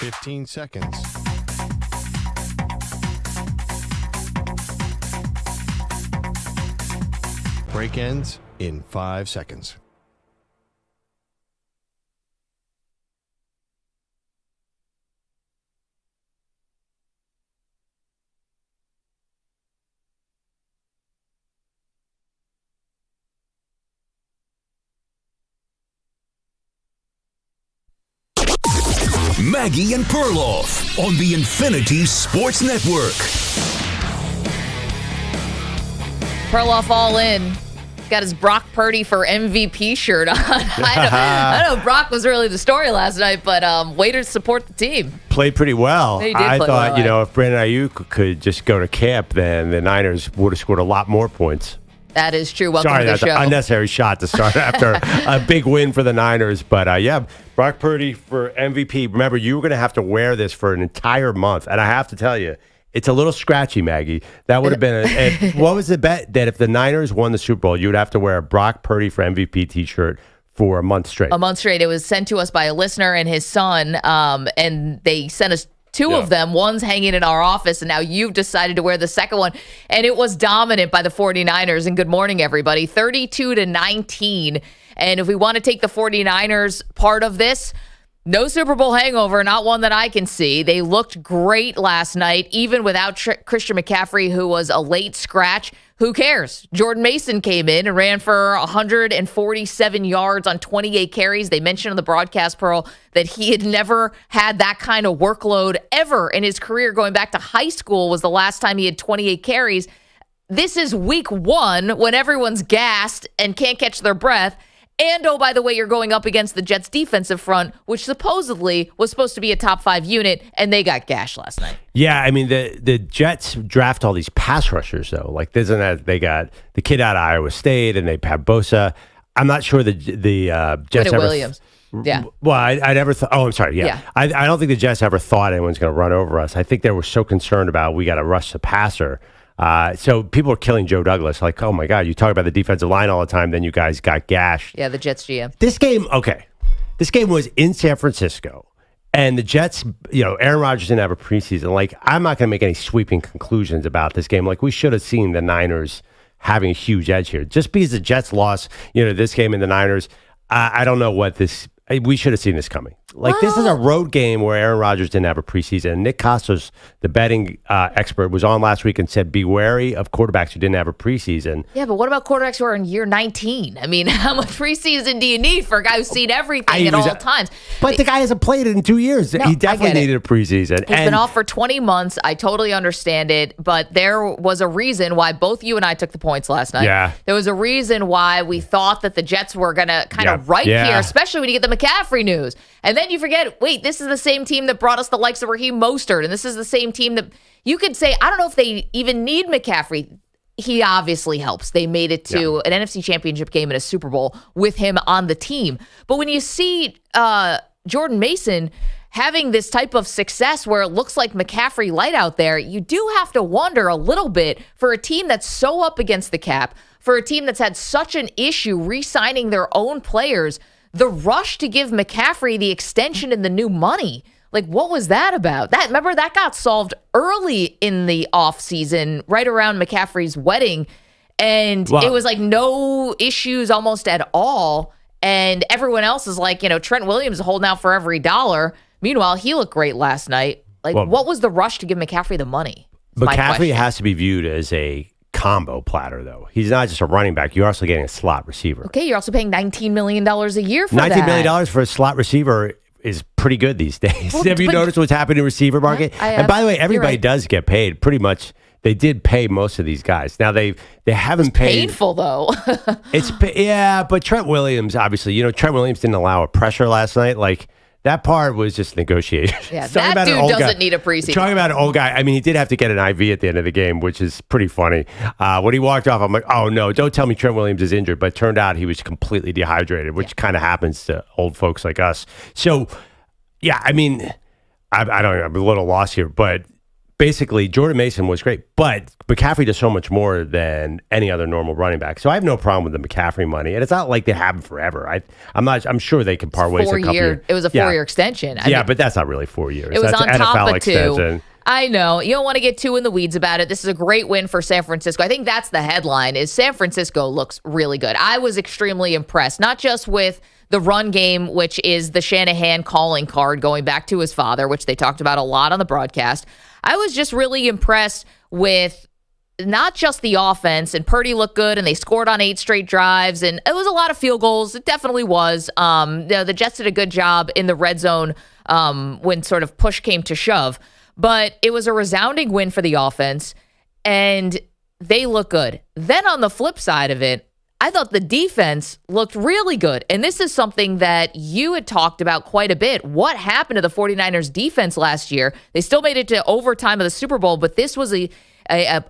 15 seconds. Break ends in 5 seconds. Maggie and Perloff on the Infinity Sports Network. Perloff all in. Got his Brock Purdy for MVP shirt on. I know Brock was really the story last night, but way to support the team. Played pretty well. He did I play thought, well. if Brandon Ayuk could just go to camp, then the Niners would have scored a lot more points. That is true. Welcome Sorry, to the that's show. an unnecessary shot to start after a big win for the Niners. But, yeah, Brock Purdy for MVP. Remember, you were going to have to wear this for an entire month. And I have to tell you, it's a little scratchy, Maggie. That would have been what was the bet? That if the Niners won the Super Bowl, you would have to wear a Brock Purdy for MVP T-shirt for a month straight. A month straight. It was sent to us by a listener and his son, and they sent us two of them. One's hanging in our office, and now you've decided to wear the second one. And it was dominant by the 49ers. And good morning, everybody. 32-19. And if we want to take the 49ers part of this, no Super Bowl hangover, not one that I can see. They looked great last night, even without Christian McCaffrey, who was a late scratch. Who cares? Jordan Mason came in and ran for 147 yards on 28 carries. They mentioned on the broadcast, Pearl, that he had never had that kind of workload ever in his career. Going back to high school was the last time he had 28 carries. This is week one when everyone's gassed and can't catch their breath. And, oh, by the way, you're going up against the Jets' defensive front, which supposedly was supposed to be a top 5 unit, and they got gashed last night. Yeah, I mean, the Jets draft all these pass rushers, though. Like, they got the kid out of Iowa State, and they have Bosa. I'm not sure the Jets ever... Williams. Yeah. Well, I never thought... Oh, I'm sorry, yeah. I don't think the Jets ever thought anyone's going to run over us. I think they were so concerned about we got to rush the passer. So people are killing Joe Douglas. Like, oh my God, you talk about the defensive line all the time, then you guys got gashed. Yeah, the Jets GM. This game was in San Francisco, and the Jets, Aaron Rodgers didn't have a preseason. Like, I'm not going to make any sweeping conclusions about this game. Like, we should have seen the Niners having a huge edge here. Just because the Jets lost, this game and the Niners, I don't know what this... We should have seen this coming. Like, this is a road game where Aaron Rodgers didn't have a preseason. Nick Kostos, the betting expert, was on last week and said, be wary of quarterbacks who didn't have a preseason. Yeah, but what about quarterbacks who are in year 19? I mean, how much preseason do you need for a guy who's seen everything at all times? But the guy hasn't played it in 2 years. No, he definitely needed a preseason. He's been off for 20 months. I totally understand it, but there was a reason why both you and I took the points last night. Yeah. There was a reason why we thought that the Jets were going to kind of here, especially when you get the McCaffrey news. And then you forget, wait, this is the same team that brought us the likes of Raheem Mostert, and this is the same team that you could say, I don't know if they even need McCaffrey. He obviously helps. They made it to an NFC Championship game and a Super Bowl with him on the team. But when you see Jordan Mason having this type of success where it looks like McCaffrey light out there, you do have to wonder a little bit for a team that's so up against the cap, for a team that's had such an issue re-signing their own players, the rush to give McCaffrey the extension and the new money. Like, what was that about? Remember, that got solved early in the offseason, right around McCaffrey's wedding. And it was like no issues almost at all. And everyone else is like, Trent Williams is holding out for every dollar. Meanwhile, he looked great last night. Like, what was the rush to give McCaffrey the money? McCaffrey has to be viewed as a combo platter, though. He's not just a running back. You're also getting a slot receiver. Okay, you're also paying $19 million a year for that. $19 million for a slot receiver is pretty good these days. Have you noticed what's happening in the receiver market? And by the way, everybody does get paid. Pretty much, they did pay most of these guys. Now, they haven't paid. Painful, though. But Trent Williams, obviously, Trent Williams didn't allow a pressure last night. Like, that part was just negotiated. Yeah, that dude doesn't need a preseason. Talking about an old guy, I mean, he did have to get an IV at the end of the game, which is pretty funny. When he walked off, I'm like, oh, no, don't tell me Trent Williams is injured. But it turned out he was completely dehydrated, which kind of happens to old folks like us. So, yeah, I mean, I don't know, I'm a little lost here. But basically Jordan Mason was great, but McCaffrey does so much more than any other normal running back. So I have no problem with the McCaffrey money, and it's not like they have him forever. I'm sure they can part ways in a couple years. It was a 4-year extension. I mean, but that's not really 4 years. It was that's on an top NFL of 2. extension. I know. You don't want to get too in the weeds about it. This is a great win for San Francisco. I think that's the headline, is San Francisco looks really good. I was extremely impressed, not just with the run game, which is the Shanahan calling card going back to his father, which they talked about a lot on the broadcast. I was just really impressed with not just the offense, and Purdy looked good, and they scored on 8 straight drives, and it was a lot of field goals. It definitely was. The Jets did a good job in the red zone when sort of push came to shove. But it was a resounding win for the offense, and they look good. Then on the flip side of it, I thought the defense looked really good. And this is something that you had talked about quite a bit. What happened to the 49ers defense last year? They still made it to overtime of the Super Bowl, but this was a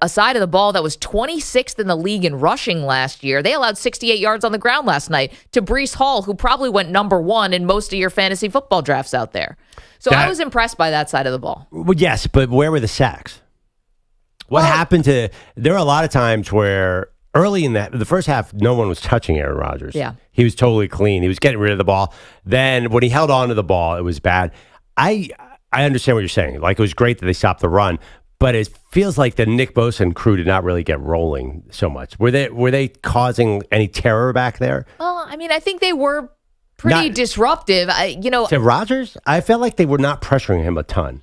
side of the ball that was 26th in the league in rushing last year. They allowed 68 yards on the ground last night to Breece Hall, who probably went number 1 in most of your fantasy football drafts out there. So I was impressed by that side of the ball. Well, yes, but where were the sacks? What happened to – there are a lot of times where early in the first half, no one was touching Aaron Rodgers. Yeah. He was totally clean. He was getting rid of the ball. Then when he held on to the ball, it was bad. I understand what you're saying. Like, it was great that they stopped the run, but it feels like the Nick Bosa and crew did not really get rolling so much. Were they causing any terror back there? Well, I mean, I think they were pretty disruptive. To Rodgers, I felt like they were not pressuring him a ton.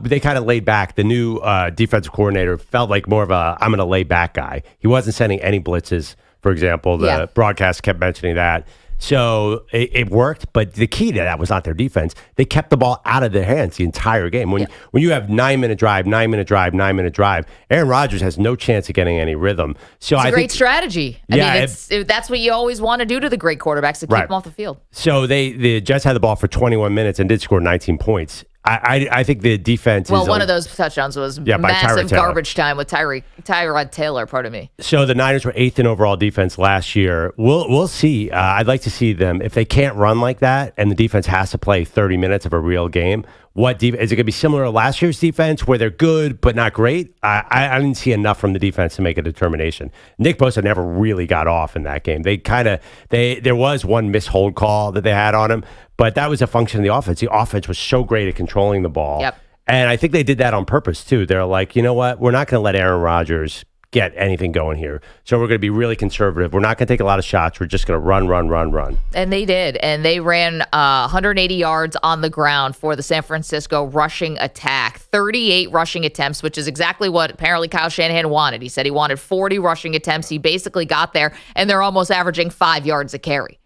They kind of laid back. The new defensive coordinator felt like more of a I'm going to lay back guy. He wasn't sending any blitzes, for example. The broadcast kept mentioning that. So it worked, but the key to that was not their defense. They kept the ball out of their hands the entire game. When you have 9-minute drive, 9-minute drive, 9-minute drive, Aaron Rodgers has no chance of getting any rhythm. So it's a great think, strategy. I mean, that's what you always want to do to the great quarterbacks, to keep them off the field. So the Jets had the ball for 21 minutes and did score 19 points. I think the defense is... one of those touchdowns was massive garbage time with Tyrod Taylor, pardon me. So the Niners were 8th in overall defense last year. We'll see. I'd like to see them, if they can't run like that and the defense has to play 30 minutes of a real game, is it going to be similar to last year's defense where they're good but not great? I didn't see enough from the defense to make a determination. Nick Bosa never really got off in that game. There was one missed hold call that they had on him, but that was a function of the offense. The offense was so great at controlling the ball. Yep. And I think they did that on purpose, too. They're like, you know what? We're not going to let Aaron Rodgers get anything going here. So we're going to be really conservative. We're not going to take a lot of shots. We're just going to run. And they did. And they ran 180 yards on the ground for the San Francisco rushing attack. 38 rushing attempts, which is exactly what apparently Kyle Shanahan wanted. He said he wanted 40 rushing attempts. He basically got there, and they're almost averaging 5 yards a carry.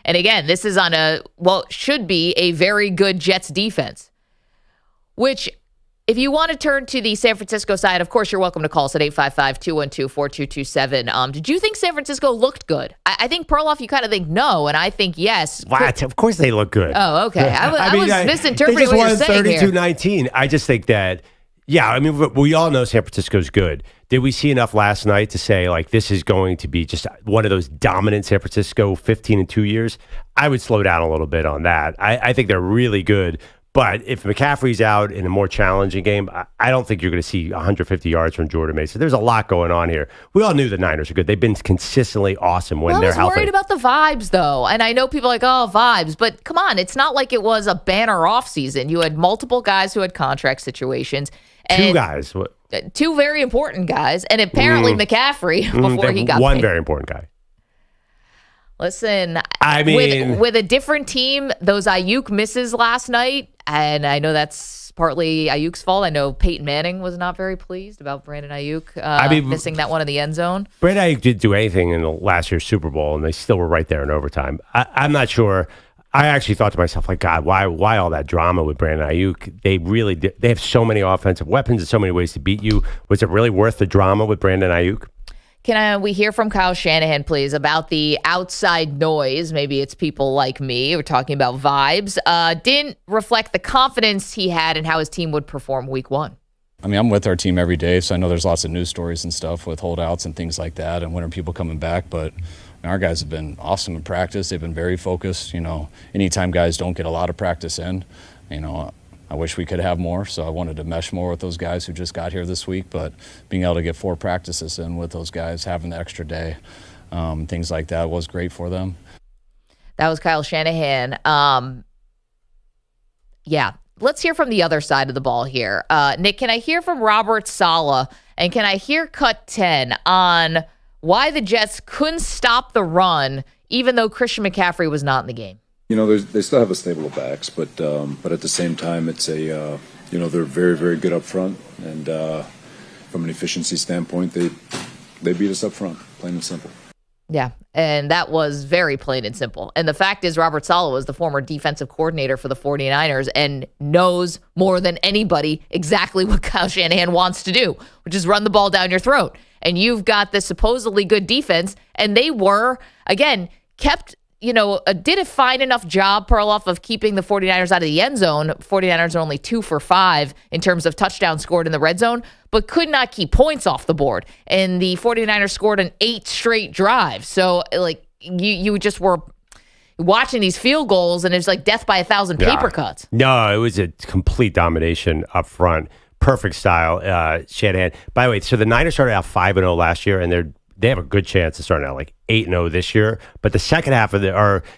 And again, this is on should be a very good Jets defense, which, if you want to turn to the San Francisco side, of course, you're welcome to call us at 855-212-4227. Did you think San Francisco looked good? I think, Perloff, you kind of think no, and I think yes. What? Of course they look good. Oh, okay. I was misinterpreting what you're saying here. They just won 32-19. I just think that, we all know San Francisco's good. Did we see enough last night to say, like, this is going to be just one of those dominant San Francisco 15-2 years? I would slow down a little bit on that. I think they're really good. But if McCaffrey's out in a more challenging game, I don't think you're going to see 150 yards from Jordan Mason. There's a lot going on here. We all knew the Niners are good. They've been consistently awesome when they're healthy. I was worried about the vibes, though. And I know people are like, vibes. But come on, it's not like it was a banner off season. You had multiple guys who had contract situations. Two guys. Two very important guys. And apparently McCaffrey, before he got one paid. Very important guy. Listen, I mean, with a different team, those Ayuk misses last night, and I know that's partly Ayuk's fault. I know Peyton Manning was not very pleased about Brandon Ayuk missing that one in the end zone. Brandon Ayuk didn't do anything in the last year's Super Bowl, and they still were right there in overtime. I'm not sure. I actually thought to myself, like, God, why all that drama with Brandon Ayuk? They really did. They have so many offensive weapons and so many ways to beat you. Was it really worth the drama with Brandon Ayuk? Can we hear from Kyle Shanahan, please, about the outside noise? Maybe it's people like me. We're talking about vibes. Didn't reflect the confidence he had in how his team would perform week one. I mean, I'm with our team every day, so I know there's lots of news stories and stuff with holdouts and things like that, and when are people coming back. But our guys have been awesome in practice. They've been very focused. Anytime guys don't get a lot of practice in, I wish we could have more, so I wanted to mesh more with those guys who just got here this week, but being able to get 4 practices in with those guys, having the extra day, things like that was great for them. That was Kyle Shanahan. Yeah, let's hear from the other side of the ball here. Nick, can I hear from Robert Saleh, and can I hear cut 10 on why the Jets couldn't stop the run even though Christian McCaffrey was not in the game? They still have a stable of backs, but at the same time, it's they're very, very good up front, and from an efficiency standpoint, they beat us up front, plain and simple. Yeah, and that was very plain and simple. And the fact is, Robert Saleh was the former defensive coordinator for the 49ers and knows more than anybody exactly what Kyle Shanahan wants to do, which is run the ball down your throat. And you've got this supposedly good defense, and they were, again, kept, did a fine enough job, Perloff, of keeping the 49ers out of the end zone. 49ers are only 2 for 5 in terms of touchdowns scored in the red zone, but could not keep points off the board. And the 49ers scored an 8 straight drive. So, you just were watching these field goals, and it's like death by 1,000 paper cuts. No, it was a complete domination up front. Perfect style, Shanahan. By the way, so the Niners started out 5-0 last year, and they have a good chance of starting out like 8-0 this year. But the second half of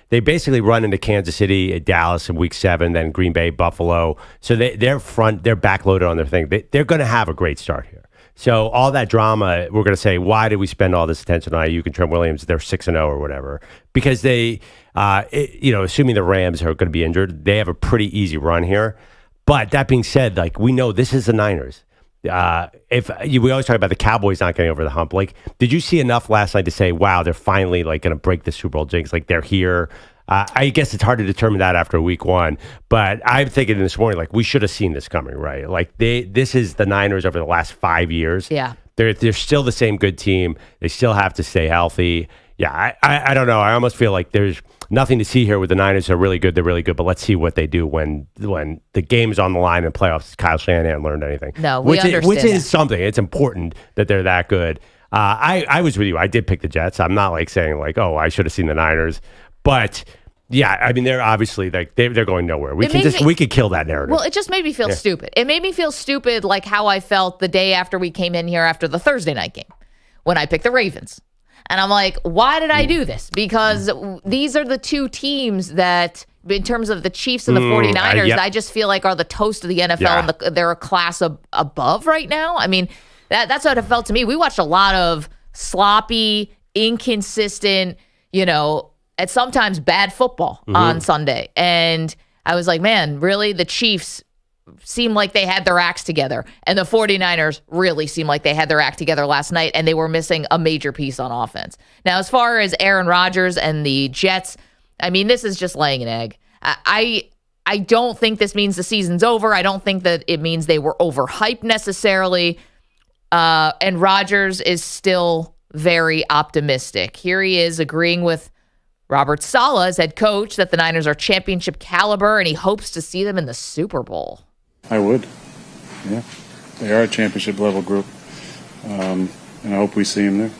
they basically run into Kansas City, Dallas in week 7, then Green Bay, Buffalo. So they're backloaded on their thing. They're going to have a great start here. So all that drama, we're going to say, why did we spend all this attention on Ayuk and Trent Williams? They're 6-0 or whatever. Because they, assuming the Rams are going to be injured, they have a pretty easy run here. But that being said, we know this is the Niners. We always talk about the Cowboys not getting over the hump. Did you see enough last night to say, wow, they're finally going to break the Super Bowl jinx? They're here. I guess it's hard to determine that after week 1, but I'm thinking this morning, we should have seen this coming, right? This is the Niners over the last 5 years. Yeah. They're still the same good team. They still have to stay healthy. Yeah, I don't know. I almost feel like there's nothing to see here with the Niners. They're really good. But let's see what they do when the game is on the line in playoffs. Kyle Shanahan learned anything. No, we understand which is something. It's important that they're that good. I was with you. I did pick the Jets. I'm not saying I should have seen the Niners. But yeah, I mean, they're obviously they're going nowhere. We could kill that narrative. Well, it just made me feel stupid. It made me feel stupid like how I felt the day after we came in here after the Thursday night game when I picked the Ravens. And I'm like, why did I do this? Because these are the two teams that, in terms of the Chiefs and the 49ers, I just feel like are the toast of the NFL, and they're a class above right now. I mean, that's what it felt to me. We watched a lot of sloppy, inconsistent, at sometimes bad football on Sunday. And I was like, man, really? The Chiefs seemed like they had their acts together, and the 49ers really seemed like they had their act together last night, and they were missing a major piece on offense. Now, as far as Aaron Rodgers and the Jets, I mean, this is just laying an egg. I don't think this means the season's over. I don't think that it means they were overhyped necessarily. And Rodgers is still very optimistic. Here he is agreeing with Robert Saleh as head coach that the Niners are championship caliber, and he hopes to see them in the Super Bowl. I would. Yeah. They are a championship level group. And I hope we see them there.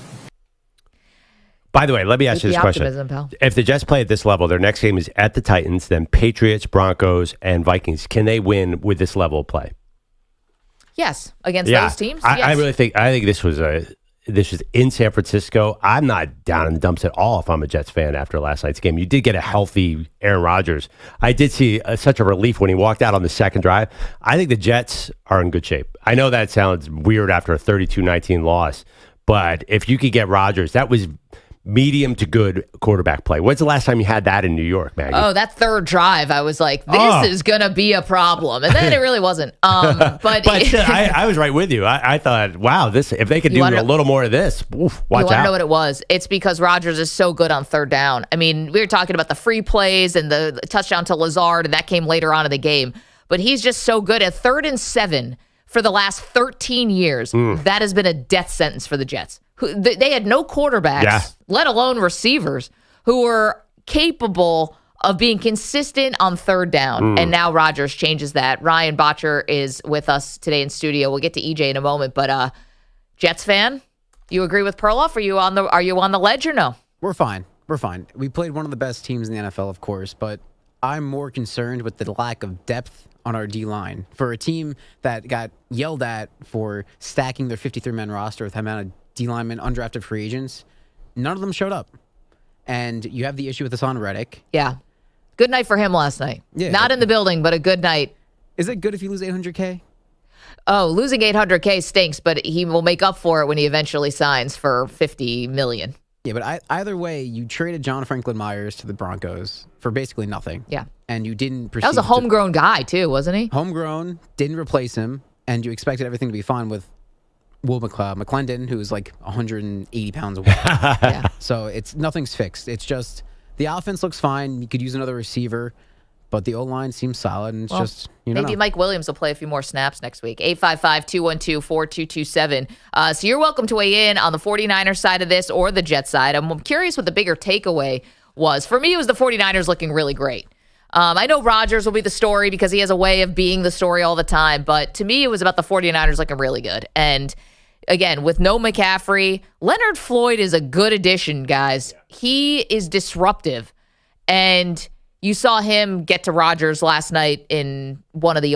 By the way, let me ask you this question. Pal. If the Jets play at this level, their next game is at the Titans, then Patriots, Broncos, and Vikings. Can they win with this level of play? Yes. Against those teams? Yes. I really think this was in San Francisco. I'm not down in the dumps at all if I'm a Jets fan after last night's game. You did get a healthy Aaron Rodgers. I did see such a relief when he walked out on the second drive. I think the Jets are in good shape. I know that sounds weird after a 32-19 loss, but if you could get Rodgers, that was medium to good quarterback play. When's the last time you had that in New York, Maggie? Oh, that third drive, I was like, this is going to be a problem. And then it really wasn't. But I was right with you. I thought, wow, if they could do a little more of this, watch out. You want to know what it was? It's because Rodgers is so good on third down. I mean, we were talking about the free plays and the touchdown to Lazard, and that came later on in the game. But he's just so good at 3rd and 7 for the last 13 years. That has been a death sentence for the Jets. They had no quarterbacks, let alone receivers, who were capable of being consistent on third down. And now Rodgers changes that. Ryan Botcher is with us today in studio. We'll get to EJ in a moment. But Jets fan, you agree with Perloff? Are you on the ledge or no? We're fine. We played one of the best teams in the NFL, of course, but I'm more concerned with the lack of depth on our D-line. For a team that got yelled at for stacking their 53-man roster with the amount of D-linemen, undrafted free agents, none of them showed up. And you have the issue with Hassan Reddick. Yeah. Good night for him last night. Yeah. Not in the building, but a good night. Is it good if you lose $800K? Oh, losing $800K stinks, but he will make up for it when he eventually signs for $50 million. Yeah, but either way, you traded John Franklin Myers to the Broncos for basically nothing. Yeah. And you didn't proceed. That was a homegrown guy, too, wasn't he? Homegrown, didn't replace him, and you expected everything to be fine with Will McClendon, who's like 180 pounds away. Yeah. So nothing's fixed. It's just the offense looks fine. You could use another receiver, but the O-line seems solid, and it's just, maybe Mike Williams will play a few more snaps next week. 855-212-4227. So you're welcome to weigh in on the 49ers side of this or the Jets side. I'm curious what the bigger takeaway was. For me, it was the 49ers looking really great. I know Rodgers will be the story because he has a way of being the story all the time, but to me, it was about the 49ers looking really good. And again, with no McCaffrey, Leonard Floyd is a good addition, guys. He is disruptive. And you saw him get to Rodgers last night in one of the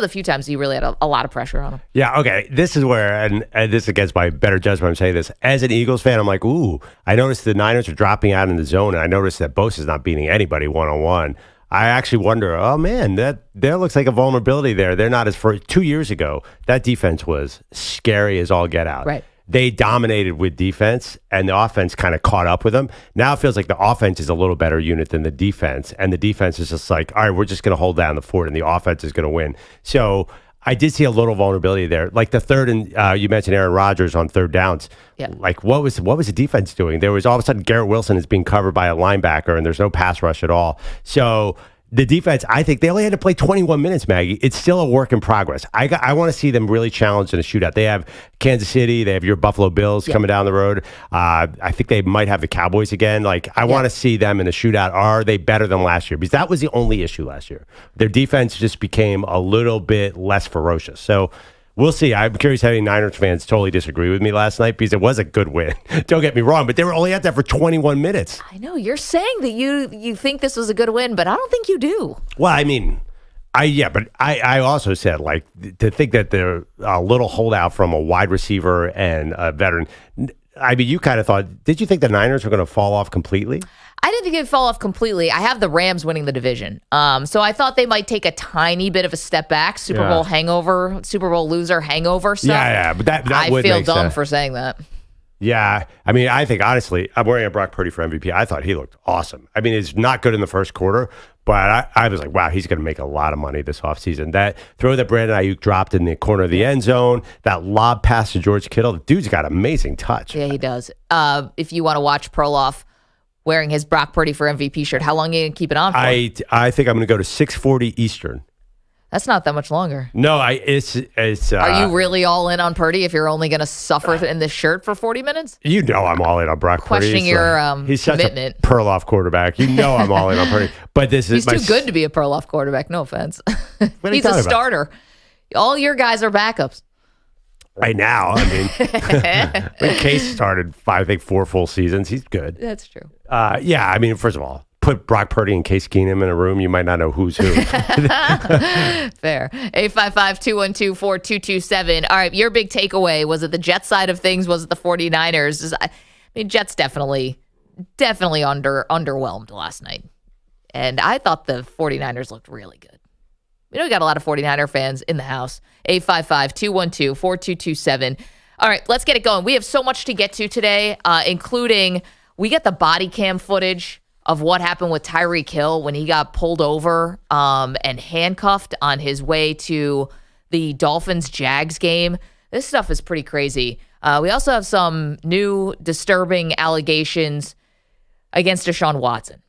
few times he really had a lot of pressure on him. Yeah, okay. This is where, and this is against my better judgment, I'm saying this. As an Eagles fan, I'm like, ooh, I noticed the Niners are dropping out in the zone, and I noticed that Bosa's not beating anybody one-on-one. I actually wonder, oh man, there looks like a vulnerability there. They're not as for 2 years ago, that defense was scary as all get out. Right. They dominated with defense, and the offense kind of caught up with them. Now it feels like the offense is a little better unit than the defense, and the defense is just like, all right, we're just going to hold down the fort, and the offense is going to win. So I did see a little vulnerability there. Like the third, and you mentioned Aaron Rodgers on third downs. Yeah. Like what was the defense doing? There was all of a sudden Garrett Wilson is being covered by a linebacker, and there's no pass rush at all. So the defense, I think they only had to play 21 minutes, Maggie. It's still a work in progress. I want to see them really challenged in a shootout. They have Kansas City. They have your Buffalo Bills coming down the road. I think they might have the Cowboys again. Like, I want to see them in a shootout. Are they better than last year? Because that was the only issue last year. Their defense just became a little bit less ferocious. So we'll see. I'm curious how many Niners fans totally disagree with me last night because it was a good win. Don't get me wrong, but they were only out there for 21 minutes. I know. You're saying that you think this was a good win, but I don't think you do. Well, I mean, but I also said, like, to think that they're a little holdout from a wide receiver and a veteran. I mean, you kind of thought, did you think the Niners were going to fall off completely? I didn't think it'd fall off completely. I have the Rams winning the division. So I thought they might take a tiny bit of a step back. Super Bowl hangover, Super Bowl loser hangover stuff. Yeah, but that I would feel make dumb sense for saying that. Yeah, I mean, I think, honestly, I'm wearing a Brock Purdy for MVP. I thought he looked awesome. I mean, it's not good in the first quarter, but I was like, wow, he's going to make a lot of money this offseason. That throw that Brandon Ayuk dropped in the corner of the end zone, that lob pass to George Kittle, the dude's got amazing touch. Yeah, he does. If you want to watch Perloff wearing his Brock Purdy for MVP shirt, how long are you going to keep it on for? I think I'm going to go to 6:40 Eastern. That's not that much longer. No, it's. Are you really all in on Purdy if you're only going to suffer in this shirt for 40 minutes? You know I'm all in on Brock Purdy. Questioning your he's commitment. Such a Perloff quarterback. You know I'm all in on Purdy. But he's too good to be a Perloff quarterback. No offense. He's a starter. All your guys are backups. Right now, I mean, when Case started, I think 4 full seasons. He's good. That's true. Yeah, I mean, first of all, put Brock Purdy and Case Keenum in a room, you might not know who's who. Fair. 855-212-4227. All right, your big takeaway, was it the Jets side of things? Was it the 49ers? I mean, Jets definitely underwhelmed last night. And I thought the 49ers looked really good. We know we got a lot of 49er fans in the house. 855-212-4227. All right, let's get it going. We have so much to get to today, including we get the body cam footage of what happened with Tyreek Hill when he got pulled over and handcuffed on his way to the Dolphins-Jags game. This stuff is pretty crazy. We also have some new disturbing allegations against Deshaun Watson.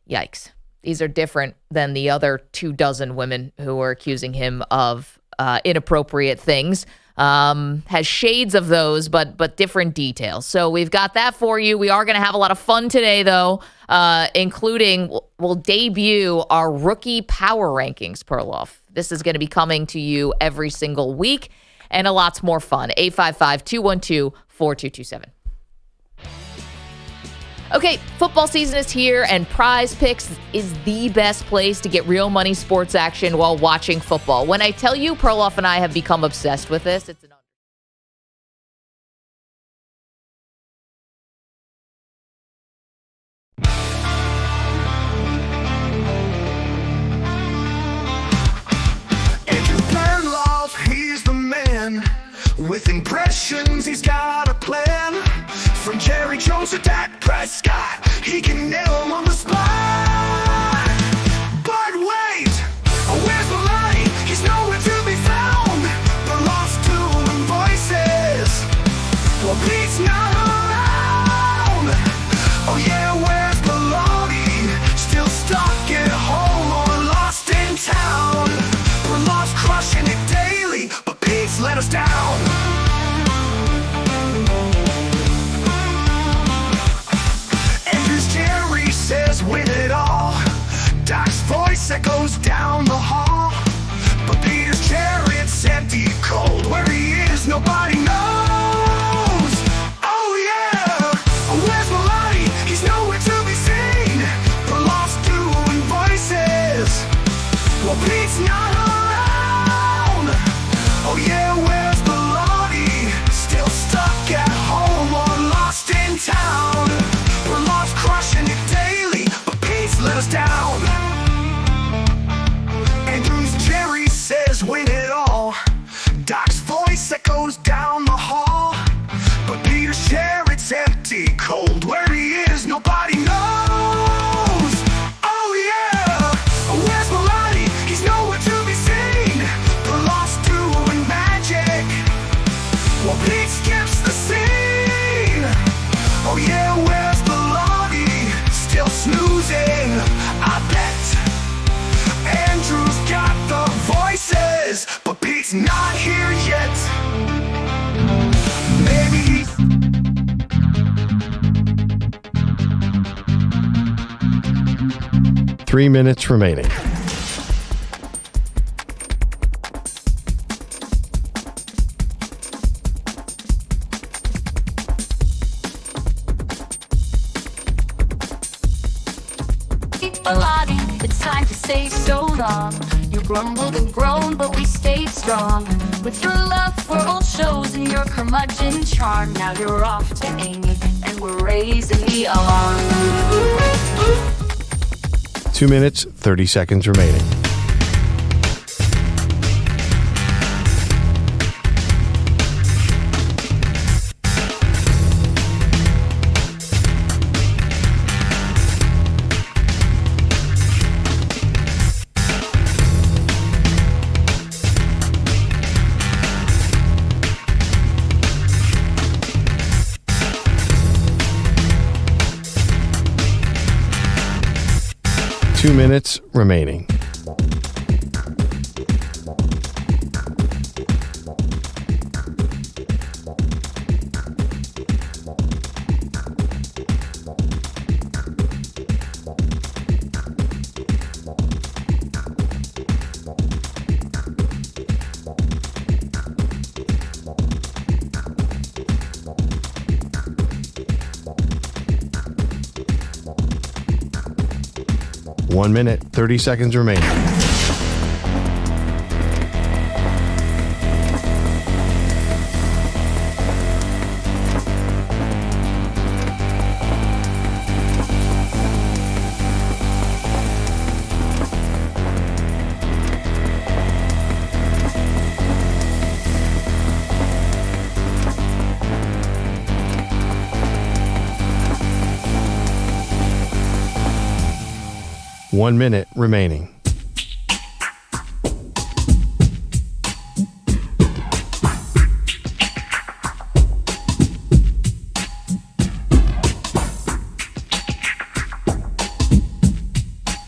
Yikes. These are different than the other 24 women who were accusing him of inappropriate things. Has shades of those, but different details. So we've got that for you. We are going to have a lot of fun today, though, including we'll debut our rookie power rankings, Perloff. This is going to be coming to you every single week, and a lot's more fun. 855-212-4227. Okay, football season is here, and Prize Picks is the best place to get real money sports action while watching football. When I tell you, Perloff and I have become obsessed with this, it's an Perloff, he's the man. With impressions, he's got a plan. From Jerry Jones to Dak Prescott, he can nail him on the spot. But wait, where's the line? He's nowhere to be found. The lost doing voices. Well, Pete's not around. Oh yeah, where's the Lottie? Still stuck at home or lost in town. We're lost crushing it daily, but Pete's let us down. Says win it all. Doc's voice echoes down the hall, but Peter's chariot's empty, cold. Where he is, nobody knows. Oh yeah, where's Melody? He's nowhere to be seen. The lost doing voices. Well, Pete's not around. Oh yeah, where's Melody? Still stuck at home or lost in town. We're lost crushing it daily, but Pete's let us down. Andrew's Jerry says win it all. Doc's voice echoes down the hall, but Peter's chariot's empty, cold. Where he is, nobody knows. Oh yeah, where's Melody? He's nowhere to be seen. The lost doing magic. Well, Pete skips the scene. Oh yeah, where's still snoozing, I bet. Andrew's got the voices, but Pete's not here yet. Maybe he's 3 minutes remaining. It's time to say so long. You grumbled and groaned, but we stayed strong. With your love for old shows and your curmudgeon charm, now you're off to Amy, and we're raising the alarm. 2 minutes, 30 seconds remaining. Two minutes remaining. One minute, 30 seconds remaining. One minute remaining.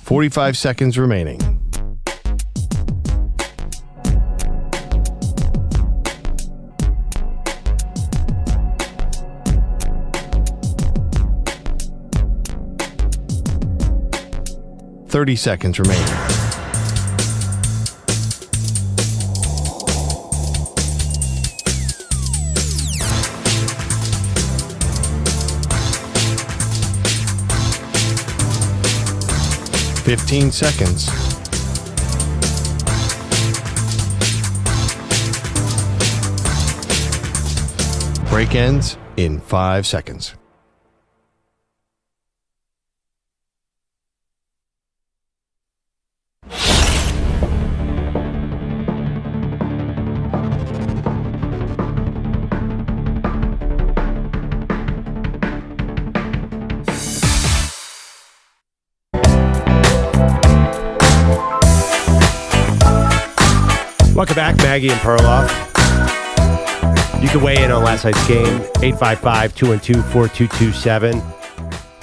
$45 seconds remaining. $30 seconds remaining. 15 seconds. Break ends in 5 seconds. Welcome back, Maggie and Perloff. You can weigh in on last night's game, 855-212-4227.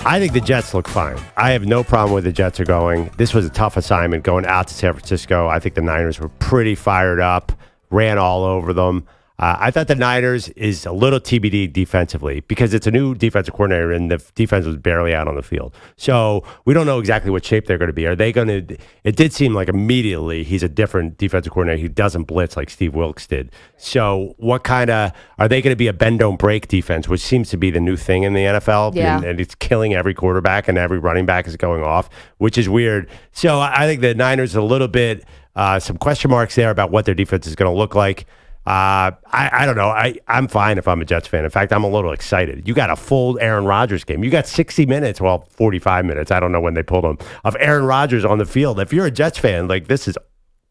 I think the Jets look fine. I have no problem where the Jets are going. This was a tough assignment going out to San Francisco. I think the Niners were pretty fired up, ran all over them. I thought the Niners is a little TBD defensively because it's a new defensive coordinator and the defense was barely out on the field. So we don't know exactly what shape they're going to be. Are they going to? It did seem like immediately he's a different defensive coordinator. He doesn't blitz like Steve Wilkes did. So what kind of, are they going to be a bend don't break defense, which seems to be the new thing in the NFL? Yeah. And it's killing every quarterback and every running back is going off, which is weird. So I think the Niners a little bit, some question marks there about what their defense is going to look like. I don't know. I'm fine if I'm a Jets fan. In fact, I'm a little excited. You got a full Aaron Rodgers game. You got 60 minutes, well, 45 minutes. I don't know when they pulled him, of Aaron Rodgers on the field. If you're a Jets fan, like, this is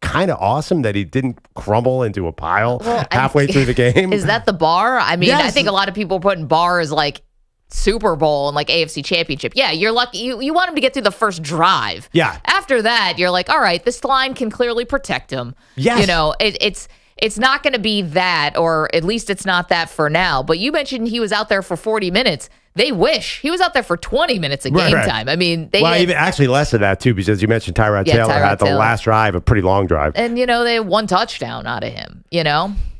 kind of awesome that he didn't crumble into a pile halfway through the game. Is that the bar? I mean, Yes. I think a lot of people are putting bar as like Super Bowl and like AFC Championship. Yeah, you're lucky. You want him to get through the first drive. Yeah. After that, you're like, all right, this line can clearly protect him. Yes. You know, it's not going to be that, or at least it's not that for now. But you mentioned he was out there for 40 minutes. They wish he was out there for 20 minutes of game time. I mean, even actually less than that too, because you mentioned Tyrod Taylor had the last drive, a pretty long drive, and they had one touchdown out of him.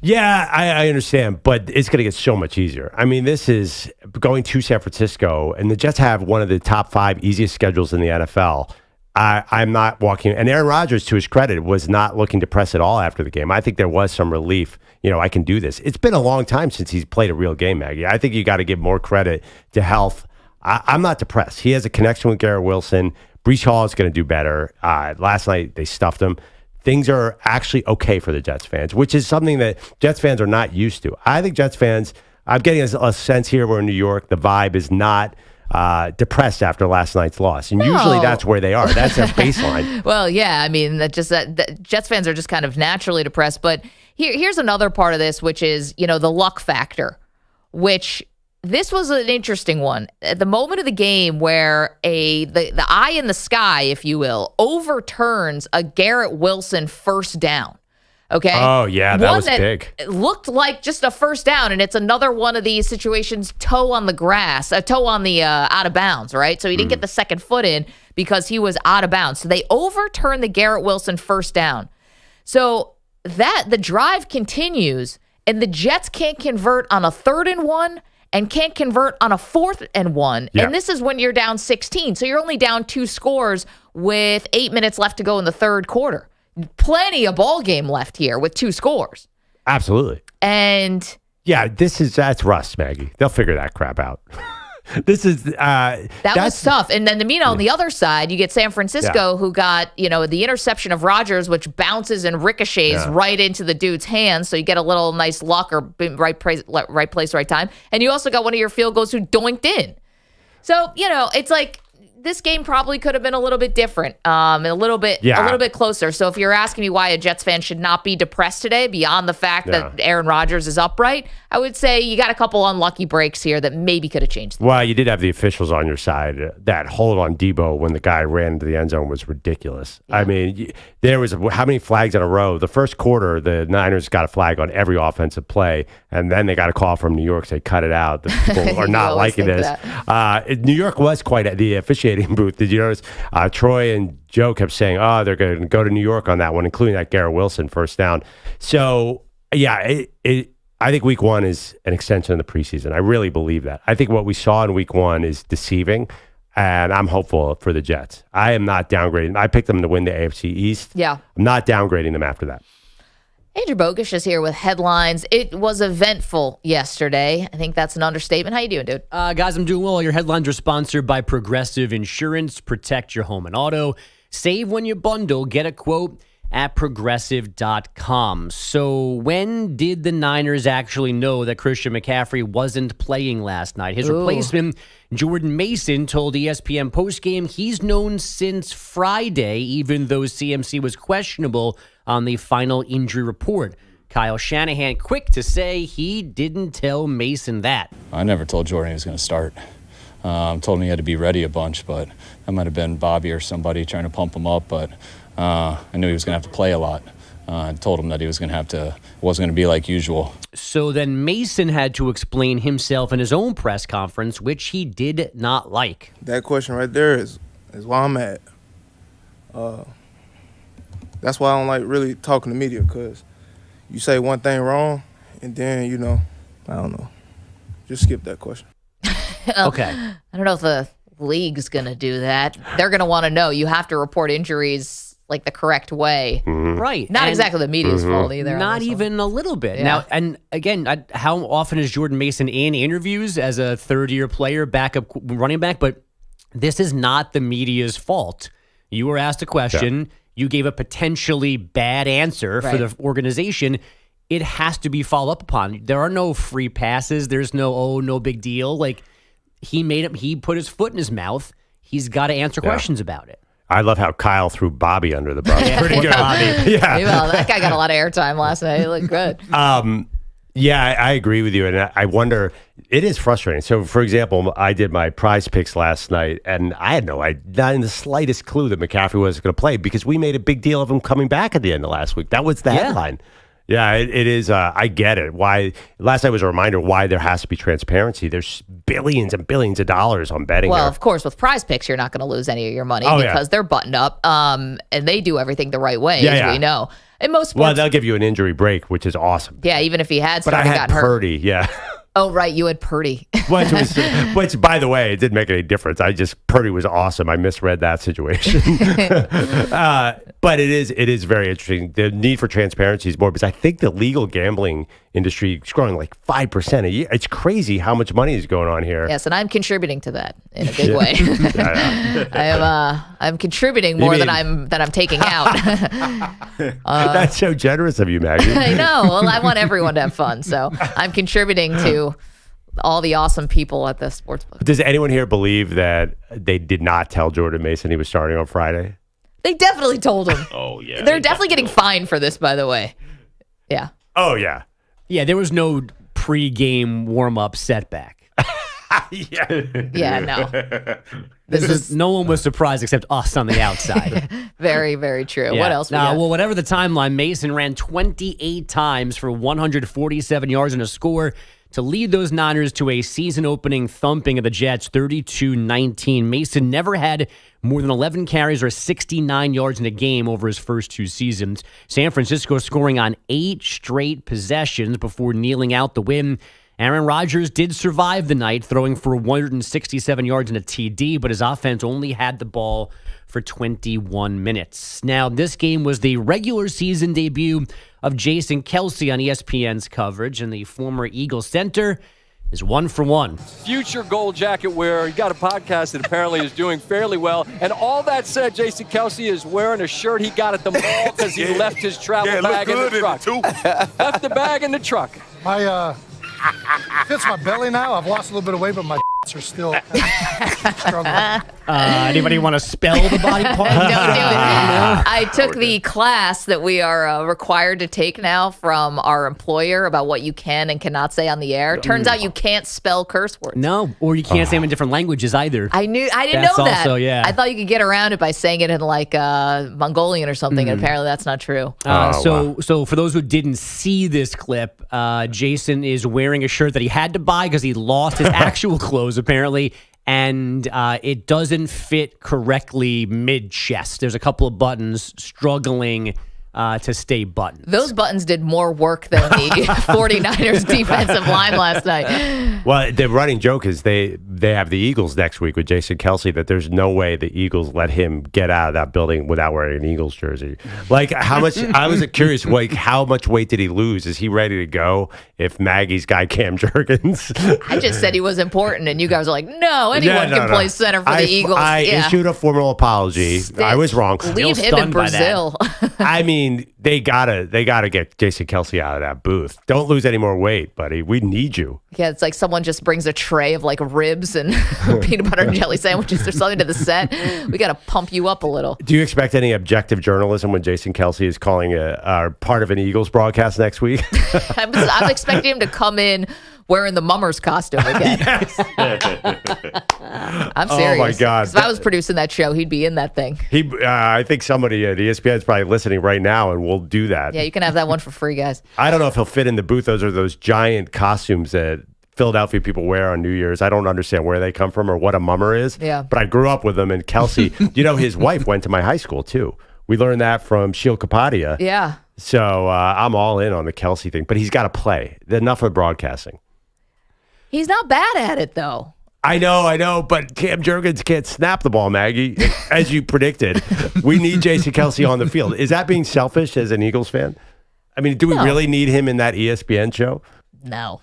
Yeah, I understand, but it's going to get so much easier. I mean, this is going to San Francisco, and the Jets have one of the top 5 easiest schedules in the NFL. I'm not walking, and Aaron Rodgers, to his credit, was not looking to press at all after the game. I think there was some relief. I can do this. It's been a long time since he's played a real game, Maggie. I think you got to give more credit to health. I'm not depressed. He has a connection with Garrett Wilson. Breece Hall is going to do better. Last night, they stuffed him. Things are actually okay for the Jets fans, which is something that Jets fans are not used to. I think Jets fans, I'm getting a sense here, we're in New York, the vibe is not depressed after last night's loss, and usually that's where they are. That's their baseline. Well, yeah, I mean, that Jets fans are just kind of naturally depressed. But here's another part of this, which is the luck factor. Which this was an interesting one at the moment of the game where the eye in the sky, if you will, overturns a Garrett Wilson first down. Okay. Oh, yeah, that was big. It looked like just a first down, and it's another one of these situations, toe on the grass, a toe on the out of bounds, right? So he didn't get the second foot in because he was out of bounds. So they overturned the Garrett Wilson first down. So the drive continues, and the Jets can't convert on a 3rd and 1 and can't convert on a 4th and 1. Yeah. And this is when you're down 16. So you're only down 2 scores with 8 minutes left to go in the third quarter. Plenty of ball game left here with 2 scores. Absolutely. And yeah, that's rust, Maggie. They'll figure that crap out. This is that was tough. And then on the other side, you get San Francisco, who got the interception of Rodgers, which bounces and ricochets right into the dude's hands. So you get a little nice luck or right place, right time. And you also got one of your field goals who doinked in. So it's like, this game probably could have been a little bit different, a little bit closer. So if you're asking me why a Jets fan should not be depressed today, beyond the fact that Aaron Rodgers is upright, I would say you got a couple unlucky breaks here that maybe could have changed. Well, you did have the officials on your side. That hold on Debo when the guy ran into the end zone was ridiculous. Yeah. I mean, there was how many flags in a row? The first quarter, the Niners got a flag on every offensive play, and then they got a call from New York. They cut it out. The people are not liking this. New York was quite the officiating booth. Did you notice Troy and Joe kept saying, they're going to go to New York on that one, including that Garrett Wilson first down. So, yeah, I think week 1 is an extension of the preseason. I really believe that. I think what we saw in week 1 is deceiving, and I'm hopeful for the Jets. I am not downgrading. I picked them to win the AFC East. Yeah. I'm not downgrading them after that. Andrew Bogusch is here with headlines. It was eventful yesterday. I think that's an understatement. How you doing, dude? Guys, I'm doing well. Your headlines are sponsored by Progressive Insurance. Protect your home and auto. Save when you bundle. Get a quote at progressive.com. So when did the Niners actually know that Christian McCaffrey wasn't playing last night? His replacement, Jordan Mason, told ESPN postgame he's known since Friday, even though CMC was questionable on the final injury report. Kyle Shanahan quick to say he didn't tell Mason that. I never told Jordan he was going to start. Told him he had to be ready a bunch, but that might have been Bobby or somebody trying to pump him up, but I knew he was going to have to play a lot. I told him that he was going to have to, it wasn't going to be like usual. So then Mason had to explain himself in his own press conference, which he did not like. That question right there is why I'm at. That's why I don't like really talking to media, because you say one thing wrong, and then, I don't know. Just skip that question. Okay. I don't know if the league's going to do that. They're going to want to know. You have to report injuries like the correct way. Mm-hmm. Right. Not exactly the media's fault either. Not even a little bit. Yeah. Now, and again, how often is Jordan Mason in interviews as a third-year player, backup running back? But this is not the media's fault. You were asked a question. Yeah. You gave a potentially bad answer for the organization. It has to be followed up upon. There are no free passes. There's no big deal. Like, he put his foot in his mouth. He's got to answer questions about it. I love how Kyle threw Bobby under the bus. Pretty good, Bobby. Yeah. Well, that guy got a lot of airtime last night. He looked good. Yeah, I agree with you. And I wonder, it is frustrating. So, for example, I did my prize picks last night, and I had not in the slightest clue that McCaffrey was going to play because we made a big deal of him coming back at the end of last week. That was the headline. Yeah, it is. I get it. Why last night was a reminder why there has to be transparency. There's billions and billions of dollars on betting. Well, here. of course, with prize picks, you're not going to lose any of your money because they're buttoned up and they do everything the right way, as we know. In most sports, well, they'll give you an injury break, which is awesome. Yeah, even if he had but I had gotten Purdy, hurt. Oh, right. You had Purdy. which, by the way, it didn't make any difference. Purdy was awesome. I misread that situation. But it is very interesting. The need for transparency is more because I think the legal gambling industry is growing like 5% a year. It's crazy how much money is going on here. Yes, and I'm contributing to that in a big way. I'm contributing more than I'm taking out. That's so generous of you, Maggie. I know. Well, I want everyone to have fun, so I'm contributing to all the awesome people at the sportsbook. Does anyone here believe that they did not tell Jordan Mason he was starting on Friday? They definitely told him. Oh, yeah. They're definitely getting fined for this, by the way. Yeah. Oh, yeah. Yeah, there was no pre-game warm-up setback. Yeah, no. No one was surprised except us on the outside. Very, very true. Yeah. What else? Well, whatever the timeline, Mason ran 28 times for 147 yards and a score to lead those Niners to a season-opening thumping of the Jets, 32-19. Mason never had more than 11 carries or 69 yards in a game over his first two seasons. San Francisco scoring on 8 straight possessions before kneeling out the win. Aaron Rodgers did survive the night, throwing for 167 yards and a TD, but his offense only had the ball for 21 minutes. Now, this game was the regular season debut of Jason Kelce on ESPN's coverage, and the former Eagles center is 1 for 1. Future gold jacket wearer. He got a podcast that apparently is doing fairly well. And all that said, Jason Kelce is wearing a shirt he got at the mall because he left his travel bag in the truck. Left the bag in the truck. Fits my belly now. I've lost a little bit of weight, but my are still struggling. Anybody want to spell the body part? Don't do it. I took the class that we are required to take now from our employer about what you can and cannot say on the air. Turns out you can't spell curse words. No, or you can't say them in different languages either. I didn't That's know that. Also, yeah. I thought you could get around it by saying it in like Mongolian or something, and apparently that's not true. So for those who didn't see this clip, Jason is wearing a shirt that he had to buy because he lost his actual clothes apparently, and it doesn't fit correctly mid-chest. There's a couple of buttons struggling to stay buttoned. Those buttons did more work than the 49ers defensive line last night. Well, the running joke is they have the Eagles next week with Jason Kelce, that there's no way the Eagles let him get out of that building without wearing an Eagles jersey. Like, how much, I was curious, like, how much weight did he lose? Is he ready to go if Maggie's guy Cam Jurgens? I just said he was important, and you guys are like, no, anyone can play center for the Eagles. I issued a formal apology. I was wrong. Leave him in Brazil. I mean, they gotta get Jason Kelce out of that booth. Don't lose any more weight, buddy. We need you. Yeah, it's like someone just brings a tray of like ribs and peanut butter and jelly sandwiches or something to the set. We got to pump you up a little. Do you expect any objective journalism when Jason Kelce is calling a part of an Eagles broadcast next week? I'm expecting him to come in wearing the Mummers costume again. I'm serious. Oh my God! If I was producing that show, he'd be in that thing. I think somebody at ESPN is probably listening right now, and we'll do that. Yeah, you can have that one for free, guys. I don't know if he'll fit in the booth. Those are those giant costumes that Philadelphia people wear on New Year's. I don't understand where they come from or what a mummer is. Yeah. But I grew up with them, and Kelce, his wife went to my high school too. We learned that from Sheil Kapadia. Yeah. So I'm all in on the Kelce thing, but he's got to play. Enough of broadcasting. He's not bad at it, though. I know, but Cam Jurgens can't snap the ball, Maggie, as you predicted. We need Jason Kelce on the field. Is that being selfish as an Eagles fan? I mean, do we really need him in that ESPN show? No.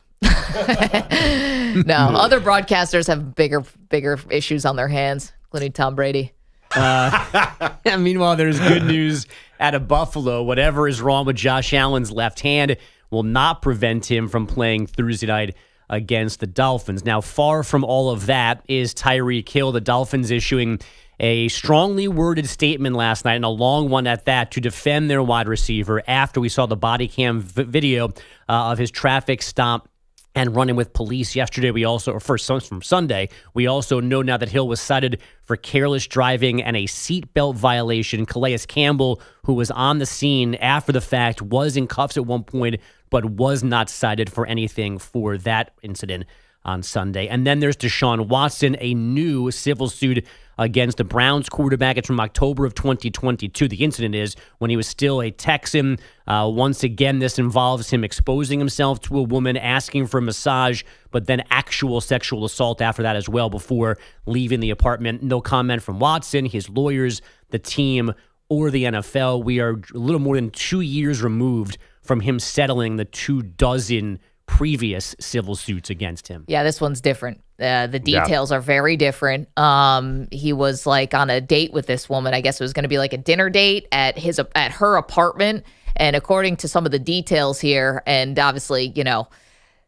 No. Other broadcasters have bigger issues on their hands, including Tom Brady. Meanwhile, there's good news out of Buffalo. Whatever is wrong with Josh Allen's left hand will not prevent him from playing Thursday night against the Dolphins. Now, far from all of that is Tyreek Hill. The Dolphins issuing a strongly worded statement last night, and a long one at that, to defend their wide receiver after we saw the body cam video of his traffic stop and running with police yesterday. From Sunday, we also know now that Hill was cited for careless driving and a seatbelt violation. Calais Campbell, who was on the scene after the fact, was in cuffs at one point, but was not cited for anything for that incident on Sunday. And then there's Deshaun Watson, a new civil suit against the Browns quarterback. It's from October of 2022. The incident is when he was still a Texan. Once again, this involves him exposing himself to a woman, asking for a massage, but then actual sexual assault after that as well before leaving the apartment. No comment from Watson, his lawyers, the team, or the NFL. We are a little more than 2 years removed from him settling the 24 previous civil suits against him. Yeah, this one's different. The details are very different. He was like on a date with this woman. I guess it was going to be like a dinner date at her apartment. And according to some of the details here, and obviously,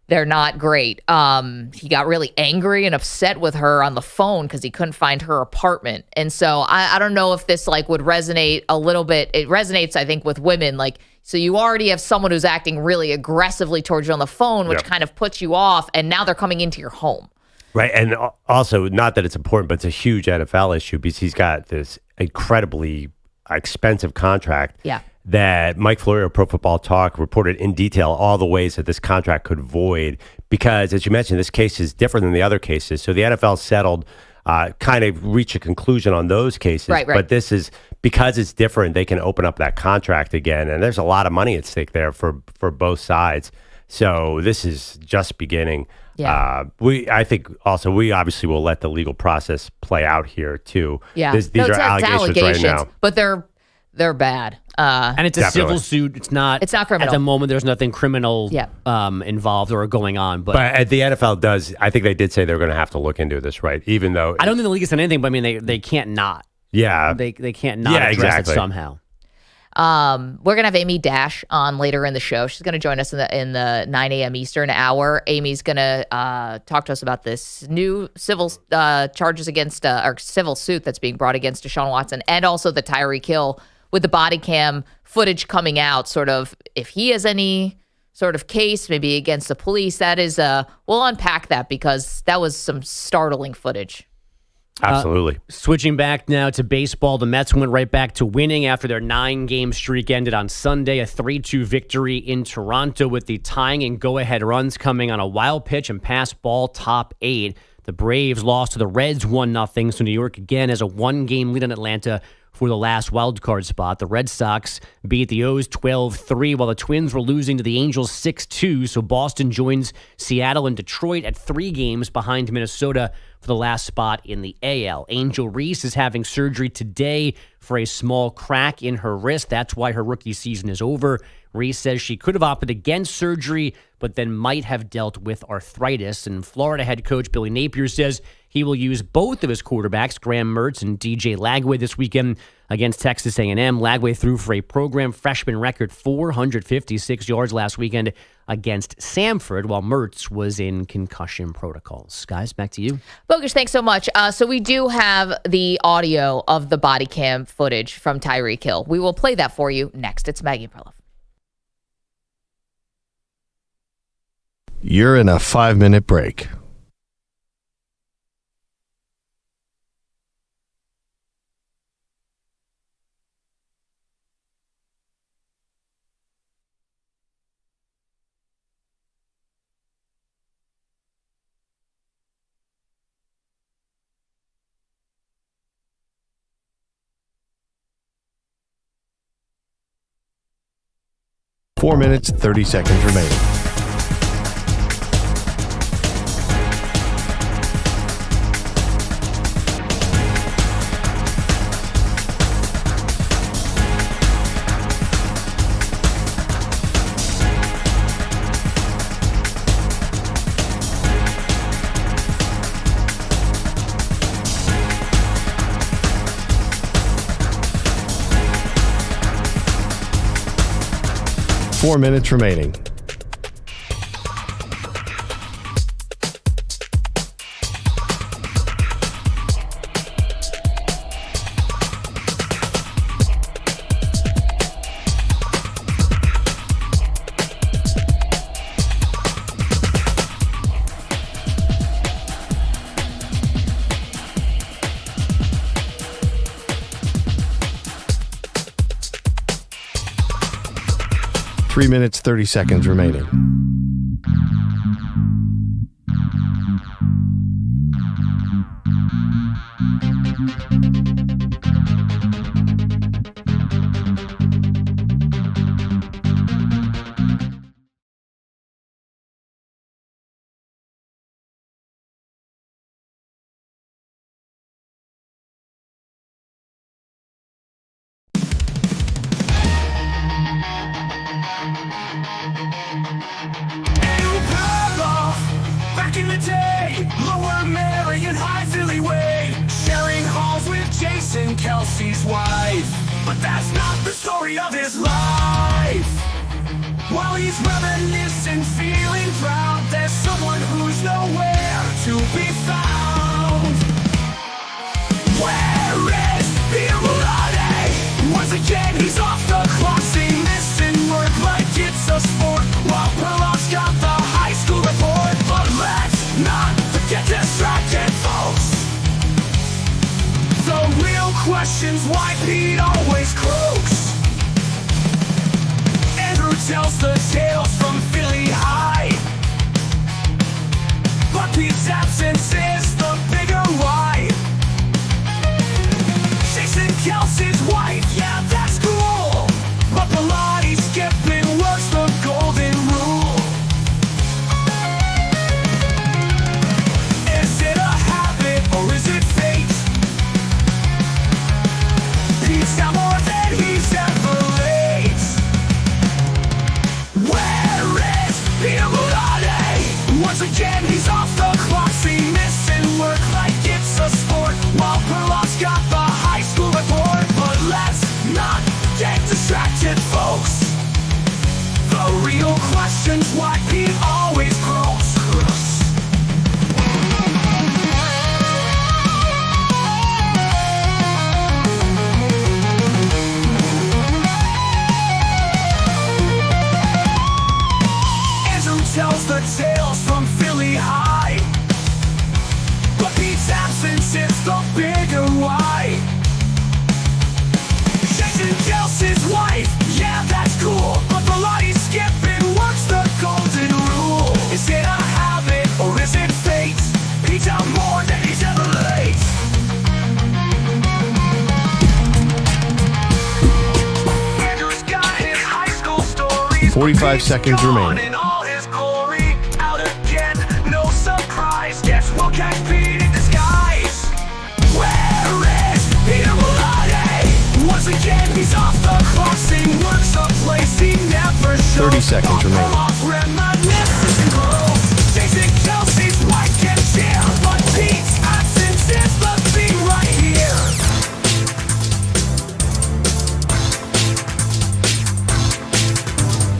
they're not great. He got really angry and upset with her on the phone because he couldn't find her apartment. And so I don't know if this would resonate a little bit. It resonates, I think, with women. So you already have someone who's acting really aggressively towards you on the phone, which kind of puts you off. And now they're coming into your home. Right. And also, not that it's important, but it's a huge NFL issue because he's got this incredibly expensive contract. Yeah. That Mike Florio of Pro Football Talk reported in detail all the ways that this contract could void because, as you mentioned, this case is different than the other cases. So the NFL settled, kind of reached a conclusion on those cases. Right. But this is, because it's different, they can open up that contract again. And there's a lot of money at stake there for both sides. So this is just beginning. Yeah. I think also we obviously will let the legal process play out here too. Yeah. These are allegations right now. But they're bad. And it's a civil suit. It's not criminal. At the moment, there's nothing criminal involved or going on. But the NFL does, I think they did say they're going to have to look into this, right? Even though... I don't think the league has done anything, but I mean, they can't not. Yeah. They can't not address it somehow. We're going to have AmyDash on later in the show. She's going to join us in the 9 a.m. Eastern hour. Amy's going to talk to us about this new civil charges against, or civil suit that's being brought against Deshaun Watson, and also the Tyreek Hill with the body cam footage coming out, sort of if he has any sort of case maybe against the police. That is, we'll unpack that because that was some startling footage. Absolutely. Switching back now to baseball, the Mets went right back to winning after their 9-game streak ended on Sunday. A 3-2 victory in Toronto with the tying and go-ahead runs coming on a wild pitch and pass ball top 8. The Braves lost to the Reds 1-0, so New York again has a 1-game lead on Atlanta for the last wildcard spot. The Red Sox beat the O's 12-3, while the Twins were losing to the Angels 6-2. So Boston joins Seattle and Detroit at 3 games behind Minnesota for the last spot in the AL. Angel Reese is having surgery today for a small crack in her wrist. That's why her rookie season is over. Reese says she could have opted against surgery, but then might have dealt with arthritis. And Florida head coach Billy Napier says he will use both of his quarterbacks, Graham Mertz and DJ Lagway, this weekend against Texas A&M. Lagway threw for a program freshman record 456 yards last weekend against Samford, while Mertz was in concussion protocols. Guys, back to you. Bogus, thanks so much. So we do have the audio of the body cam footage from Tyreek Hill. We will play that for you next. It's Maggie and Perloff. You're in a 5-minute break. Four minutes, 30 seconds remaining. Four minutes remaining. Three minutes, 30 seconds remaining. Back in the day, Lower Marion, High Philly Way, sharing halls with Jason Kelsey's wife. But that's not the story of his life. While he's reminiscing, feeling proud, there's someone who's nowhere to be found. Where is Pirulade? Once again, he's off the clock, saying missing work like it's a sport, while Perloff's got the high school report. But let's not get distracted, folks. The real question's why Pete always croaks. Andrew tells the tales from Philly High, but Pete's absence is the bigger why. Jason Kelsey's wife, yeah, that's cool, but Pilates skipping works the golden rule. Is it a habit or is it fate? Pete's got more than he's ever late. Where is Peter Pilates? Once again, he's off the clock, see missing work like it's a sport, while Perloff's got the high school report. But let's not get distracted, folks. The real question's why Pete always croaks. Andrew tells the tales from Philly High, but Pete's absence is the bigger why. Jason Kelsey's wife, yeah, that's cool, but Pilates skipping works the golden rule. Is it a habit or is it fate? Pete's out more than he's ever late. 45 seconds remaining. In all his glory, out again, no surprise. Guess we'll catch Pete in disguise. Where is Peter Maloney? Once again, he's off the crossing, works a place he never showed. 30 seconds remaining. Reminiscence grows. Chasing Kelsey's white can share, but Pete's absence is the thing right here.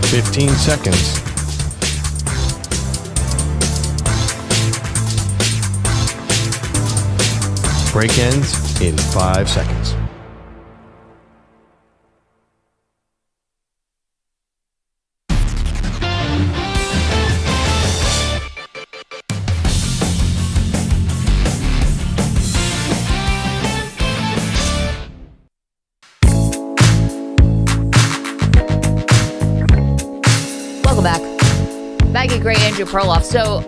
15 seconds. Break ends in 5 seconds. Welcome back. Maggie, Gray, Andrew, Perloff. So,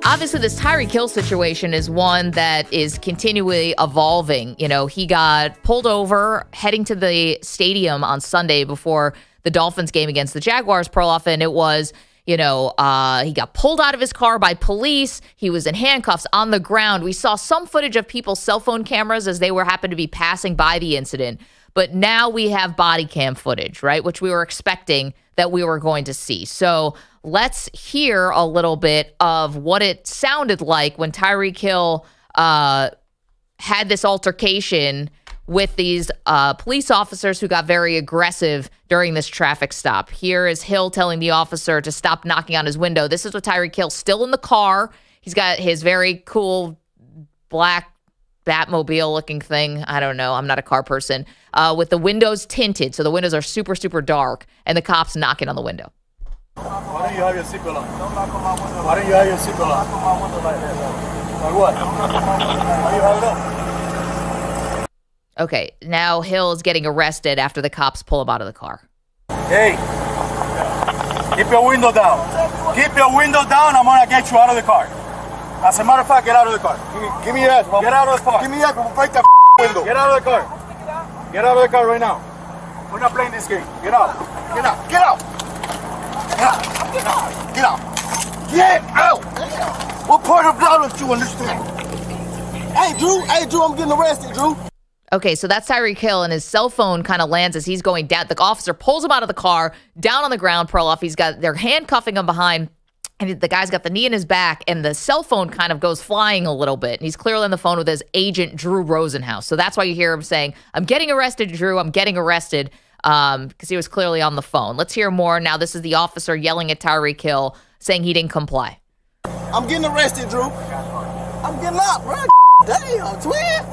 obviously, this Tyreek Hill situation is one that is continually evolving. You know, he got pulled over heading to the stadium on Sunday before the Dolphins game against the Jaguars, Perloff, and it was, he got pulled out of his car by police. He was in handcuffs on the ground. We saw some footage of people's cell phone cameras as they happened to be passing by the incident. But now we have body cam footage, right, which we were expecting that we were going to see. So let's hear a little bit of what it sounded like when Tyreek Hill had this altercation with these police officers who got very aggressive during this traffic stop. Here is Hill telling the officer to stop knocking on his window. This is with Tyreek Hill still in the car. He's got his very cool black Batmobile-looking thing. I don't know. I'm not a car person. With the windows tinted. So the windows are super, super dark. And the cops knocking on the window. Why don't you have your seatbelt on? Don't knock on my window. Why don't you have your seatbelt on? Knock on my window like that. Like what? Why do you have it up? Okay. Now Hill is getting arrested after the cops pull him out of the car. Hey. Keep your window down. Keep your window down. I'm going to get you out of the car. As a matter of fact, get out of the car. Give me your ass, bro. Get out of the car. Give me your ass, bro. Break that window. Get out of the car. Get out of the car right now. We're not playing this game. Get out. Get out. Get out. Get out. Get out. Get out. Get out. What part of that don't you understand? Hey, Drew, I'm getting arrested, Drew. Okay, so that's Tyreek Hill, and his cell phone kind of lands as he's going down. The officer pulls him out of the car, down on the ground, Perloff. They're handcuffing him behind. And the guy's got the knee in his back, and the cell phone kind of goes flying a little bit. And he's clearly on the phone with his agent, Drew Rosenhaus. So that's why you hear him saying, I'm getting arrested, Drew. I'm getting arrested, because he was clearly on the phone. Let's hear more. Now, this is the officer yelling at Tyreek Hill, saying he didn't comply. I'm getting arrested, Drew. I'm getting out, bro. Damn, twin.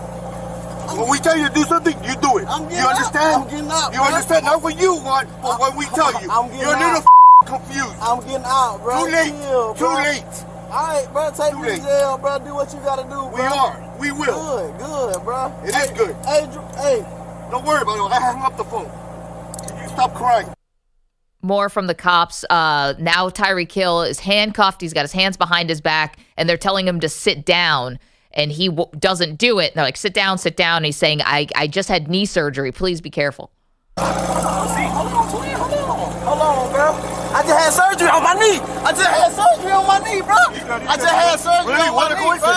When we tell you to do something, you do it. You understand? I'm getting out, You understand? Not what you want, but what we tell you. You're a little confused. I'm getting out, bro. Too late. Chill, Too late. All right, bro. Take me to jail, bro. Do what you gotta do, bro. We are. We will. Good, bro. It is good. Hey, Drew. Hey. Don't worry about it. I hung up the phone. Can you stop crying? More from the cops. Now Tyreek Hill is handcuffed. He's got his hands behind his back, and they're telling him to sit down, and he doesn't do it. They're like, sit down, sit down. And he's saying, I just had knee surgery. Please be careful. Hold on, bro. I just had surgery on my knee. I just had surgery on my knee, bro. I just had surgery on my knee, bro.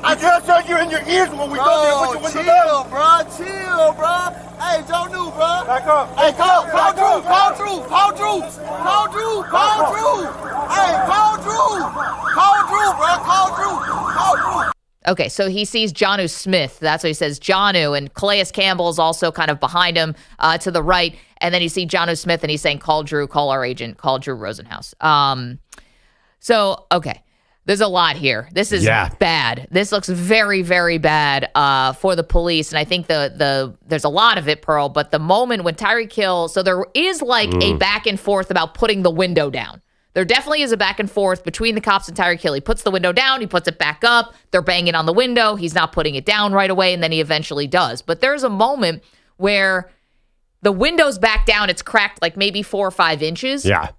I just had surgery in your ears when we go there with your window down. Chill, bro. Hey, Joe New, bro. Back up. Hey, call Drew. Call Drew. Call Drew. Call Drew. Call Drew. Hey, call Drew. Call Drew, bro. Call Drew. Call Drew. Okay, so he sees Jonnu Smith. That's what he says, Jonnu. And Calais Campbell is also kind of behind him to the right. And then you see Jonnu Smith, and he's saying, call Drew, call our agent, call Drew Rosenhaus. Okay, there's a lot here. This is bad. This looks very, very bad for the police. And I think there's a lot of it, Pearl. But the moment when Tyreek Hill, so there is like a back and forth about putting the window down. There definitely is a back and forth between the cops and Tyreek Hill. He puts the window down. He puts it back up. They're banging on the window. He's not putting it down right away, and then he eventually does. But there's a moment where the window's back down. It's cracked like maybe 4 or 5 inches. Yeah.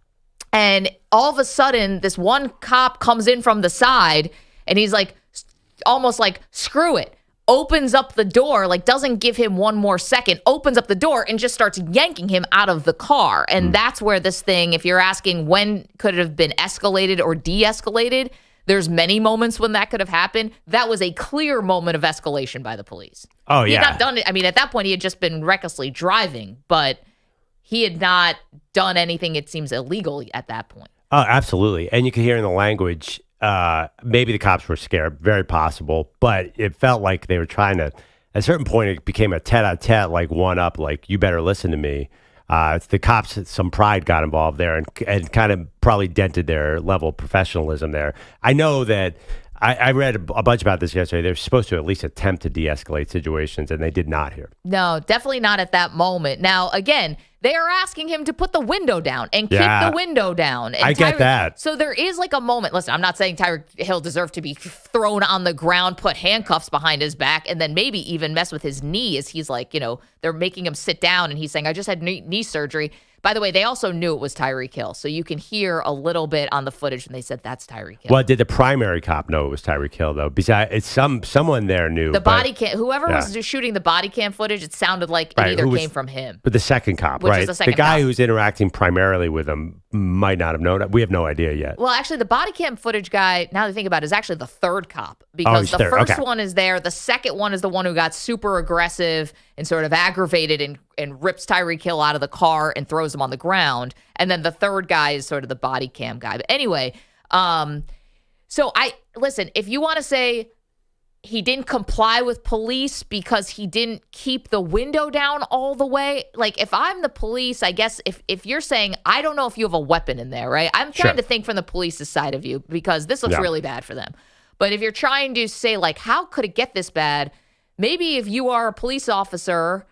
And all of a sudden, this one cop comes in from the side, and he's like, almost like, screw it. opens up the door, like doesn't give him one more second, opens up the door and just starts yanking him out of the car. And that's where this thing, if you're asking when could it have been escalated or de-escalated, there's many moments when that could have happened. That was a clear moment of escalation by the police. Oh, He yeah. had not done it. I mean, at that point, he had just been recklessly driving, but he had not done anything, it seems, illegal at that point. Oh, absolutely. And you can hear in the language, maybe the cops were scared, very possible, but it felt like they were trying to, at a certain point, it became a tete-a-tete, like one up, like, you better listen to me. The cops, some pride got involved there and kind of probably dented their level of professionalism there. I know that I read a bunch about this yesterday. They're supposed to at least attempt to de-escalate situations, and they did not here. No, definitely not at that moment. Now, again, they are asking him to put the window down and keep the window down. And I get that. So there is like a moment. Listen, I'm not saying Tyreek Hill deserved to be thrown on the ground, put handcuffs behind his back, and then maybe even mess with his knee as he's like, they're making him sit down and he's saying, I just had knee surgery. By the way, they also knew it was Tyreek Hill. So you can hear a little bit on the footage when they said that's Tyreek Hill. Well, did the primary cop know it was Tyreek Hill, though? Besides, it's someone there knew. The body cam, whoever was shooting the body cam footage, it sounded like it either came from him. But the second cop, Which is right? the second guy cop. who's interacting primarily with him might not have known. We have no idea yet. Well, actually, the body cam footage guy, now that I think about it, is actually the third cop because the first one is there. The second one is the one who got super aggressive and sort of aggravated and rips Tyreek Hill out of the car and throws him on the ground. And then the third guy is sort of the body cam guy. But anyway, so listen, if you want to say he didn't comply with police because he didn't keep the window down all the way. Like, if I'm the police, I guess if you're saying, I don't know if you have a weapon in there, right? I'm trying to think from the police's side of you because this looks really bad for them. But if you're trying to say, like, how could it get this bad? Maybe if you are a police officer,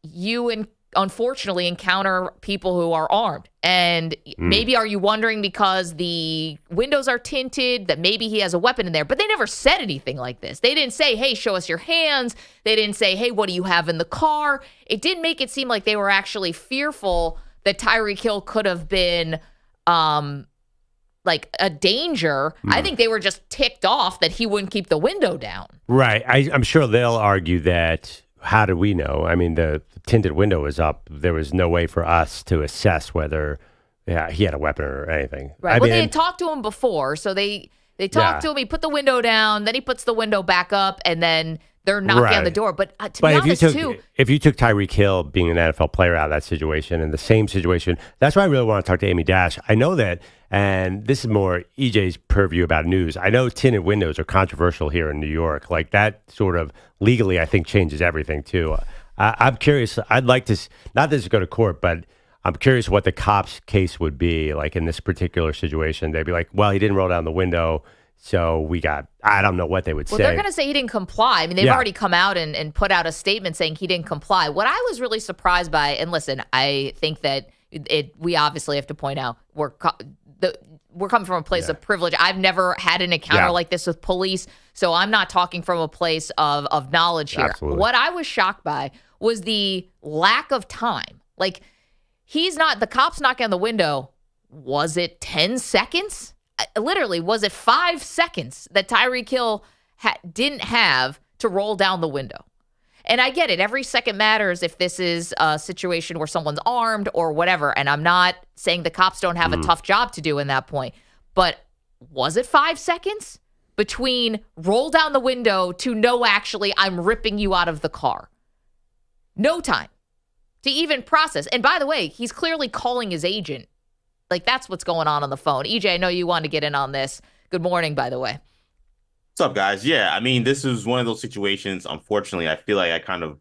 you unfortunately encounter people who are armed. And maybe are you wondering because the windows are tinted that maybe he has a weapon in there? But they never said anything like this. They didn't say, hey, show us your hands. They didn't say, hey, what do you have in the car? It didn't make it seem like they were actually fearful that Tyreek Hill could have been like a danger. I think they were just ticked off that he wouldn't keep the window down. Right. I'm sure they'll argue that. How do we know? I mean, the tinted window was up. There was no way for us to assess whether he had a weapon or anything. Right. They had talked to him before, so they talked to him. He put the window down, then he puts the window back up, and then they're knocking on the door. But to be honest, if you took Tyreek Hill being an NFL player out of that situation and the same situation, that's why I really want to talk to AmyDash. I know that, and this is more EJ's purview about news. I know tinted windows are controversial here in New York. Like that sort of legally, I think, changes everything too. I'm curious. I'd like to, not this is go to court, but I'm curious what the cop's case would be like in this particular situation. They'd be like, well, he didn't roll down the window. So I don't know what they would say. Well, they're going to say he didn't comply. I mean, they've already come out and put out a statement saying he didn't comply. What I was really surprised by, and listen, I think that we obviously have to point out we're coming from a place of privilege. I've never had an encounter like this with police, so I'm not talking from a place of knowledge here. Absolutely. What I was shocked by was the lack of time. Like, the cop's knocking on the window. Was it 10 seconds? Literally, was it 5 seconds that Tyreek Hill didn't have to roll down the window? And I get it. Every second matters if this is a situation where someone's armed or whatever. And I'm not saying the cops don't have a tough job to do in that point. But was it 5 seconds between roll down the window to no, actually, I'm ripping you out of the car? No time to even process. And by the way, he's clearly calling his agent. Like, that's what's going on the phone. EJ, I know you want to get in on this. Good morning, by the way. What's up, guys? Yeah, I mean, this is one of those situations, unfortunately, I feel like I kind of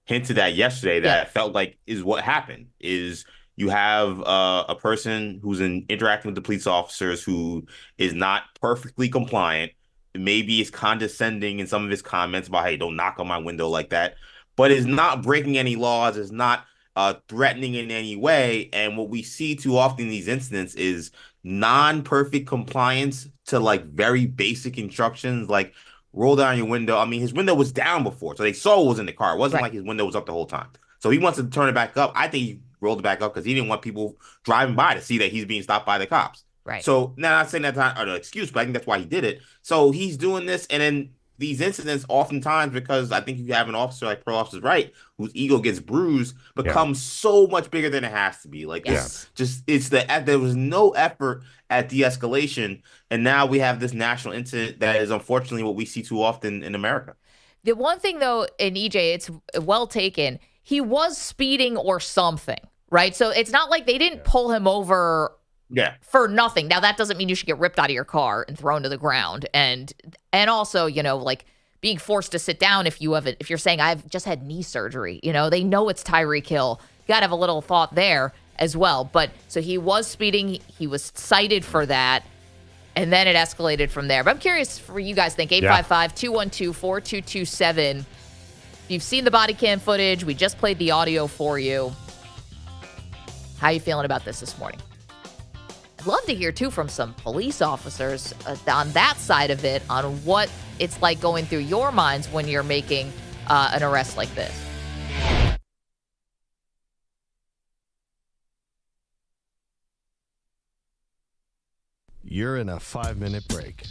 hinted at yesterday that I felt like is what happened, is you have a person who's interacting with the police officers who is not perfectly compliant, maybe is condescending in some of his comments about, hey, don't knock on my window like that, but is not breaking any laws, is not threatening in any way. And what we see too often in these incidents is non-perfect compliance to like very basic instructions, like roll down your window. I mean, his window was down before, so they saw what was in the car. It wasn't like his window was up the whole time. So he wants to turn it back up. I think he rolled it back up because he didn't want people driving by to see that he's being stopped by the cops. Right. So now, not saying that's not an excuse, but I think that's why he did it. So he's doing this, and then these incidents oftentimes, because I think you have an officer like Perloff is right, whose ego gets bruised, becomes so much bigger than it has to be. Like there was no effort at de-escalation, and now we have this national incident that is unfortunately what we see too often in America. The one thing though, in EJ, it's well taken. He was speeding or something, right? So it's not like they didn't pull him over for nothing. Now, that doesn't mean you should get ripped out of your car and thrown to the ground. And also, like being forced to sit down if you're saying, I've just had knee surgery, they know it's Tyreek Hill. You got to have a little thought there as well. But so he was speeding. He was cited for that. And then it escalated from there. But I'm curious for you guys think. 855-212-4227. If you've seen the body cam footage, we just played the audio for you. How are you feeling about this morning? I'd love to hear, too, from some police officers on that side of it, on what it's like going through your minds when you're making an arrest like this. You're in a 5-minute break.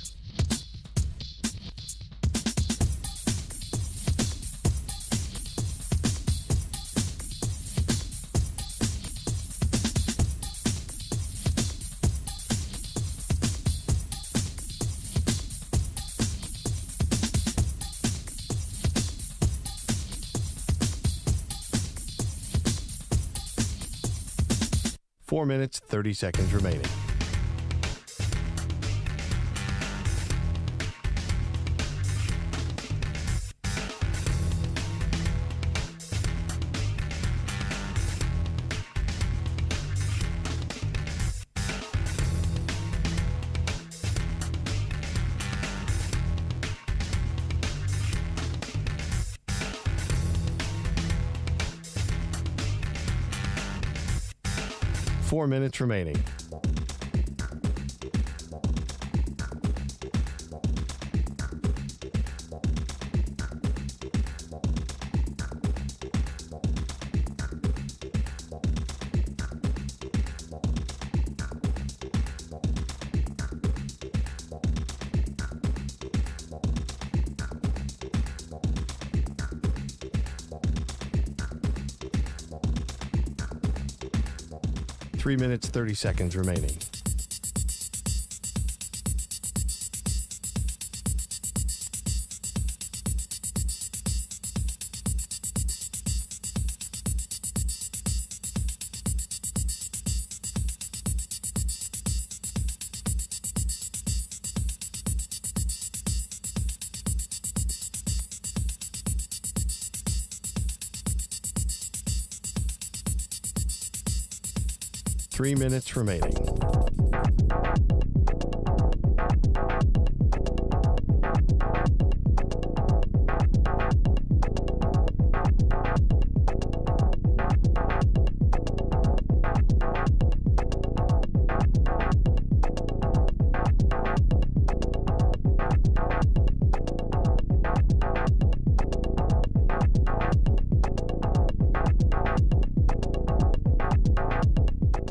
Four minutes, 30 seconds remaining. Four minutes remaining. Three minutes, 30 seconds remaining. Three minutes remaining.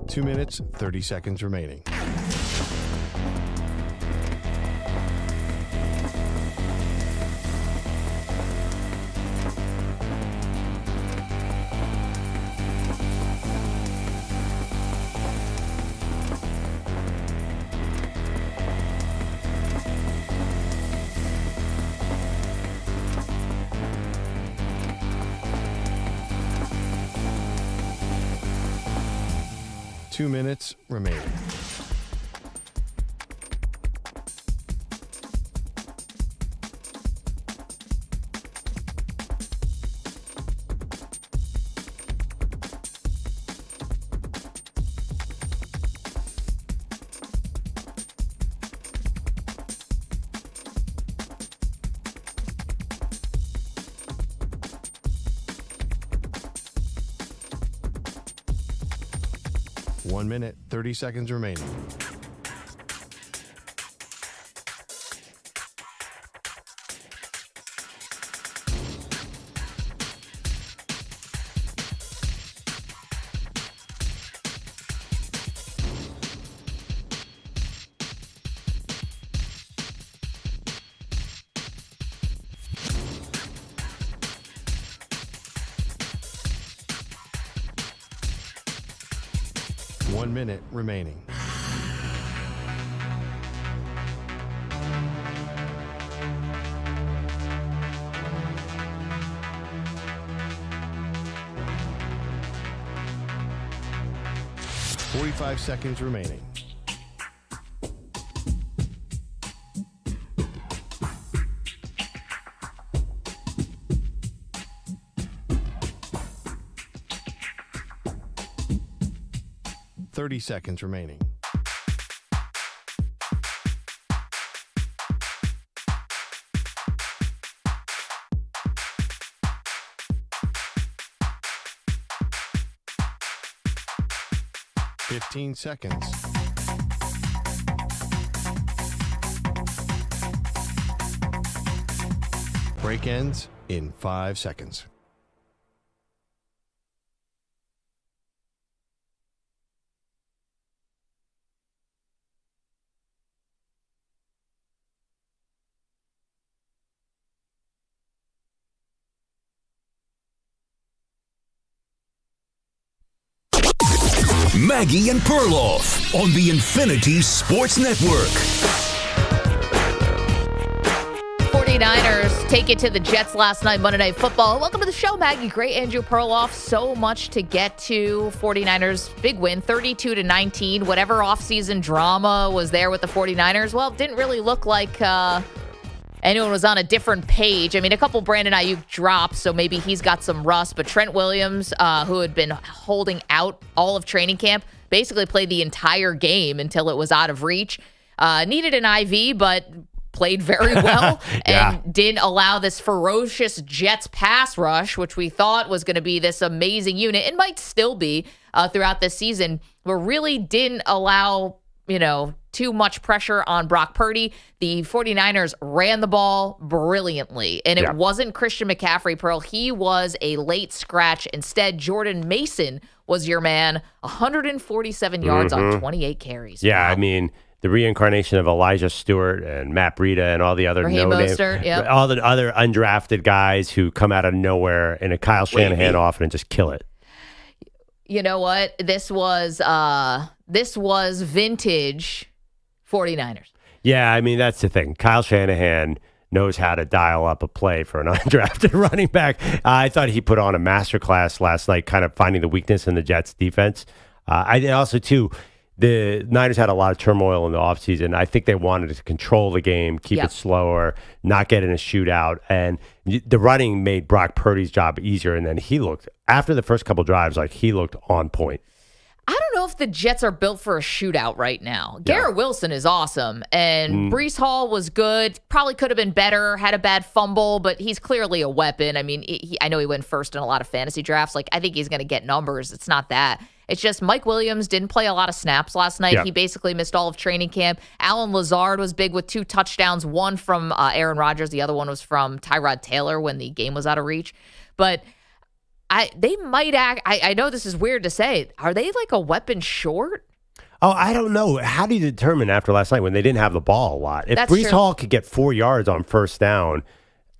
Two minutes, 30 seconds remaining. Two minutes remaining. One minute, 30 seconds remaining. 1 minute remaining. $45 seconds remaining. $30 seconds remaining. $15 seconds. Break ends in 5 seconds. Maggie and Perloff on the Infinity Sports Network. 49ers take it to the Jets last night, Monday Night Football. Welcome to the show, Maggie. Great, Andrew Perloff. So much to get to. 49ers, big win, 32-19. Whatever offseason drama was there with the 49ers, well, it didn't really look like anyone was on a different page. I mean, a couple Brandon Ayuk drops, so maybe he's got some rust. But Trent Williams, who had been holding out all of training camp, basically played the entire game until it was out of reach. Needed an IV, but played very well and didn't allow this ferocious Jets pass rush, which we thought was going to be this amazing unit. It might still be throughout this season, but really didn't allow, too much pressure on Brock Purdy. The 49ers ran the ball brilliantly, and it wasn't Christian McCaffrey, Pearl. He was a late scratch. Instead, Jordan Mason was your man, 147 yards on 28 carries. Yeah, wow. I mean, the reincarnation of Elijah Stewart and Matt Breida and all the other all the other undrafted guys who come out of nowhere in a Kyle Shanahan offense and just kill it. You know what? This was vintage 49ers. Yeah, I mean, that's the thing. Kyle Shanahan knows how to dial up a play for an undrafted running back. I thought he put on a masterclass last night, kind of finding the weakness in the Jets defense. I also, too, the Niners had a lot of turmoil in the offseason. I think they wanted to control the game, keep it slower, not get in a shootout. And the running made Brock Purdy's job easier. And then he looked, after the first couple drives, like he looked on point. I don't know if the Jets are built for a shootout right now. Garrett Wilson is awesome, and Breece Hall was good. Probably could have been better, had a bad fumble, but he's clearly a weapon. I mean, I know he went first in a lot of fantasy drafts. Like, I think he's going to get numbers. It's not that. It's just Mike Williams didn't play a lot of snaps last night. He basically missed all of training camp. Alan Lazard was big with 2 touchdowns, one from Aaron Rodgers. The other one was from Tyrod Taylor when the game was out of reach. But they might act. I know this is weird to say. Are they like a weapon short? Oh, I don't know. How do you determine after last night when they didn't have the ball a lot? If Breece Hall could get 4 yards on first down.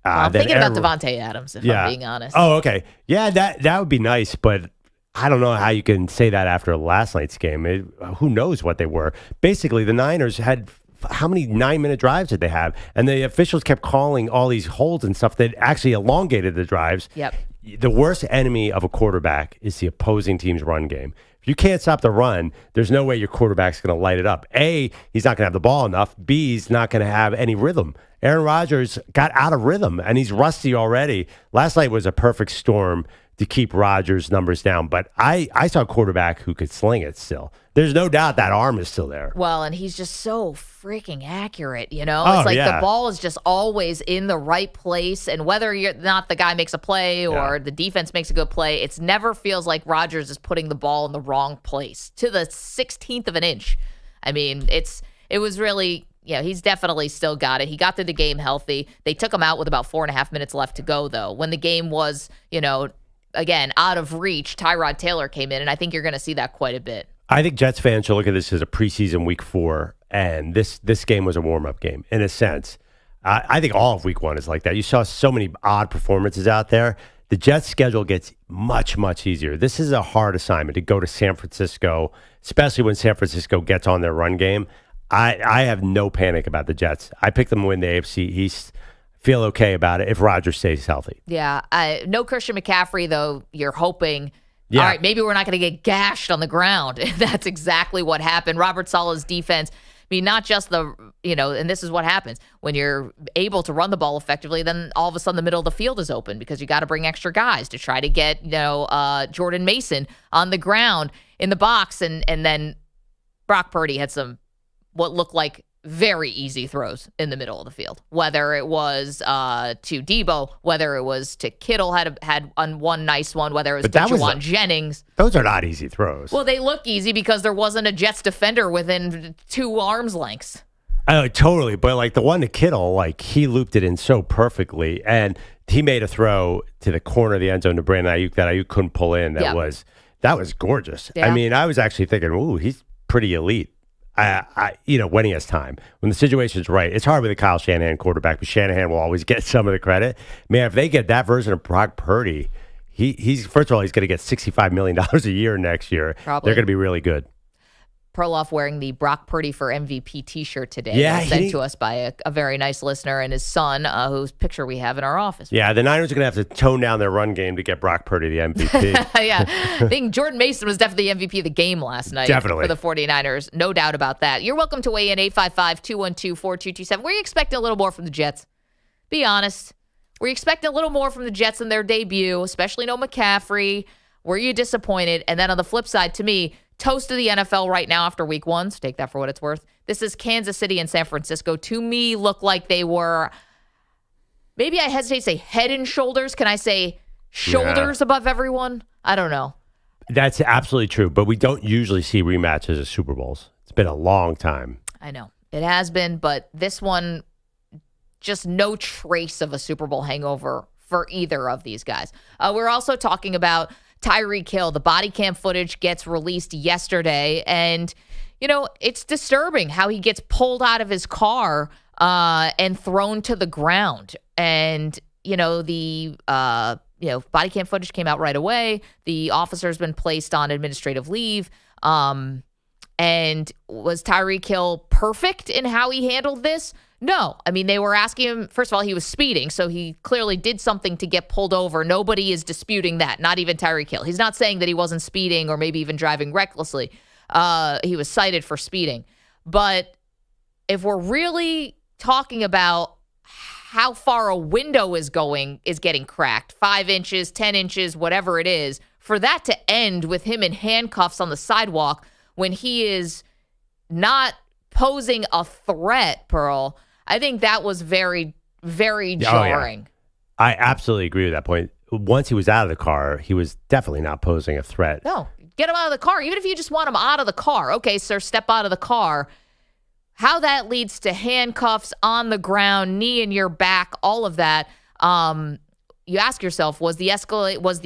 I'm thinking about Devontae Adams, if I'm being honest. Oh, okay. Yeah, that would be nice, but I don't know how you can say that after last night's game. Who knows what they were. Basically, the Niners had how many 9-minute drives did they have? And the officials kept calling all these holds and stuff that actually elongated the drives. Yep. The worst enemy of a quarterback is the opposing team's run game. If you can't stop the run, there's no way your quarterback's going to light it up. A, he's not going to have the ball enough. B, he's not going to have any rhythm. Aaron Rodgers got out of rhythm, and he's rusty already. Last night was a perfect storm to keep Rodgers' numbers down. But I saw a quarterback who could sling it still. There's no doubt that arm is still there. Well, and he's just so freaking accurate, It's like the ball is just always in the right place. And whether you're not the guy makes a play or the defense makes a good play, it never feels like Rodgers is putting the ball in the wrong place to the 16th of an inch. I mean, it was really... Yeah, he's definitely still got it. He got through the game healthy. They took him out with about 4.5 minutes left to go, though. When the game was, again, out of reach, Tyrod Taylor came in, and I think you're going to see that quite a bit. I think Jets fans should look at this as a preseason week 4, and this game was a warm-up game, in a sense. I think all of week 1 is like that. You saw so many odd performances out there the Jets' schedule gets much, much easier. This is a hard assignment to go to San Francisco, especially when San Francisco gets on their run game. I have no panic about the Jets. I picked them to win the AFC East. Feel okay about it if Rodgers stays healthy. Yeah. No Christian McCaffrey, though. You're hoping, all right, maybe we're not going to get gashed on the ground. That's exactly what happened. Robert Saleh's defense, I mean, not just and this is what happens. When you're able to run the ball effectively, then all of a sudden the middle of the field is open because you got to bring extra guys to try to get, Jordan Mason on the ground in the box. And then Brock Purdy had what looked like very easy throws in the middle of the field, whether it was to Debo, whether it was to Kittle had one nice one, whether it was to Juwan Jennings. Those are not easy throws. Well, they look easy because there wasn't a Jets defender within 2 arms lengths. Totally. But like the one to Kittle, like he looped it in so perfectly, and he made a throw to the corner of the end zone to Brandon Ayuk that Ayuk couldn't pull in. That was gorgeous. Yeah. I mean, I was actually thinking, ooh, he's pretty elite. When he has time, when the situation's right. It's hard with a Kyle Shanahan quarterback, but Shanahan will always get some of the credit. Man, if they get that version of Brock Purdy, he's first of all, he's going to get $65 million a year next year. Probably. They're going to be really good. Perloff wearing the Brock Purdy for MVP T-shirt today, sent to us by a very nice listener and his son, whose picture we have in our office. Yeah, the Niners are going to have to tone down their run game to get Brock Purdy the MVP. Yeah, I think Jordan Mason was definitely the MVP of the game last night for the 49ers. No doubt about that. You're welcome to weigh in 855-212-4227. Were you expecting a little more from the Jets? Be honest. Were you expecting a little more from the Jets in their debut, especially no McCaffrey? Were you disappointed? And then on the flip side, to me, toast of the NFL right now after week 1, so take that for what it's worth. This is Kansas City and San Francisco. To me, look like they were, maybe I hesitate to say head and shoulders. Can I say shoulders above everyone? I don't know. That's absolutely true, but we don't usually see rematches of Super Bowls. It's been a long time. I know. It has been, but this one, just no trace of a Super Bowl hangover for either of these guys. We're also talking about Tyreek Hill. The body cam footage gets released yesterday, and it's disturbing how he gets pulled out of his car and thrown to the ground. And the body cam footage came out right away. The officer's been placed on administrative leave. And was Tyreek Hill perfect in how he handled this? No. I mean, they were asking him, first of all, he was speeding, so he clearly did something to get pulled over. Nobody is disputing that, not even Tyreek Hill. He's not saying that he wasn't speeding or maybe even driving recklessly. He was cited for speeding. But if we're really talking about how far a window is getting cracked, 5 inches, 10 inches, whatever it is, for that to end with him in handcuffs on the sidewalk when he is not posing a threat, Pearl, I think that was very, very jarring. Oh, yeah. I absolutely agree with that point. Once he was out of the car, he was definitely not posing a threat. No, get him out of the car. Even if you just want him out of the car. Okay, sir, step out of the car. How that leads to handcuffs on the ground, knee in your back, all of that. You ask yourself, was the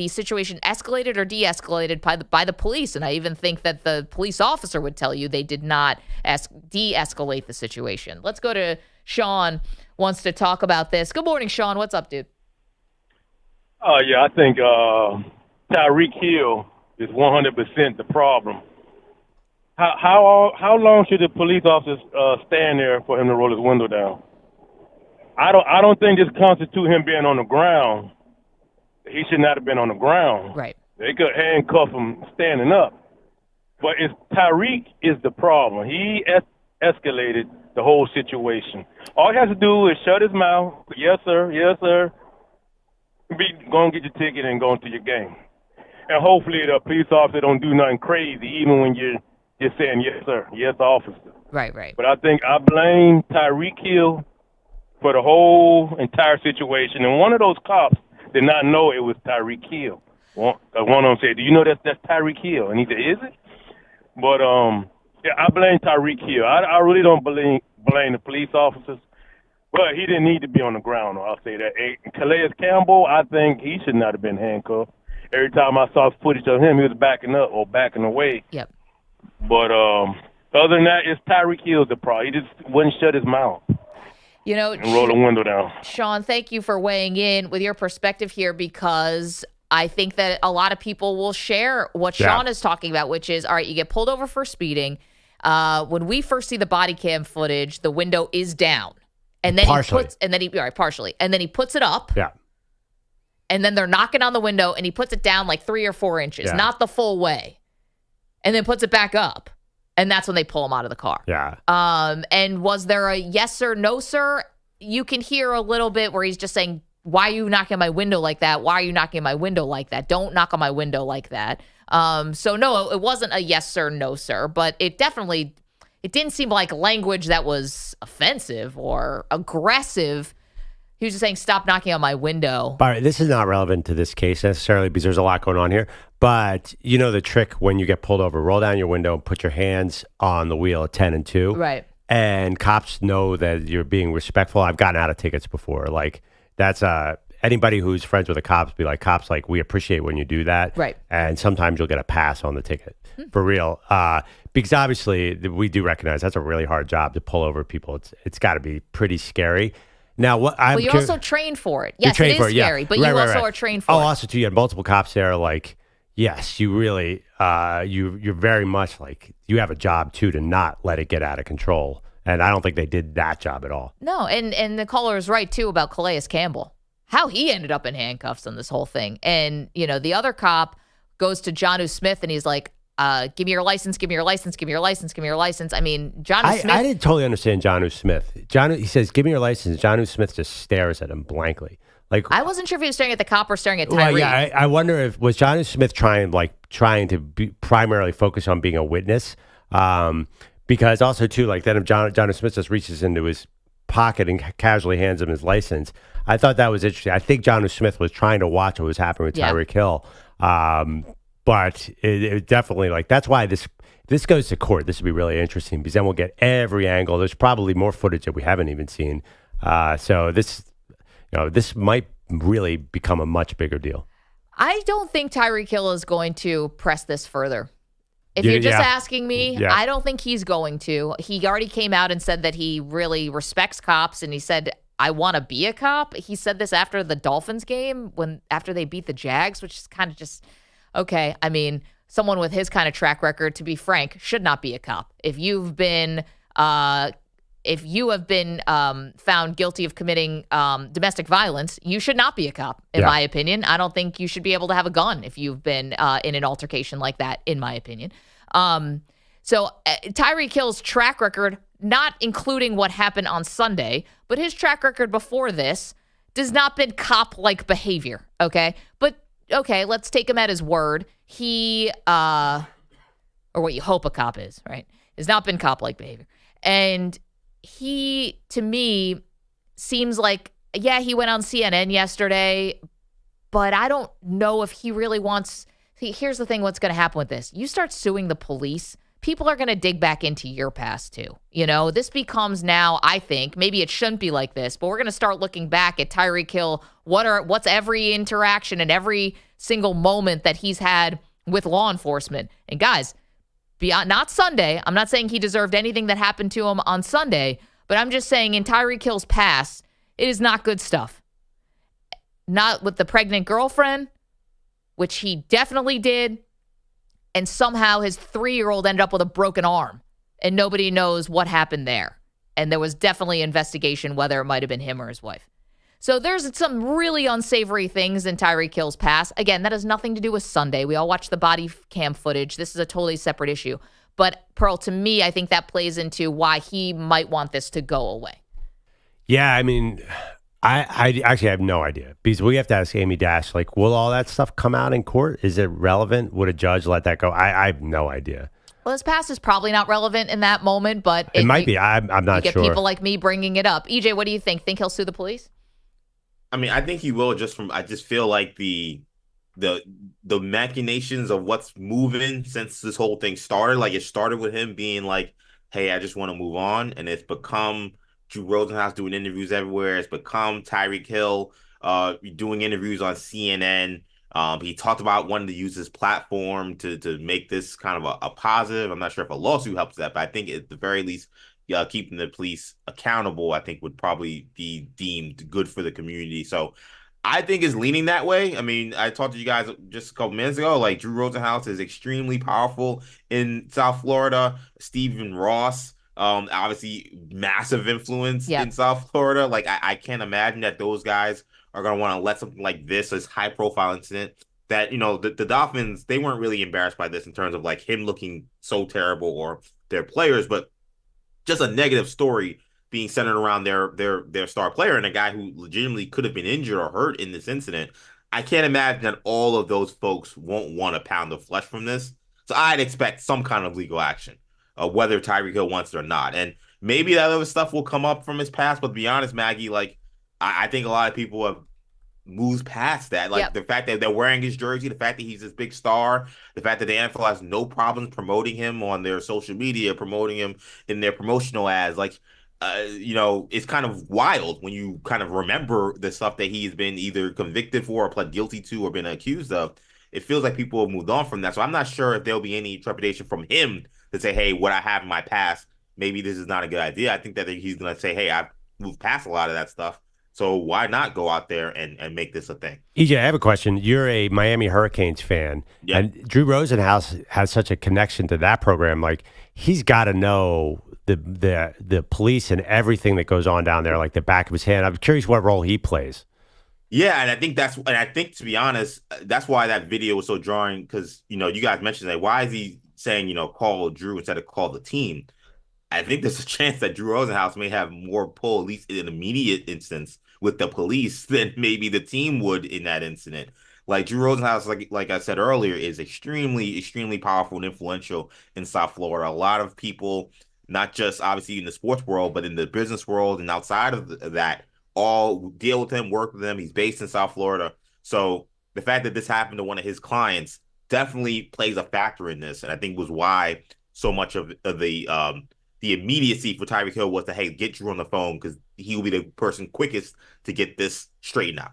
situation escalated or de-escalated by the police? And I even think that the police officer would tell you they did not de-escalate the situation. Let's go to Sean, wants to talk about this. Good morning, Sean. What's up, dude? I think Tyreek Hill is 100% the problem. How long should the police officers stand there for him to roll his window down? I don't think this constitutes him being on the ground. He should not have been on the ground. Right. They could handcuff him standing up. But Tyreek is the problem. He escalated the whole situation. All he has to do is shut his mouth. Yes, sir. Yes, sir. Go and get your ticket and go into your game. And hopefully the police officer don't do nothing crazy, even when you're saying yes, sir. Yes, officer. Right. But I think I blame Tyreek Hill for the whole entire situation. And one of those cops did not know it was Tyreek Hill. One of them said, "Do you know that's Tyreek Hill?" And he said, "Is it?" But I blame Tyreek Hill. I really don't blame the police officers. But he didn't need to be on the ground. I'll say that. And Calais Campbell, I think he should not have been handcuffed. Every time I saw footage of him, he was backing up or backing away. Yep. But other than that, it's Tyreek Hill's the problem. He just wouldn't shut his mouth. You know, and roll the window down. Sean, thank you for weighing in with your perspective here, because I think that a lot of people will share what Sean is talking about, which is, all right, you get pulled over for speeding. When we first see the body cam footage, the window is down. And then partially. Partially. And then he puts it up. Yeah. And then they're knocking on the window and he puts it down like 3 or 4 inches, not the full way. And then puts it back up. And that's when they pull him out of the car. Yeah. And was there a yes sir, no sir? You can hear a little bit where he's just saying, why are you knocking on my window like that? Why are you knocking on my window like that? Don't knock on my window like that. So no, it wasn't a yes sir, no sir, but it didn't seem like language that was offensive or aggressive. He was just saying, stop knocking on my window. All right, this is not relevant to this case necessarily because there's a lot going on here. But you know the trick when you get pulled over, roll down your window and put your hands on the wheel at 10 and 2. Right. And cops know that you're being respectful. I've gotten out of tickets before. Like, that's anybody who's friends with the cops be like, cops, like, we appreciate when you do that. Right. And sometimes you'll get a pass on the ticket. For real. Because obviously we do recognize that's a really hard job to pull over people. It's got to be pretty scary. Now, what you're also trained for it. Yes, it is scary, but you also are trained for it. Also, too, you had multiple cops there. Like, yes, you really, you're very much like you have a job too to not let it get out of control. And I don't think they did that job at all. No, and the caller is right too about Calais Campbell, how he ended up in handcuffs on this whole thing. And you know, the other cop goes to Jonnu Smith and he's like, give me your license, give me your license, give me your license, give me your license. I mean, Jonnu Smith. I didn't totally understand Jonnu Smith. He says, give me your license. Jonnu Smith just stares at him blankly. Like, I wasn't sure if he was staring at the cop or staring at Tyreek. Well, yeah, I wonder if was Jonnu Smith trying to primarily focus on being a witness, because also too, like, then if Jonnu Smith just reaches into his pocket and casually hands him his license. I thought that was interesting. I think Jonnu Smith was trying to watch what was happening with Tyreek Hill. But it definitely, like, that's why this goes to court. This would be really interesting because then we'll get every angle. There's probably more footage that we haven't even seen. So this might really become a much bigger deal. I don't think Tyreek Hill is going to press this further. If you're just asking me, I don't think he's going to. He already came out and said that he really respects cops, and he said, I want to be a cop. He said this after the Dolphins game, after they beat the Jags, which is kind of just... Okay, I mean, someone with his kind of track record, to be frank, should not be a cop. If you have been found guilty of committing domestic violence, you should not be a cop, in my opinion. I don't think you should be able to have a gun if you've been in an altercation like that, in my opinion. So Tyreek Hill's track record, not including what happened on Sunday, but his track record before this does not been cop-like behavior, okay? But okay, let's take him at his word. He, or what you hope a cop is, right? Has not been cop-like behavior. And he, to me, seems like, he went on CNN yesterday, but I don't know if he really wants... See, here's the thing, what's going to happen with this. You start suing the police, people are going to dig back into your past too. You know, this becomes now, I think, maybe it shouldn't be like this, but we're going to start looking back at Tyreek Hill. What's every interaction and every single moment that he's had with law enforcement. And guys, beyond not Sunday, I'm not saying he deserved anything that happened to him on Sunday, but I'm just saying in Tyreek Hill's past, it is not good stuff. Not with the pregnant girlfriend, which he definitely did. And somehow his 3-year-old ended up with a broken arm, and nobody knows what happened there. And there was definitely investigation whether it might have been him or his wife. So there's some really unsavory things in Tyreek Hill's past. Again, that has nothing to do with Sunday. We all watched the body cam footage. This is a totally separate issue. But Pearl, to me, I think that plays into why he might want this to go away. Yeah, I mean, I actually have no idea because we have to ask AmyDash, like, will all that stuff come out in court? Is it relevant? Would a judge let that go? I have no idea. Well, his past is probably not relevant in that moment, but it might be. I'm not sure. You get people like me bringing it up. EJ, what do you think? Think he'll sue the police? I mean, I think he will. I just feel like the machinations of what's moving since this whole thing started. Like, it started with him being like, "Hey, I just want to move on," and it's become Drew Rosenhaus doing interviews everywhere. It's become Tyreek Hill doing interviews on CNN. He talked about wanting to use his platform to make this kind of a positive. I'm not sure if a lawsuit helps that, but I think at the very least, keeping the police accountable, I think would probably be deemed good for the community. So I think it's leaning that way. I mean, I talked to you guys just a couple minutes ago. Like, Drew Rosenhaus is extremely powerful in South Florida. Stephen Ross, obviously massive influence in South Florida. Like, I can't imagine that those guys are going to want to let something like this high-profile incident that, the Dolphins, they weren't really embarrassed by this in terms of, like, him looking so terrible or their players, but just a negative story being centered around their star player and a guy who legitimately could have been injured or hurt in this incident. I can't imagine that all of those folks won't want a pound of flesh from this. So I'd expect some kind of legal action, whether Tyreek Hill wants it or not. And maybe that other stuff will come up from his past, but to be honest, Maggie, like, I think a lot of people have moved past that. Like, the fact that they're wearing his jersey, the fact that he's this big star, the fact that the NFL has no problems promoting him on their social media, promoting him in their promotional ads, like, it's kind of wild when you kind of remember the stuff that he's been either convicted for or pled guilty to or been accused of. It feels like people have moved on from that. So I'm not sure if there'll be any trepidation from him to say, hey, what I have in my past, maybe this is not a good idea. I think that he's going to say, hey, I've moved past a lot of that stuff. So why not go out there and make this a thing? EJ, I have a question. You're a Miami Hurricanes fan, and Drew Rosenhaus has such a connection to that program. Like, he's got to know the police and everything that goes on down there, like the back of his hand. I'm curious what role he plays. Yeah, and I think to be honest, that's why that video was so jarring, because you guys mentioned that. Why is he saying call Drew instead of call the team? I think there's a chance that Drew Rosenhaus may have more pull, at least in an immediate instance, with the police than maybe the team would in that incident. Like, Drew Rosenhaus, like I said earlier, is extremely, extremely powerful and influential in South Florida. A lot of people, not just obviously in the sports world, but in the business world and outside of that, all deal with him, work with him. He's based in South Florida. So the fact that this happened to one of his clients definitely plays a factor in this. And I think was why so much of the immediacy for Tyreek Hill was to, hey, get Drew on the phone, because he will be the person quickest to get this straightened out.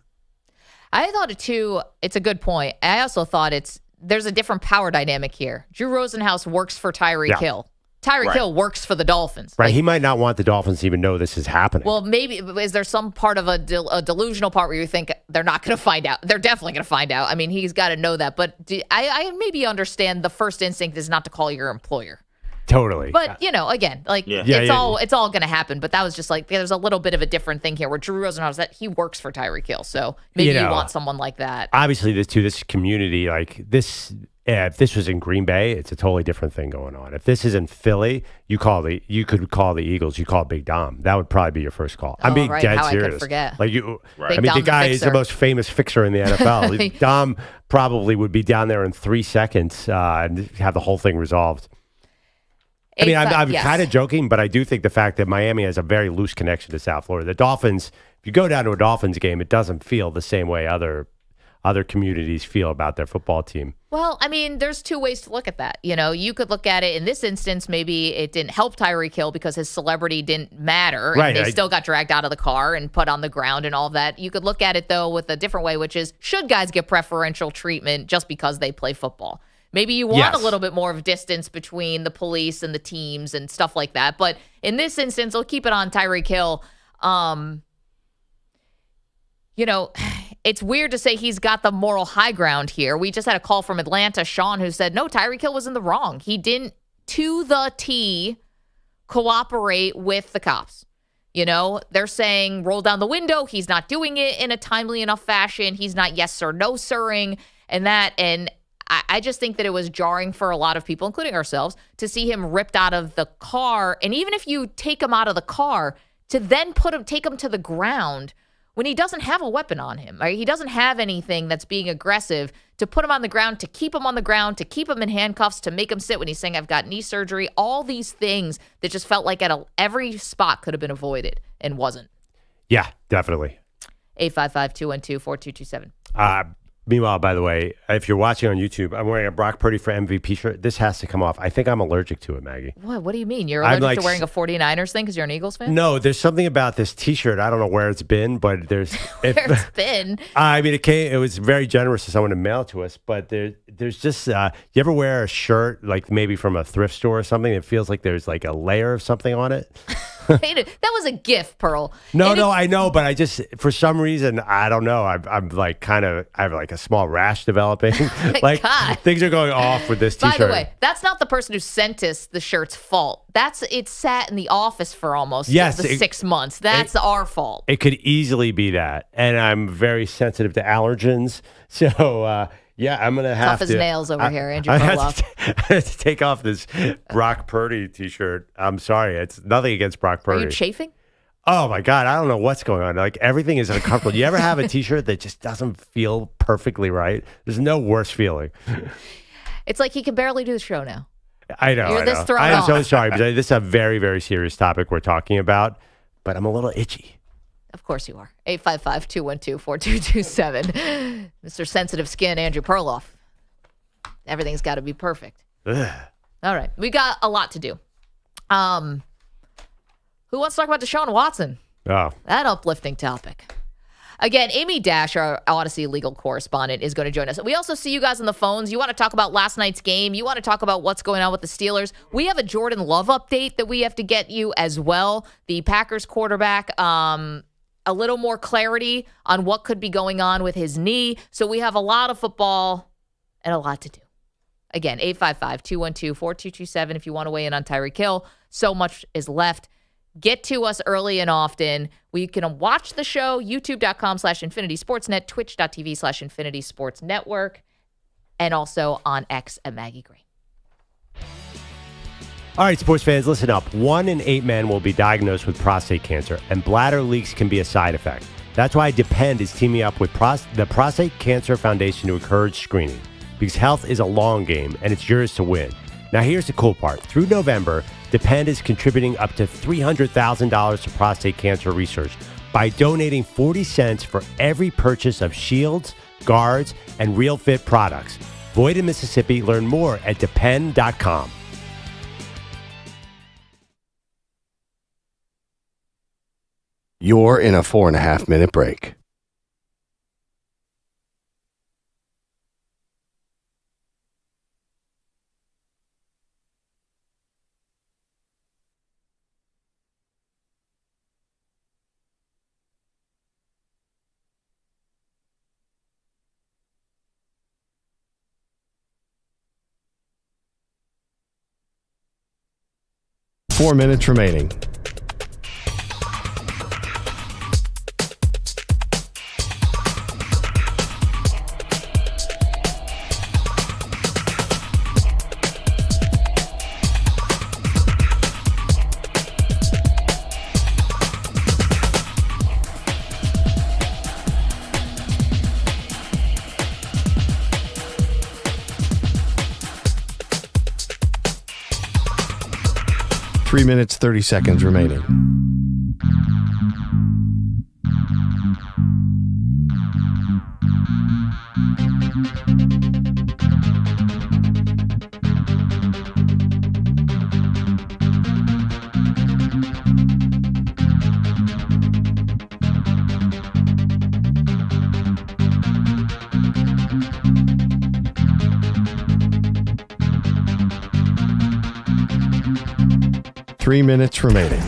I thought it too. It's a good point. I also thought there's a different power dynamic here. Drew Rosenhaus works for Tyreek Hill. Tyreek Hill works for the Dolphins. Right. Like, he might not want the Dolphins to even know this is happening. Well, maybe is there some part of a delusional part where you think they're not going to find out? They're definitely going to find out. I mean, he's got to know that. But I maybe understand the first instinct is not to call your employer. Totally. But, again, like, it's all going to happen. But that was just like, there's a little bit of a different thing here where Drew Rosenhaus, that he works for Tyreek Hill. So maybe you want someone like that. Obviously, this community, like this, if this was in Green Bay, it's a totally different thing going on. If this is in Philly, you could call the Eagles, you call Big Dom. That would probably be your first call. I'm being dead serious. I could forget. Like, the guy is the most famous fixer in the NFL. Dom probably would be down there in 3 seconds and have the whole thing resolved. I mean, I'm kind of joking, but I do think the fact that Miami has a very loose connection to South Florida. The Dolphins, if you go down to a Dolphins game, it doesn't feel the same way other communities feel about their football team. Well, I mean, there's two ways to look at that. You could look at it in this instance, maybe it didn't help Tyreek Hill because his celebrity didn't matter. Right. And they still got dragged out of the car and put on the ground and all that. You could look at it, though, with a different way, which is, should guys get preferential treatment just because they play football? Maybe you want a little bit more of distance between the police and the teams and stuff like that. But in this instance, I'll keep it on Tyreek Hill. It's weird to say he's got the moral high ground here. We just had a call from Atlanta, Sean, who said, no, Tyreek Hill was in the wrong. He didn't, to the T, cooperate with the cops. They're saying roll down the window. He's not doing it in a timely enough fashion. He's not yes sir, no sirring and that. And I just think that it was jarring for a lot of people, including ourselves, to see him ripped out of the car. And even if you take him out of the car, to then take him to the ground when he doesn't have a weapon on him, right? He doesn't have anything that's being aggressive, to put him on the ground, to keep him on the ground, to keep him in handcuffs, to make him sit when he's saying, I've got knee surgery, all these things that just felt like every spot could have been avoided and wasn't. Yeah, definitely. 855-212-4227. Meanwhile, by the way, if you're watching on YouTube, I'm wearing a Brock Purdy for MVP shirt. This has to come off. I think I'm allergic to it, Maggie. What do you mean? You're allergic to wearing a 49ers thing because you're an Eagles fan? No, there's something about this T-shirt. I don't know where it's been, but there's... It's been? I mean, it was very generous of someone to mail it to us, but there's just... you ever wear a shirt, like maybe from a thrift store or something? It feels like there's like a layer of something on it. That was a gift, Pearl. No, I know, but I just, for some reason, I don't know. I'm like I have like a small rash developing. Like God. Things are going off with this T-shirt. By the way, that's not the person who sent us the shirt's fault. It sat in the office for almost 6 months. That's our fault. It could easily be that. And I'm very sensitive to allergens. So, yeah, I'm going to have Tough to. as nails over here, Andrew I Perloff. have to take off this Brock Purdy T-shirt. I'm sorry. It's nothing against Brock Purdy. Are you chafing? Oh, my God. I don't know what's going on. Like, everything is uncomfortable. You ever have a T-shirt that just doesn't feel perfectly right? There's no worse feeling. It's like he can barely do the show now. I know. You're this thrown I am off. so sorry. But this is a very, very serious topic we're talking about. But I'm a little itchy. Of course you are. 855-212-4227. Mr. Sensitive Skin, Andrew Perloff. Everything's got to be perfect. Ugh. All right. We got a lot to do. Who wants to talk about Deshaun Watson? Oh. That uplifting topic. Again, AmyDash, our Audacy legal correspondent, is going to join us. We also see you guys on the phones. You want to talk about last night's game. You want to talk about what's going on with the Steelers. We have a Jordan Love update that we have to get you as well. The Packers quarterback, a little more clarity on what could be going on with his knee. So we have a lot of football and a lot to do. Again, 855-212-4227 if you want to weigh in on Tyreek Hill. So much is left. Get to us early and often. We can watch the show, youtube.com/InfinitySportsNet, twitch.tv/InfinitySportsNetwork, and also on X at Maggie Gray. All right, sports fans, listen up. 1 in 8 men will be diagnosed with prostate cancer, and bladder leaks can be a side effect. That's why Depend is teaming up with the Prostate Cancer Foundation to encourage screening, because health is a long game, and it's yours to win. Now, here's the cool part. Through November, Depend is contributing up to $300,000 to prostate cancer research by donating 40 cents for every purchase of shields, guards, and Real Fit products. Void in Mississippi. Learn more at depend.com. You're in a 4.5-minute break. Four minutes remaining. Three minutes, 30 seconds remaining. Three minutes remaining.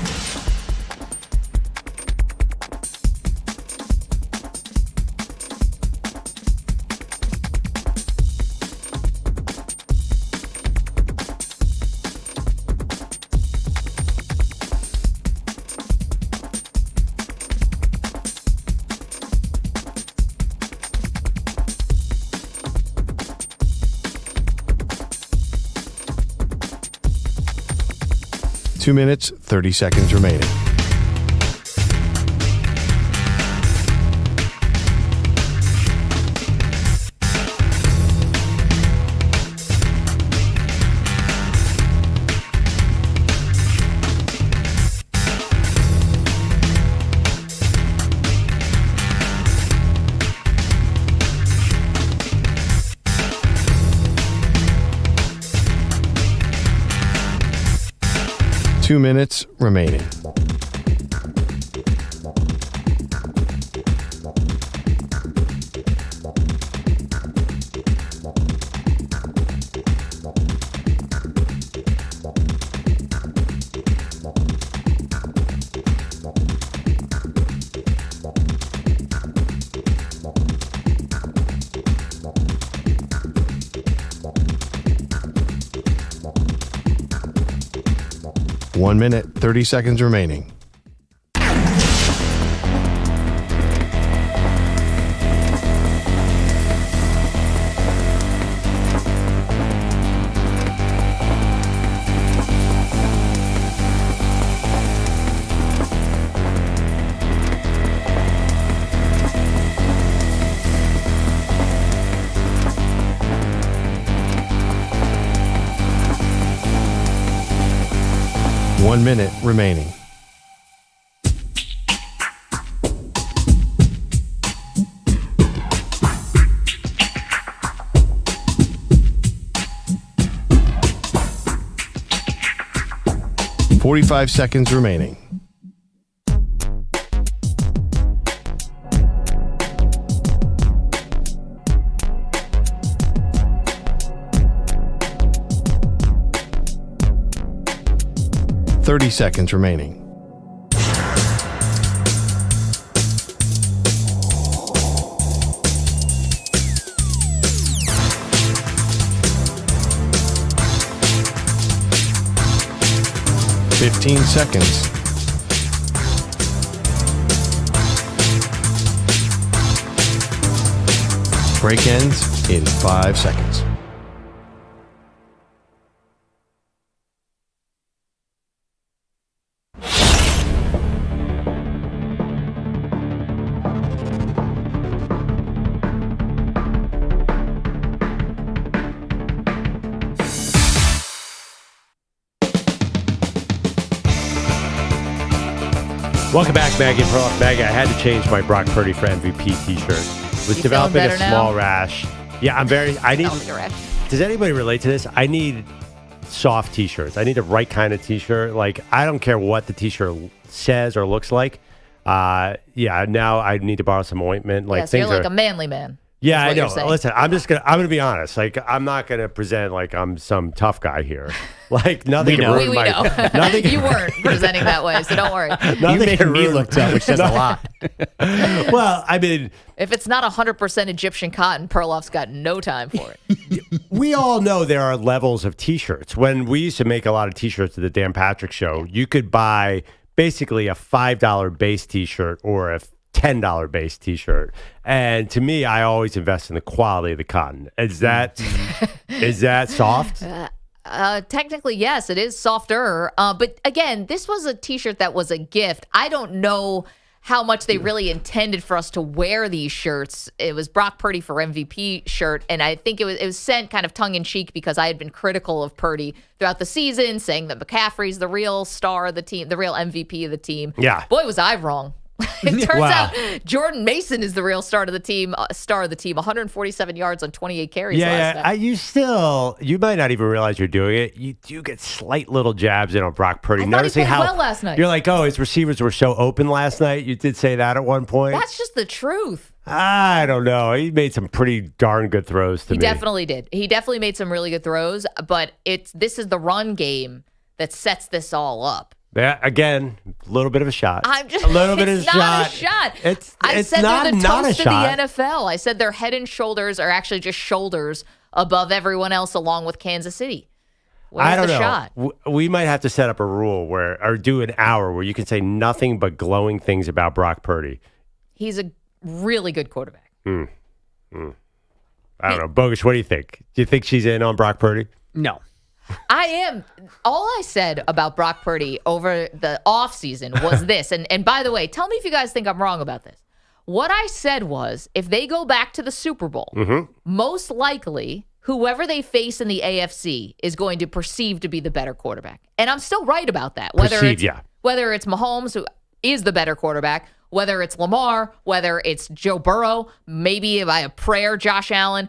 Two minutes, 30 seconds remaining. 2 minutes remaining. One minute, 30 seconds remaining. One minute remaining. .45 seconds remaining. .30 seconds remaining. .15 seconds. Break ends in 5 seconds. Welcome back, Maggie and Perloff. Maggie, I had to change my Brock Purdy for MVP T-shirt. Was developing a small rash. Yeah, I need. Does anybody relate to this? I need soft T-shirts. I need the right kind of T-shirt. Like, I don't care what the T-shirt says or looks like. Now I need to borrow some ointment. Like, so you're like a manly man. Yeah, I know. Listen, I'm gonna be honest. Like, I'm not gonna present like I'm some tough guy here. Like, nothing can ruin my. Nothing you weren't presenting that way, so don't worry. Nothing you making me look tough, which says a lot. Well, I mean, if it's not 100% Egyptian cotton, Perloff's got no time for it. We all know there are levels of T-shirts. When we used to make a lot of T-shirts at the Dan Patrick Show, you could buy basically a $5 base T-shirt or a $10 base T-shirt. And to me, I always invest in the quality of the cotton. Is that soft? Technically, yes, it is softer. But again, this was a T-shirt that was a gift. I don't know how much they really intended for us to wear these shirts. It was Brock Purdy for MVP shirt, and I think it was sent kind of tongue-in-cheek because I had been critical of Purdy throughout the season, saying that McCaffrey's the real star of the team, the real MVP of the team. Yeah. Boy, was I wrong. It turns out Jordan Mason is the real star of the team. 147 yards on 28 carries last night. You might not even realize you're doing it. You do get slight little jabs in on Brock Purdy. I thought he played well last night. You're like, oh, his receivers were so open last night. You did say that at one point. That's just the truth. I don't know. He made some pretty darn good throws to me. He definitely did. He definitely made some really good throws, but this is the run game that sets this all up. Yeah, again, a little bit of a shot. A little bit of a shot. I said they're the toast of the NFL. I said their head and shoulders are actually just shoulders above everyone else, along with Kansas City. I don't know. Shot? We might have to set up a rule or do an hour where you can say nothing but glowing things about Brock Purdy. He's a really good quarterback. I don't know. Bogus, what do you think? Do you think she's in on Brock Purdy? No. I am. All I said about Brock Purdy over the offseason was this. And by the way, tell me if you guys think I'm wrong about this. What I said was, if they go back to the Super Bowl, most likely whoever they face in the AFC is going to perceive to be the better quarterback. And I'm still right about that. Whether it's Mahomes, who is the better quarterback, whether it's Lamar, whether it's Joe Burrow, maybe by a prayer, Josh Allen.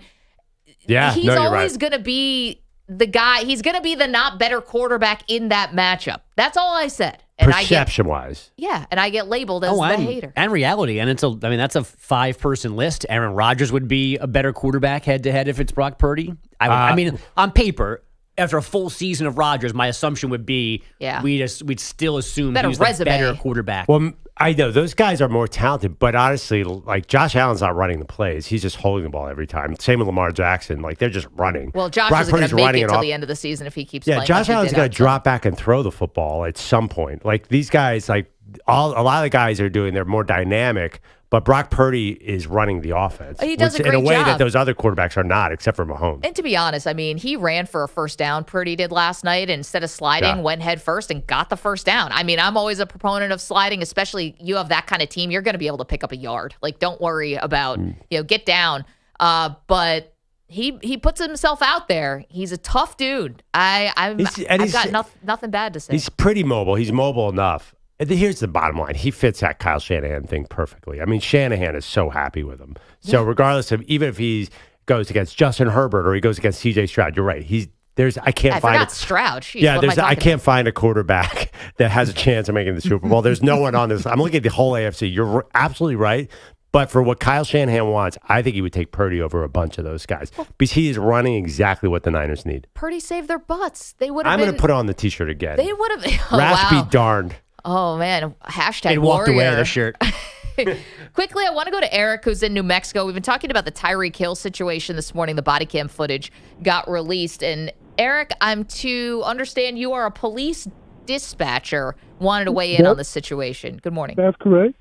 Yeah, he's always going to be he's going to be the not better quarterback in that matchup. That's all I said. And Perception-wise. Yeah, and I get labeled as the hater. And reality, and that's a 5-person list. Aaron Rodgers would be a better quarterback head-to-head if it's Brock Purdy. I mean, on paper, after a full season of Rodgers, my assumption would be we'd still assume he's the better quarterback. Well, I know those guys are more talented, but honestly, like Josh Allen's not running the plays; he's just holding the ball every time. Same with Lamar Jackson; like they're just running. Well, Josh isn't going to make it till the end of the season if he keeps playing. Yeah, Josh Allen's going to drop back and throw the football at some point. Like these guys, a lot of the guys are doing. They're more dynamic. But Brock Purdy is running the offense. He does a great in a way job. that those other quarterbacks are not, except for Mahomes. And to be honest, I mean, he ran for a first down. Purdy did last night, and instead of sliding, went head first and got the first down. I mean, I'm always a proponent of sliding, especially you have that kind of team. You're going to be able to pick up a yard. Like, don't worry about get down. But he puts himself out there. He's a tough dude. I've got nothing bad to say. He's pretty mobile. He's mobile enough. And here's the bottom line. He fits that Kyle Shanahan thing perfectly. I mean, Shanahan is so happy with him. So regardless of, even if he goes against Justin Herbert or he goes against CJ Stroud, you're right. I forgot Stroud. Jeez, I can't find a quarterback that has a chance of making the Super Bowl. There's no one on this. I'm looking at the whole AFC. You're absolutely right. But for what Kyle Shanahan wants, I think he would take Purdy over a bunch of those guys because he is running exactly what the Niners need. Purdy saved their butts. They would have. I'm going to put on the T-shirt again. They would have. Rash be darned. Oh, man. Hashtag It walked warrior. away, the shirt. Quickly, I want to go to Eric, who's in New Mexico. We've been talking about the Tyreek Hill situation this morning. The body cam footage got released. And Eric, I'm to understand you are a police dispatcher. Wanted to weigh in on this situation. Good morning. That's correct.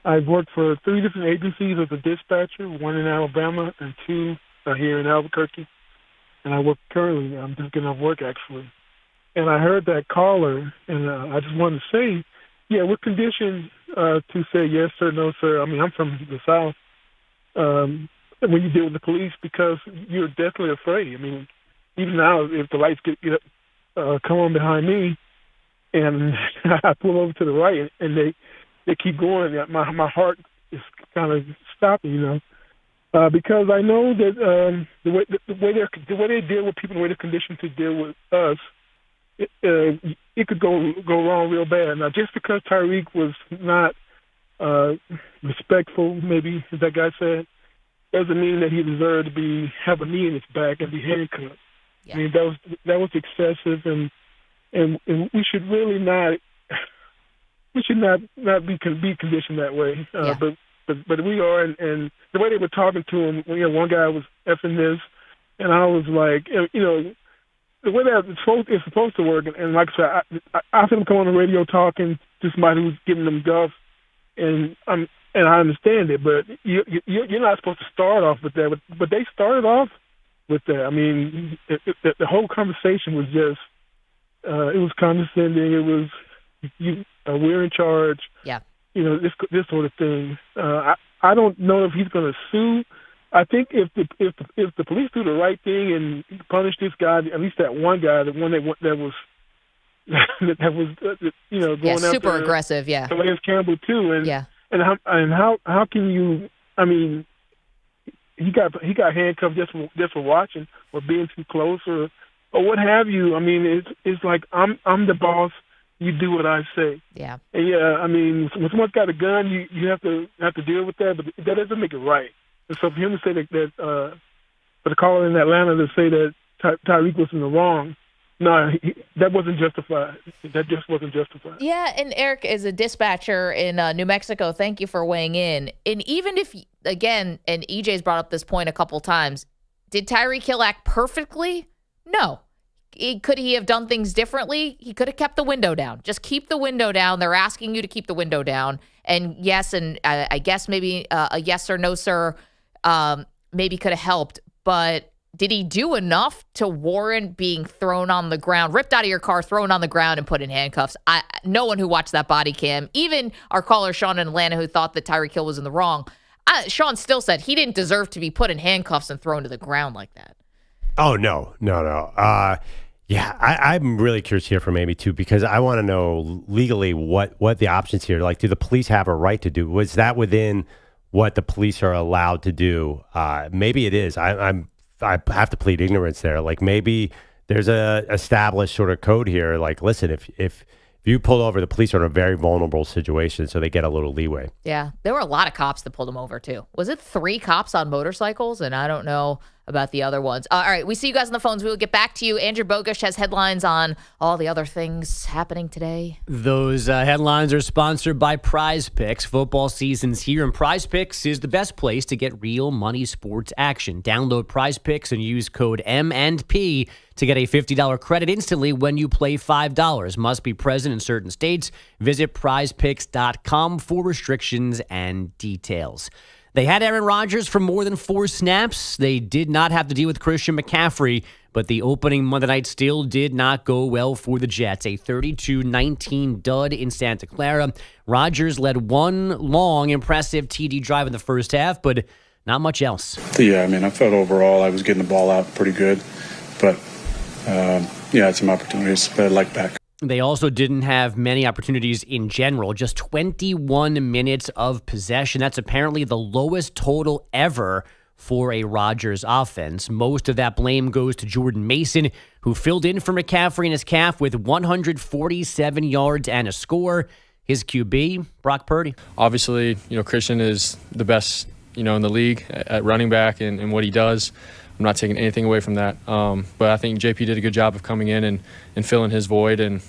I've worked for 3 different agencies as a dispatcher, 1 in Alabama and 2 here in Albuquerque. And I'm just getting off work, actually. And I heard that caller, and I just wanted to say, we're conditioned to say yes, sir, no, sir. I mean, I'm from the South. When you deal with the police, because you're definitely afraid. I mean, even now, if the lights come on behind me, and I pull over to the right, and they keep going, my heart is kind of stopping, because I know that the way they deal with people, the way they're conditioned to deal with us. It could go wrong real bad. Now, just because Tyreek was not respectful, maybe as that guy said, doesn't mean that he deserved to have a knee in his back and be handcuffed. Yeah. I mean, that was excessive, and we should really not be conditioned that way. But we are, and the way they were talking to him, one guy was effing this, and I was like, the way that it's supposed to work, and like I said, I see them come on the radio talking to somebody who's giving them guff, and I understand it, but you're not supposed to start off with that. But they started off with that. I mean, the whole conversation was just it was condescending. It was we're in charge. Yeah. This sort of thing. I don't know if he's going to sue. I think if the police do the right thing and punish this guy, at least that one guy, the one that was going after super aggressive, Lance Campbell too, and how can you? I mean, he got handcuffed just for watching or being too close or what have you. I mean, it's like I'm the boss. You do what I say. Yeah. And I mean, when someone's got a gun, you have to deal with that, but that doesn't make it right. And so for him to say that for the caller in Atlanta to say that Tyreek was in the wrong, no, that wasn't justified. That just wasn't justified. Yeah, and Eric is a dispatcher in New Mexico. Thank you for weighing in. And even if, again, and EJ's brought up this point a couple times, did Tyreek Hill act perfectly? No. Could he have done things differently? He could have kept the window down. Just keep the window down. They're asking you to keep the window down. And yes, and I guess maybe a yes or no, sir, maybe could have helped. But did he do enough to warrant being thrown on the ground, ripped out of your car, thrown on the ground, and put in handcuffs? No one who watched that body cam, even our caller Sean in Atlanta, who thought that Tyreek Hill was in the wrong, Sean still said he didn't deserve to be put in handcuffs and thrown to the ground like that. Oh, no. Yeah, I'm really curious here from Amy, too, because I want to know legally what the options here. Like, do the police have a right to do? Was that within what the police are allowed to do? Maybe it is. I'm I have to plead ignorance there. Like maybe there's a established sort of code here. Like, listen, if you pull over, the police are in a very vulnerable situation, so they get a little leeway. Yeah, there were a lot of cops that pulled him over too. Was it 3 cops on motorcycles? And I don't know about the other ones. All right, we see you guys on the phones. We will get back to you. Andrew Bogusch has headlines on all the other things happening today. Those headlines are sponsored by Prize Picks. Football season's here, and Prize Picks is the best place to get real money sports action. Download Prize Picks and use code M&P to get a $50 credit instantly when you play $5. Must be present in certain states. Visit prizepicks.com for restrictions and details. They had Aaron Rodgers for more than 4 snaps. They did not have to deal with Christian McCaffrey, but the opening Monday night still did not go well for the Jets. A 32-19 dud in Santa Clara. Rodgers led one long, impressive TD drive in the first half, but not much else. Yeah, I mean, I felt overall I was getting the ball out pretty good, but I had some opportunities, but I like back. They also didn't have many opportunities in general, just 21 minutes of possession. That's apparently the lowest total ever for a Rodgers offense. Most of that blame goes to Jordan Mason, who filled in for McCaffrey and his calf with 147 yards and a score. His QB, Brock Purdy. Obviously, Christian is the best, in the league at running back and what he does. I'm not taking anything away from that. But I think JP did a good job of coming in and filling his void and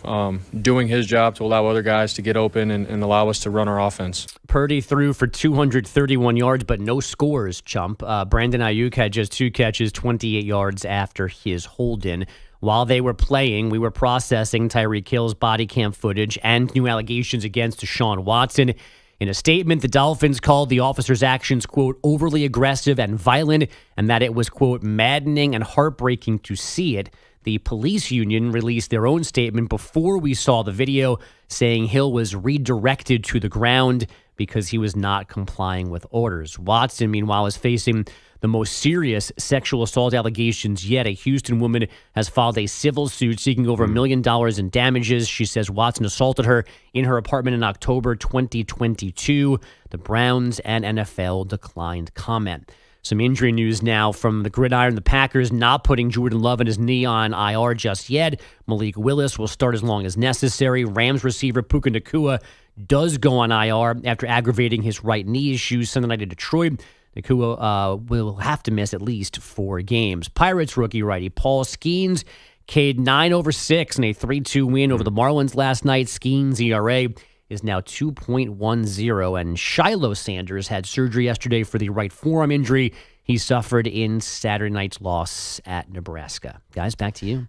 doing his job to allow other guys to get open and allow us to run our offense. Purdy threw for 231 yards, but no scores, chump. Brandon Ayuk had just 2 catches, 28 yards after his hold-in. While they were playing, we were processing Tyreek Hill's body cam footage and new allegations against Deshaun Watson. In a statement, the Dolphins called the officer's actions, quote, overly aggressive and violent, and that it was, quote, maddening and heartbreaking to see it. The police union released their own statement before we saw the video, saying Hill was redirected to the ground because he was not complying with orders. Watson, meanwhile, is facing the most serious sexual assault allegations yet. A Houston woman has filed a civil suit seeking over $1 million in damages. She says Watson assaulted her in her apartment in October 2022. The Browns and NFL declined comment. Some injury news now from the gridiron. The Packers not putting Jordan Love and his knee on IR just yet. Malik Willis will start as long as necessary. Rams receiver Puka Nacua does go on IR after aggravating his right knee issues Sunday night in Detroit. Nacua will have to miss at least 4 games. Pirates rookie righty Paul Skeens K'd 9 over 6 in a 3-2 win over the Marlins last night. Skeens' ERA is now 2.10, and Shiloh Sanders had surgery yesterday for the right forearm injury he suffered in Saturday night's loss at Nebraska. Guys, back to you.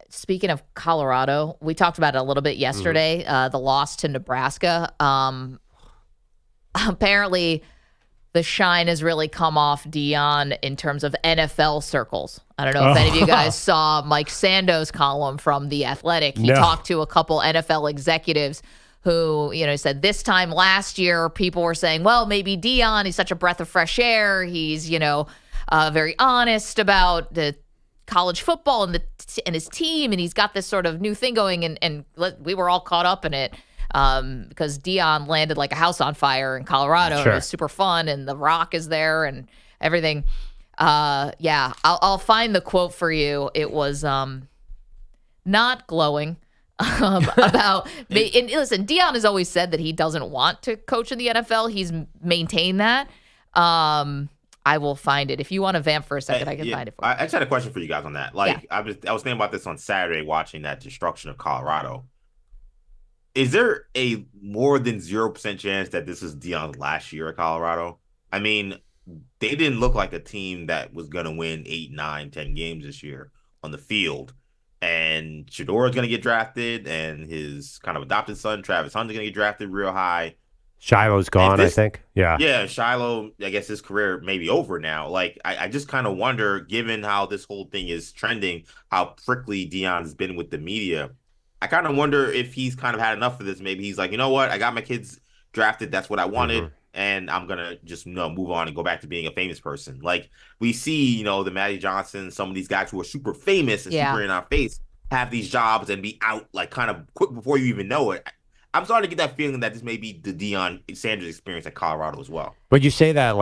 Speaking of Colorado, we talked about it a little bit yesterday, the loss to Nebraska. Apparently, the shine has really come off Deion in terms of NFL circles. I don't know if any of you guys saw Mike Sando's column from The Athletic. He talked to a couple NFL executives who, said this time last year, people were saying, well, maybe Deion, he's such a breath of fresh air. He's, very honest about the college football and his team, and he's got this sort of new thing going, and we were all caught up in it. Because Deion landed like a house on fire in Colorado. Sure. It was super fun, and The Rock is there and everything. I'll find the quote for you. It was not glowing about. And listen, Deion has always said that he doesn't want to coach in the NFL. He's maintained that. I will find it. If you want to vamp for a second, I can find it for you. I just had a question for you guys on that. I was thinking about this on Saturday watching that destruction of Colorado. Is there a more than 0% chance that this is Deion's last year at Colorado? I mean, they didn't look like a team that was going to win 8, 9, 10 games this year on the field. And Shadora's going to get drafted, and his kind of adopted son, Travis Hunter's going to get drafted real high. Shiloh's gone, I think. Yeah. Yeah, Shiloh, I guess his career may be over now. I just kind of wonder, given how this whole thing is trending, how prickly Deion has been with the media. I kind of wonder if he's kind of had enough of this. Maybe he's like, you know what? I got my kids drafted. That's what I wanted. And I'm going to just move on and go back to being a famous person. Like we see, the Matty Johnson, some of these guys who are super famous and super in our face have these jobs and be out like kind of quick before you even know it. I'm starting to get that feeling that this may be the Deion Sanders experience at Colorado as well. But you say that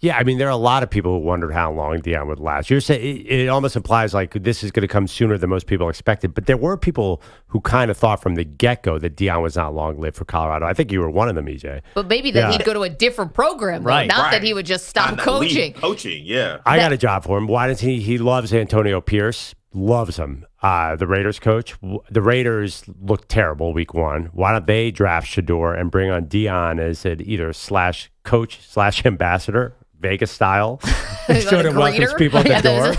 yeah, I mean, there are a lot of people who wondered how long Deion would last. You're saying it almost implies like this is going to come sooner than most people expected. But there were people who kind of thought from the get-go that Deion was not long-lived for Colorado. I think you were one of them, EJ. But maybe that he'd go to a different program, though. Not that he would just stop coaching. Yeah. I got a job for him. Why does he loves Antonio Pierce. Loves him. The Raiders coach. The Raiders looked terrible week 1. Why don't they draft Shador and bring on Deion as an either /coach/ambassador, Vegas style? Jordan welcomes people at the door.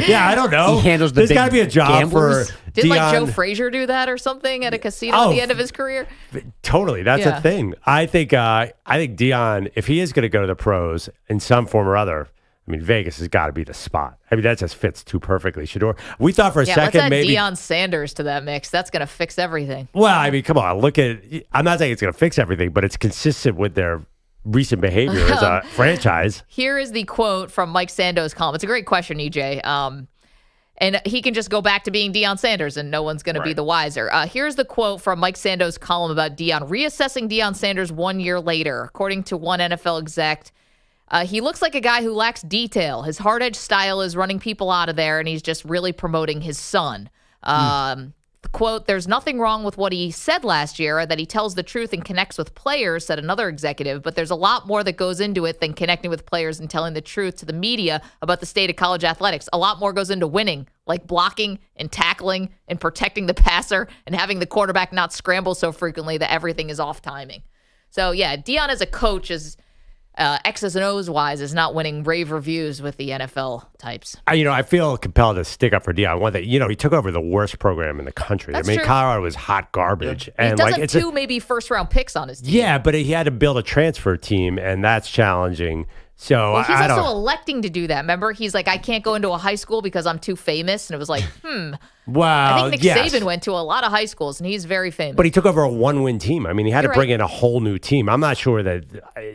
Yeah, I don't know. He handles the There's got to be a job gamblers. for Didn't Deion. Joe Frazier do that or something at a casino at the end of his career? Totally. That's a thing. I think Deion, if he is going to go to the pros in some form or other, I mean, Vegas has got to be the spot. I mean, that just fits too perfectly. Shador. We thought for a second let's add maybe Deion Sanders to that mix. That's going to fix everything. Well, I mean, come on. Look at. I'm not saying it's going to fix everything, but it's consistent with their recent behavior as a franchise. Here is the quote from Mike Sando's column. It's a great question, EJ. And he can just go back to being Deion Sanders, and no one's going to be the wiser. Here's the quote from Mike Sando's column about Deion. Reassessing Deion Sanders 1 year later. According to one NFL exec, he looks like a guy who lacks detail. His hard-edged style is running people out of there, and he's just really promoting his son. The quote, there's nothing wrong with what he said last year, that he tells the truth and connects with players, said another executive, but there's a lot more that goes into it than connecting with players and telling the truth to the media about the state of college athletics. A lot more goes into winning, like blocking and tackling and protecting the passer and having the quarterback not scramble so frequently that everything is off timing. So, yeah, Deion as a coach is... X's and O's wise is not winning rave reviews with the NFL types. I feel compelled to stick up for Deion. One that he took over the worst program in the country. That's I mean, true. Colorado was hot garbage, And he does have two maybe first round picks on his team. Yeah, but he had to build a transfer team, and that's challenging. So Well, he's I also don't. electing to do that. Remember, he's like, I can't go into a high school because I'm too famous. And it was like, Wow, I think Nick yes. Saban went to a lot of high schools, and he's very famous. But he took over a one-win team. I mean, he had You're to bring right. in a whole new team. I'm not sure that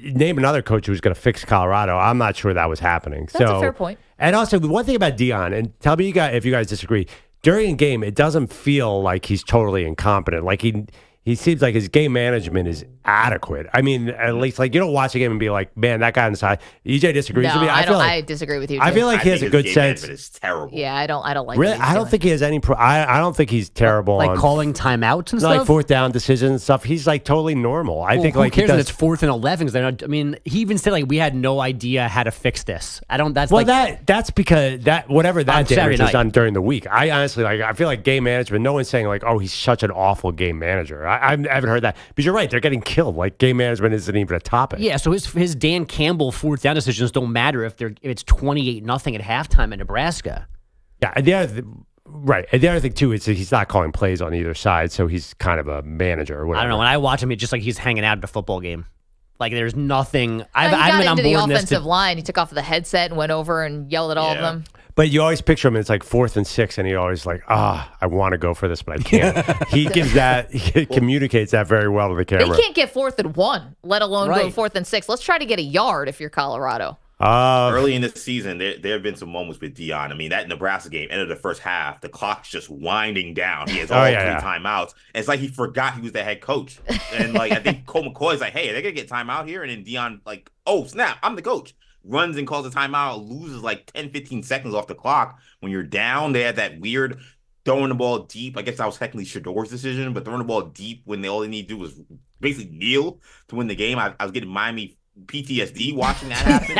name another coach who's going to fix Colorado. I'm not sure that was happening. That's a fair point. And also, the one thing about Deion, and tell me if you guys disagree. During a game, it doesn't feel like he's totally incompetent. Like he seems like his game management is adequate. I mean, at least you don't watch a game and be like, man, that guy inside. EJ disagrees with me. I disagree with you. I too. feel like he has a good sense. It's terrible. Yeah, I don't like. Really, what he's I don't doing. think he has any. I don't think he's terrible. Like on, calling timeouts and like stuff? fourth down decisions and stuff. He's totally normal. I think who he cares does. that it's 4th and 11? They're not, I mean, he even said we had no idea how to fix this. I don't. That's that's because whatever that Saturday damage is night. done during the week. I honestly I feel like game management. No one's saying oh, he's such an awful game manager. I haven't heard that because you're right. They're getting killed. Game management isn't even a topic. Yeah, so his Dan Campbell 4th down decisions don't matter if it's 28-0 at halftime in Nebraska. Yeah, and the other thing too is that he's not calling plays on either side, so he's kind of a manager or whatever. I don't know. When I watch him, it's just like he's hanging out at a football game. There's nothing. He I've got been on into the board offensive line. He took off the headset and went over and yelled at all of them. But you always picture him, and it's 4th and 6, and he always I want to go for this, but I can't. He communicates that very well to the camera. They can't get 4th and 1, let alone go Right. 4th and 6. Let's try to get a yard if you're Colorado. Early in the season, there have been some moments with Deion. I mean, that Nebraska game, end of the first half, the clock's just winding down. He has all three timeouts. And it's like he forgot he was the head coach. And I think Colt McCoy's like, hey, are they going to get timeout here? And then Deion oh, snap, I'm the coach. Runs and calls a timeout, loses 10, 15 seconds off the clock. When you're down, they had that weird throwing the ball deep. I guess that was technically Shador's decision, but throwing the ball deep when all they need to do was basically kneel to win the game. I was getting Miami PTSD watching that happen.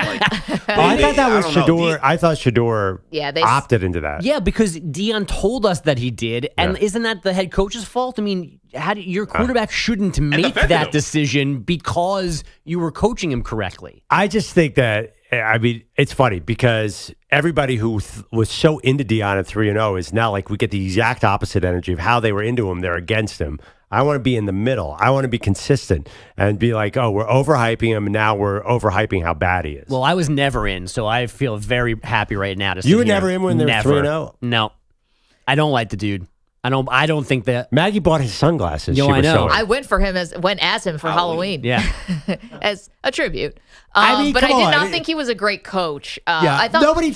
I thought that was Shador. I thought Shador opted into that. Yeah, because Deion told us that he did, and isn't that the head coach's fault? I mean, your quarterback shouldn't make that decision because you were coaching him correctly. I just think that, it's funny because everybody who was so into Deion at 3-0 is now we get the exact opposite energy of how they were into him. They're against him. I want to be in the middle. I want to be consistent and be we're overhyping him, and now we're overhyping how bad he is. Well, I was never in, so I feel very happy right now to see You were never in when they were 3-0? No. I don't like the dude. I don't think that Maggie bought his sunglasses. I know. I went as him for Halloween. Yeah, as a tribute. I mean, but I come did on. not think he was a great coach. I thought nobody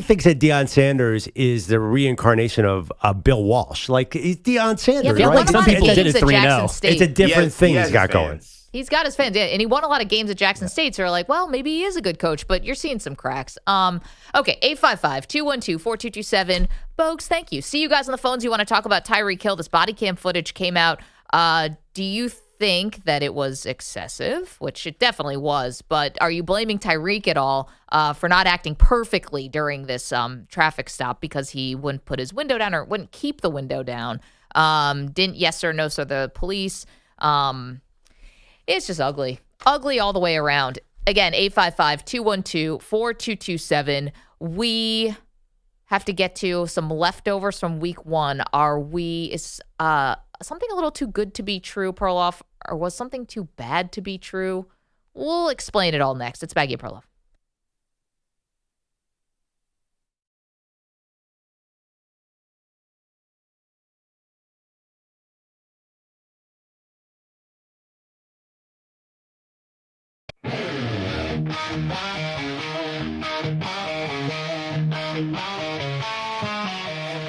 thinks that Deion Sanders is the reincarnation of Bill Walsh. Like he's Deion Sanders, but right? some people did it 3-0. It's a different thing he's got going. He's got his fans, and he won a lot of games at Jackson State, so you're like, well, maybe he is a good coach, but you're seeing some cracks. Okay, 855-212-4227. Bogues, thank you. See you guys on the phones. You want to talk about Tyreek Hill. This body cam footage came out. Do you think that it was excessive? Which it definitely was, but are you blaming Tyreek at all for not acting perfectly during this traffic stop because he wouldn't put his window down or wouldn't keep the window down? Didn't yes or no, so the police... It's just ugly. Ugly all the way around. Again, 855-212-4227. We have to get to some leftovers from week 1. Is something a little too good to be true, Perloff, or was something too bad to be true? We'll explain it all next. It's Maggie and Perloff.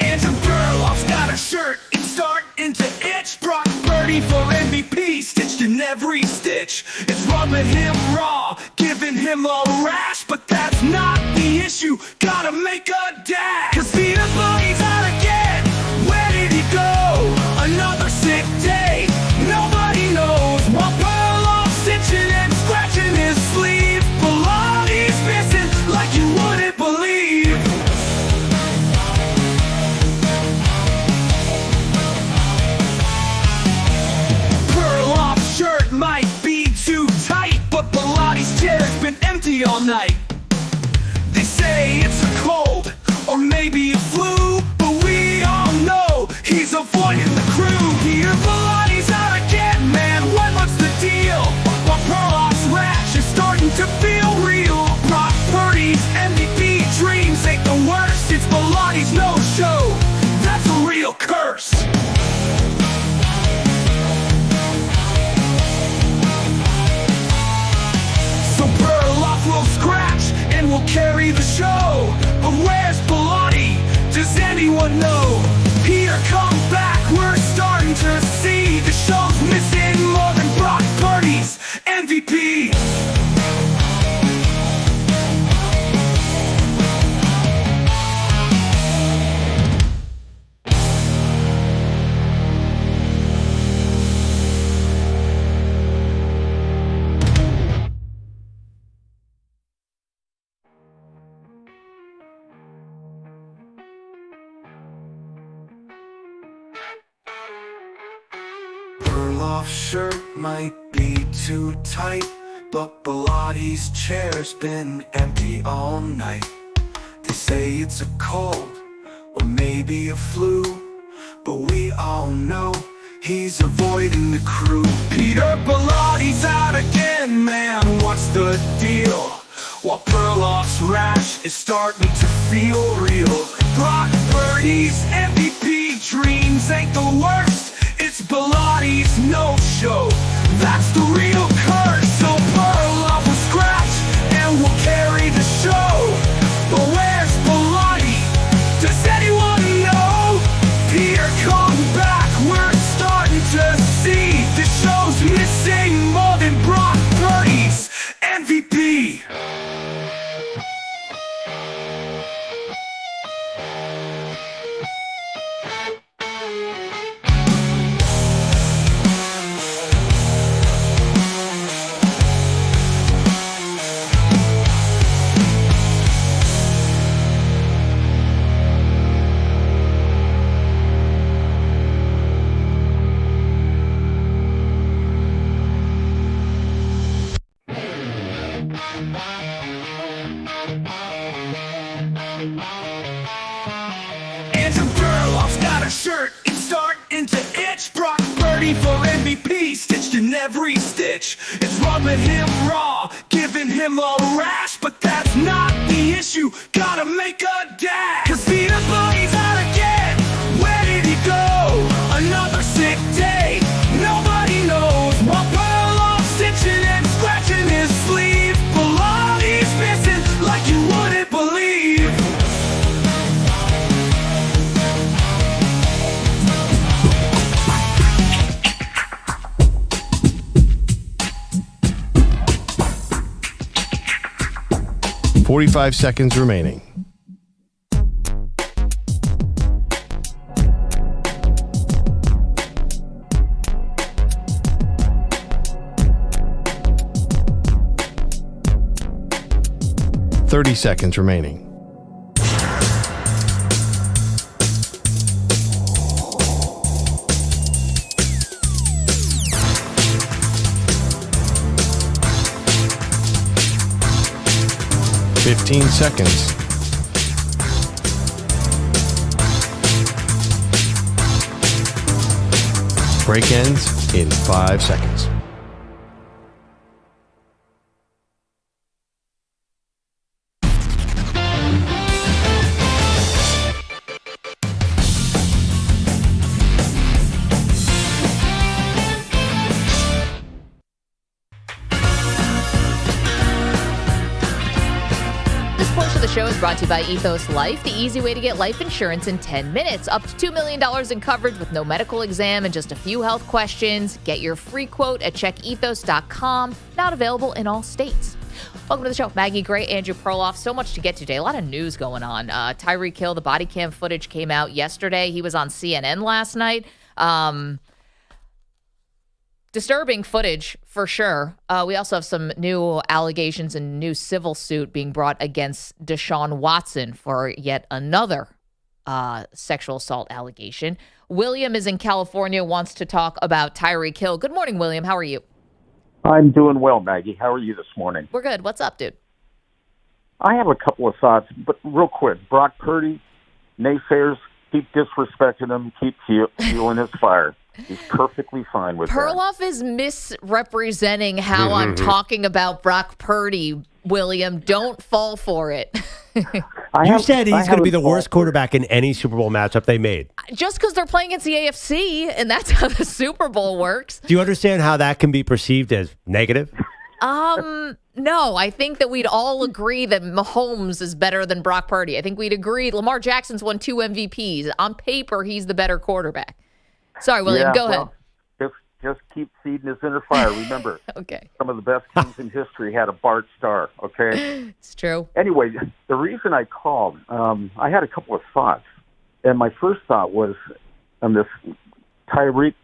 Andrew Perloff's got a shirt, it's starting to itch. Brock Purdy for MVP, stitched in every stitch. It's rubbing him raw, giving him a rash, but that's not the issue. Gotta make a dash, 'cause Peter Bunny's out again. Where did he go? Another sick day. Nobody knows what Perloff's stitching and scratching his sleeve. He's missing like you wouldn't believe. Perloff's shirt might be too tight, but Pilati's chair's been empty all night. They say it's a cold or maybe a flu, but we all know he's avoiding the crew. Peter Pilati's out again, man. What's the deal? Well, Perloff's rash is starting to feel real. Brock Purdy's MVP dreams ain't the worst. It's Pilati's no-show. That's a real curse. So Perloff will scratch and will carry the show. But where's Pilati? Does anyone know? Peter, come back. We're starting to see the show's missing more than Brock Purdy's MVP. Perloff's shirt might be too tight, but Pilati's chair's been empty all night. They say it's a cold or maybe a flu, but we all know he's avoiding the crew. Peter Pilati's out again, man. What's the deal? While Perloff's rash is starting to feel real. Brock Purdy's MVP dreams ain't the worst. It's Pilati's no-show. That's the real curse. So Perloff will scratch and will carry the show. But where's Pilati? Does anyone know? Peter, come back. We're starting to see the show's missing more than Brock Purdy's MVP. Andrew Perloff's got a shirt, it's starting to itch. Brock Purdy for MVP, stitched in every stitch. It's rubbing him raw, giving him a rash, but that's not the issue. Gotta make a dash, 'cause Peter Bunny's out again. Where did he go? 45 seconds remaining. Thirty seconds remaining. 15 seconds. Break ends in 5 seconds. Show is brought to you by Ethos Life, the easy way to get life insurance in 10 minutes. Up to $2 million in coverage with no medical exam and just a few health questions. Get your free quote at checkethos.com. Not available in all states. Welcome to the show. Maggie Gray, Andrew Perloff. So much to get to today. A lot of news going on. Tyreek Hill, the body cam footage came out yesterday. He was on CNN last night. Disturbing footage for sure. We also have some new allegations and new civil suit being brought against Deshaun Watson for yet another sexual assault allegation. William is in California, wants to talk about Tyreek Hill. Good morning, William. How are you? I'm doing well, Maggie. How are you this morning? We're good. What's up, dude? I have a couple of thoughts, but real quick. Brock Purdy, naysayers, keep disrespecting him, keep fueling his fire. He's perfectly fine with that. Perloff is misrepresenting how I'm talking about Brock Purdy, William. Don't fall for it. You said he's going to be the worst quarterback in any Super Bowl matchup they made. Just because they're playing against the AFC, and that's how the Super Bowl works. Do you understand how that can be perceived as negative? No, I think that we'd all agree that Mahomes is better than Brock Purdy. I think we'd agree Lamar Jackson's won 2 MVPs. On paper, he's the better quarterback. Sorry, William, go ahead. Just keep feeding his inner fire. Remember, okay, some of the best teams in history had a Bart Starr, okay? It's true. Anyway, the reason I called, I had a couple of thoughts. And my first thought was on this Tyreek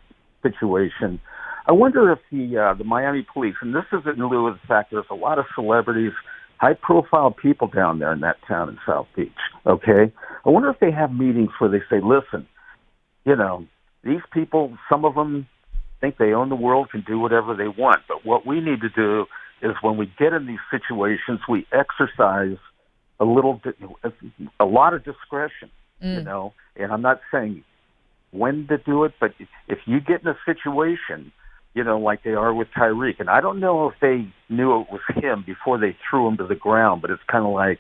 situation. I wonder if the Miami police, and this is in lieu of the fact there's a lot of celebrities, high-profile people down there in that town in South Beach, okay? I wonder if they have meetings where they say, listen, you know, these people, some of them think they own the world, can do whatever they want. But what we need to do is when we get in these situations, we exercise a lot of discretion, you know. And I'm not saying when to do it, but if you get in a situation, you know, like they are with Tyreek, and I don't know if they knew it was him before they threw him to the ground, but it's kind of like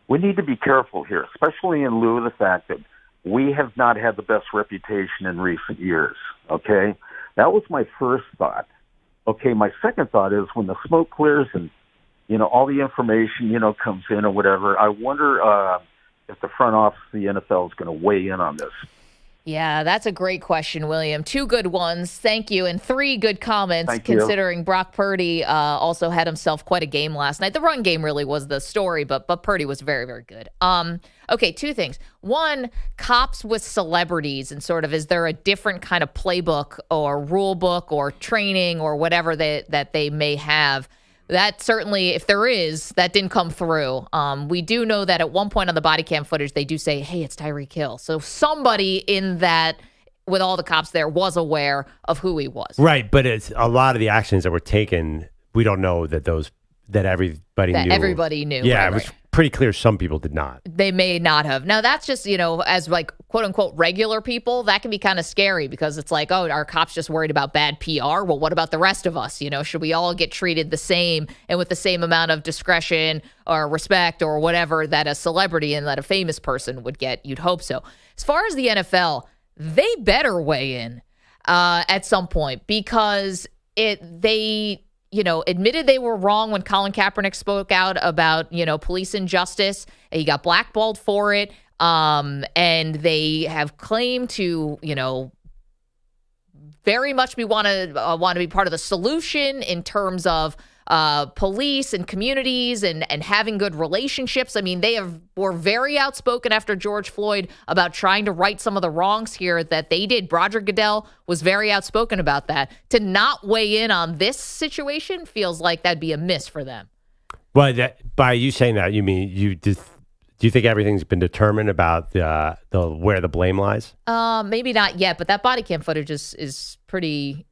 we need to be careful here, especially in lieu of the fact that we have not had the best reputation in recent years, okay? That was my first thought. Okay, my second thought is when the smoke clears and, you know, all the information, you know, comes in or whatever, I wonder if the front office of the NFL is going to weigh in on this. Yeah, that's a great question, William. 2 good ones. Thank you. And 3 good comments, considering Brock Purdy also had himself quite a game last night. The run game really was the story, but Purdy was very, very good. Okay, 2 things. One, cops with celebrities, and sort of is there a different kind of playbook or rule book or training or whatever that they may have? That certainly, if there is, that didn't come through. We do know that at one point on the body cam footage, they do say, hey, it's Tyreek Hill. So somebody in that, with all the cops there, was aware of who he was. Right, but it's a lot of the actions that were taken, we don't know that everybody knew. Everybody knew. Yeah, right, it was pretty clear some people did not. They may not have. Now, that's just, you know, as like quote unquote regular people, that can be kind of scary because it's like, oh, are cops just worried about bad PR? Well, what about the rest of us? You know, should we all get treated the same and with the same amount of discretion or respect or whatever that a celebrity and that a famous person would get? You'd hope so. As far as the NFL, they better weigh in at some point because they admitted they were wrong when Colin Kaepernick spoke out about, you know, police injustice. He got blackballed for it. And they have claimed to, you know, very much want to be part of the solution in terms of police and communities and having good relationships. I mean, were very outspoken after George Floyd about trying to right some of the wrongs here that they did. Roger Goodell was very outspoken about that. To not weigh in on this situation feels like that'd be a miss for them. Well, by you saying that, you mean do you think everything's been determined about the where the blame lies? Maybe not yet, but that body cam footage is pretty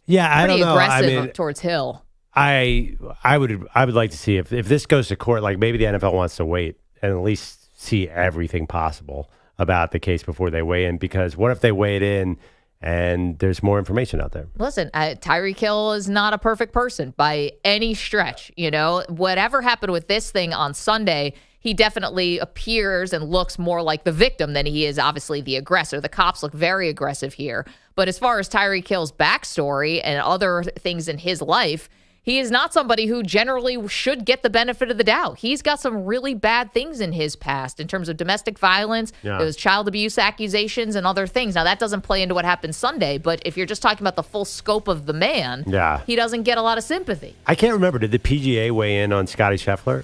I don't know. aggressive towards Hill. I would like to see if this goes to court, like maybe the NFL wants to wait and at least see everything possible about the case before they weigh in, because what if they weigh it in and there's more information out there? Listen, Tyreek Hill is not a perfect person by any stretch. You know, whatever happened with this thing on Sunday, he definitely appears and looks more like the victim than he is obviously the aggressor. The cops look very aggressive here. But as far as Tyreek Hill's backstory and other things in his life, he is not somebody who generally should get the benefit of the doubt. He's got some really bad things in his past in terms of domestic violence, those child abuse accusations, and other things. Now, that doesn't play into what happened Sunday, but if you're just talking about the full scope of the man, he doesn't get a lot of sympathy. I can't remember. Did the PGA weigh in on Scottie Scheffler?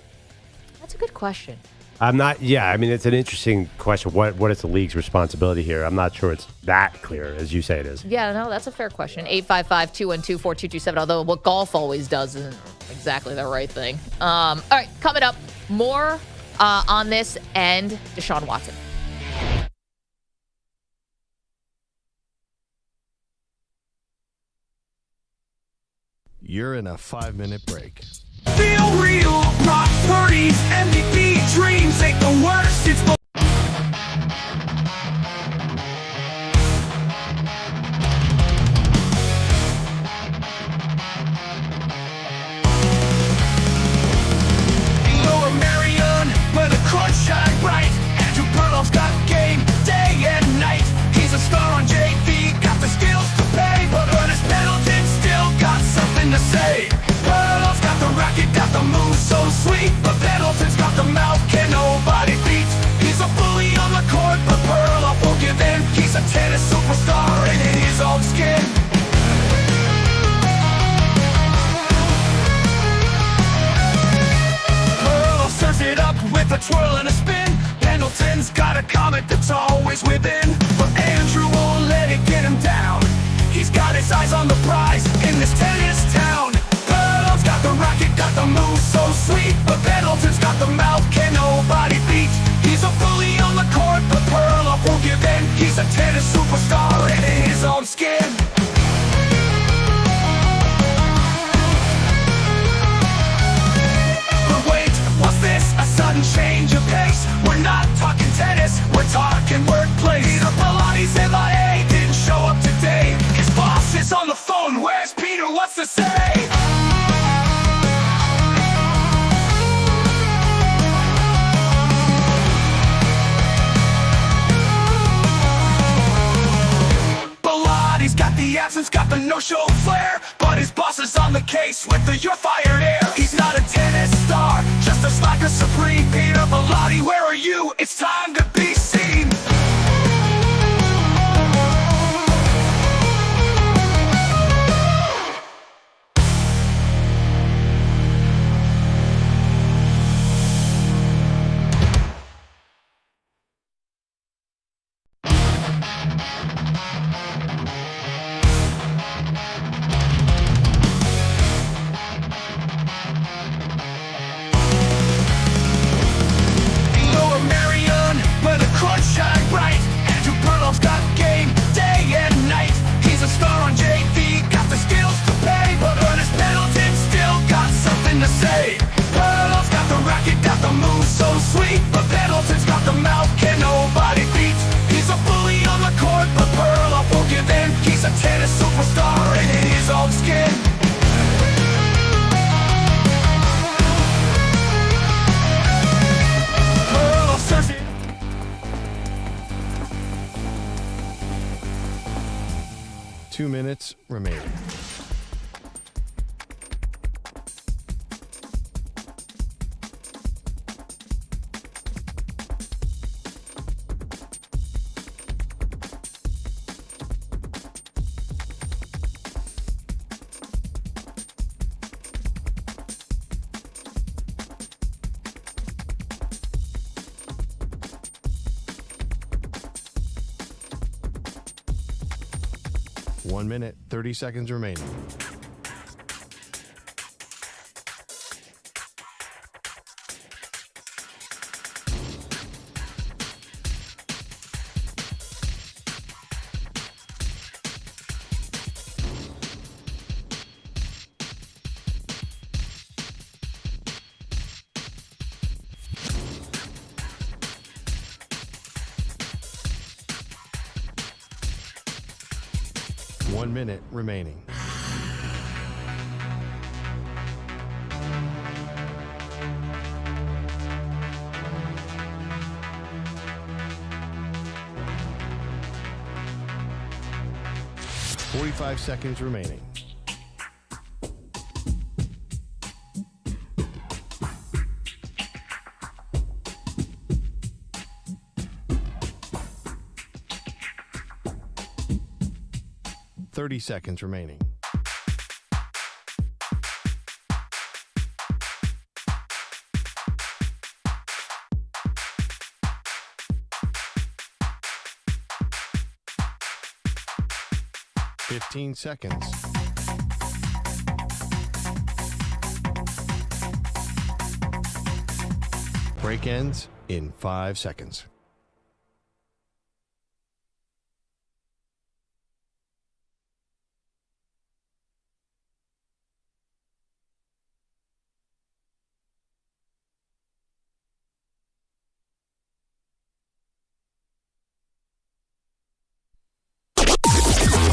That's a good question. I'm not. Yeah, I mean, it's an interesting question. What is the league's responsibility here? I'm not sure it's that clear as you say it is. Yeah, no, that's a fair question. 855-212-4227. Although what golf always does isn't exactly the right thing. All right, coming up, more on this and Deshaun Watson. You're in a 5-minute break. Feel real, Brock Purdy's MVP dreams ain't the worst. It's Lower Marion, where the crunch shine bright. Andrew Perloff's got game day and night. He's a star on JV, got the skills to pay, but Ernest Pendleton still got something to say. Perloff's got the racket, got the move so sweet, but Pendleton's got the mouth, can nobody beat. He's a bully on the court, but Perloff won't give in. He's a tennis superstar and in his own skin. Perloff serves it up with a twirl and a spin. Pendleton's got a comet that's always within, but Andrew won't let it get him down. He's got his eyes on the prize in this tennis town. Perloff's got the racket, got the move so sweet, but Pendleton's got the mouth, can nobody beat. He's a bully on the court, but Perloff won't give in. He's a tennis superstar and in his own skin. But wait, what's this? A sudden change of pace? We're not talking tennis, we're talking workplace. Peter Pilotti's MIA didn't show up today. His boss is on the phone, where's Peter? What's to say? Pilotti's got the absence, got the no-show flair, but his boss is on the case with the "you're fired" air. He's not a tennis star, just a slacker supreme. Peter Pillotti, where are you? It's time to be seen. Lower Marion, where the crunch shine bright. Andrew Perloff's got game day and night. He's a star on JV, got the skills to pay, but Ernest Pendleton still got something to say. Perloff's got the racket, got the move so sweet, but Pendleton's got the mouth, can nobody beat. He's a bully on the court, but Perloff won't give in. He's a tennis superstar and in his own skin. Perloff serves it. 2 minutes remaining. 1 minute, 30 seconds remaining. One minute remaining. Forty-five seconds remaining. Seconds remaining. Fifteen seconds. Break ends in 5 seconds.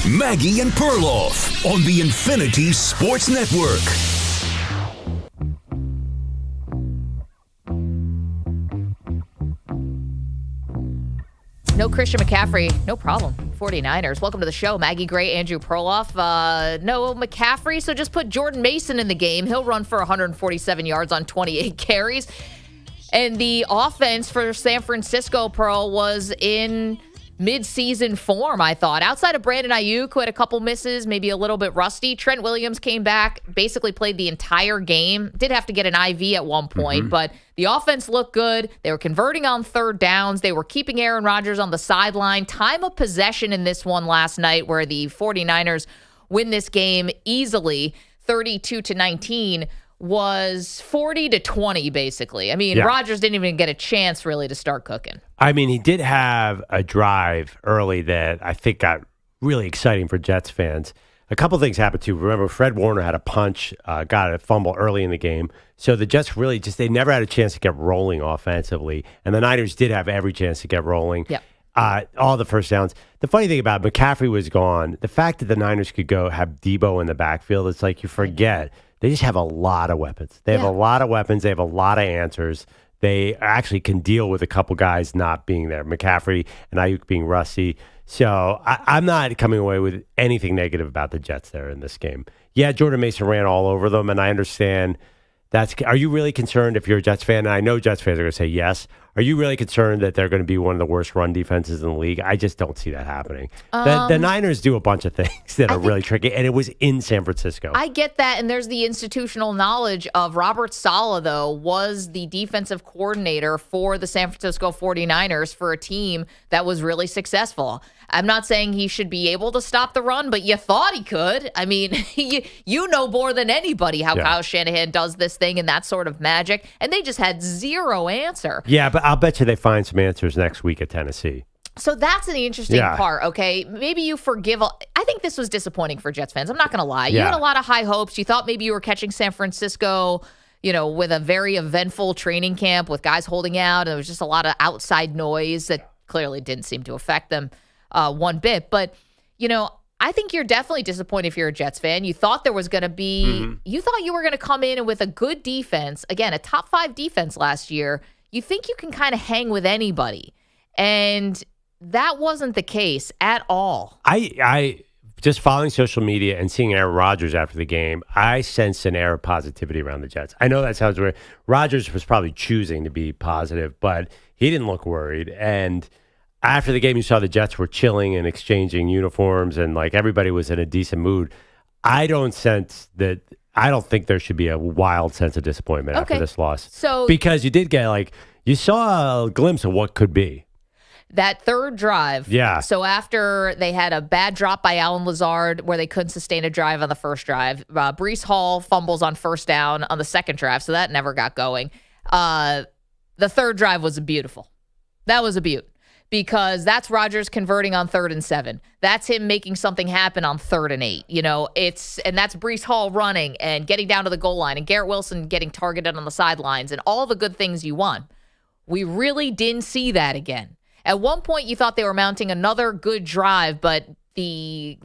Maggie and Perloff on the Infinity Sports Network. No Christian McCaffrey, no problem. 49ers. Welcome to the show. Maggie Gray, Andrew Perloff. No McCaffrey, so just put Jordan Mason in the game. He'll run for 147 yards on 28 carries. And the offense for San Francisco, Pearl, was in mid-season form, I thought. Outside of Brandon Ayuk, who had a couple misses, maybe a little bit rusty, Trent Williams came back, basically played the entire game. Did have to get an IV at one point, but the offense looked good. They were converting on third downs. They were keeping Aaron Rodgers on the sideline. Time of possession in this one last night where the 49ers win this game easily, 32-19, was 40-20, basically. I mean, Rodgers didn't even get a chance, really, to start cooking. I mean, he did have a drive early that I think got really exciting for Jets fans. A couple things happened, too. Remember, Fred Warner had a punch, got a fumble early in the game. So the Jets really they never had a chance to get rolling offensively. And the Niners did have every chance to get rolling. Yep. All the first downs. The funny thing about McCaffrey was gone. The fact that the Niners could go have Debo in the backfield, it's like you forget. They just have a lot of weapons. They have a lot of weapons. They have a lot of answers. They actually can deal with a couple guys not being there. McCaffrey and Ayuk being rusty. So I'm not coming away with anything negative about the Jets there in this game. Yeah, Jordan Mason ran all over them, and I understand that's. Are you really concerned if you're a Jets fan? And I know Jets fans are going to say yes. Are you really concerned that they're going to be one of the worst run defenses in the league? I just don't see that happening. The Niners do a bunch of things that are really tricky, and it was in San Francisco. I get that, and there's the institutional knowledge of Robert Saleh, though, was the defensive coordinator for the San Francisco 49ers for a team that was really successful. I'm not saying he should be able to stop the run, but you thought he could. I mean, you know more than anybody how Kyle Shanahan does this thing and that sort of magic, and they just had zero answer. Yeah, but I'll bet you they find some answers next week at Tennessee. So that's the interesting part, okay? Maybe you forgive. I think this was disappointing for Jets fans. I'm not going to lie. You had a lot of high hopes. You thought maybe you were catching San Francisco, with a very eventful training camp with guys holding out. And there was just a lot of outside noise that clearly didn't seem to affect them one bit. But, I think you're definitely disappointed if you're a Jets fan. You thought there was going to be, you thought you were going to come in with a good defense. Again, a top 5 defense last year. You think you can kind of hang with anybody. And that wasn't the case at all. I just following social media and seeing Aaron Rodgers after the game, I sensed an air of positivity around the Jets. I know that sounds weird. Rodgers was probably choosing to be positive, but he didn't look worried. And after the game, you saw the Jets were chilling and exchanging uniforms, and like everybody was in a decent mood. I don't think there should be a wild sense of disappointment after this loss. So because you did get you saw a glimpse of what could be. That third drive. Yeah. So after they had a bad drop by Allen Lazard where they couldn't sustain a drive on the first drive, Breece Hall fumbles on first down on the second drive, so that never got going. The third drive was beautiful. That was a beaut. Because that's Rodgers converting on 3rd and 7. That's him making something happen on 3rd and 8. And that's Breece Hall running and getting down to the goal line and Garrett Wilson getting targeted on the sidelines and all the good things you want. We really didn't see that again. At one point, you thought they were mounting another good drive, but the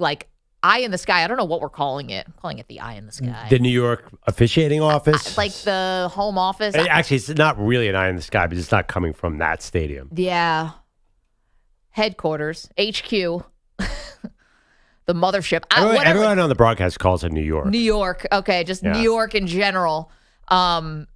eye in the sky, I don't know what we're calling it. I'm calling it the eye in the sky. The New York officiating office? Like the home office? Actually, it's not really an eye in the sky, but it's not coming from that stadium. Yeah. Headquarters, HQ, the mothership. Everyone on the broadcast calls it New York. New York. Okay, just New York in general. Thought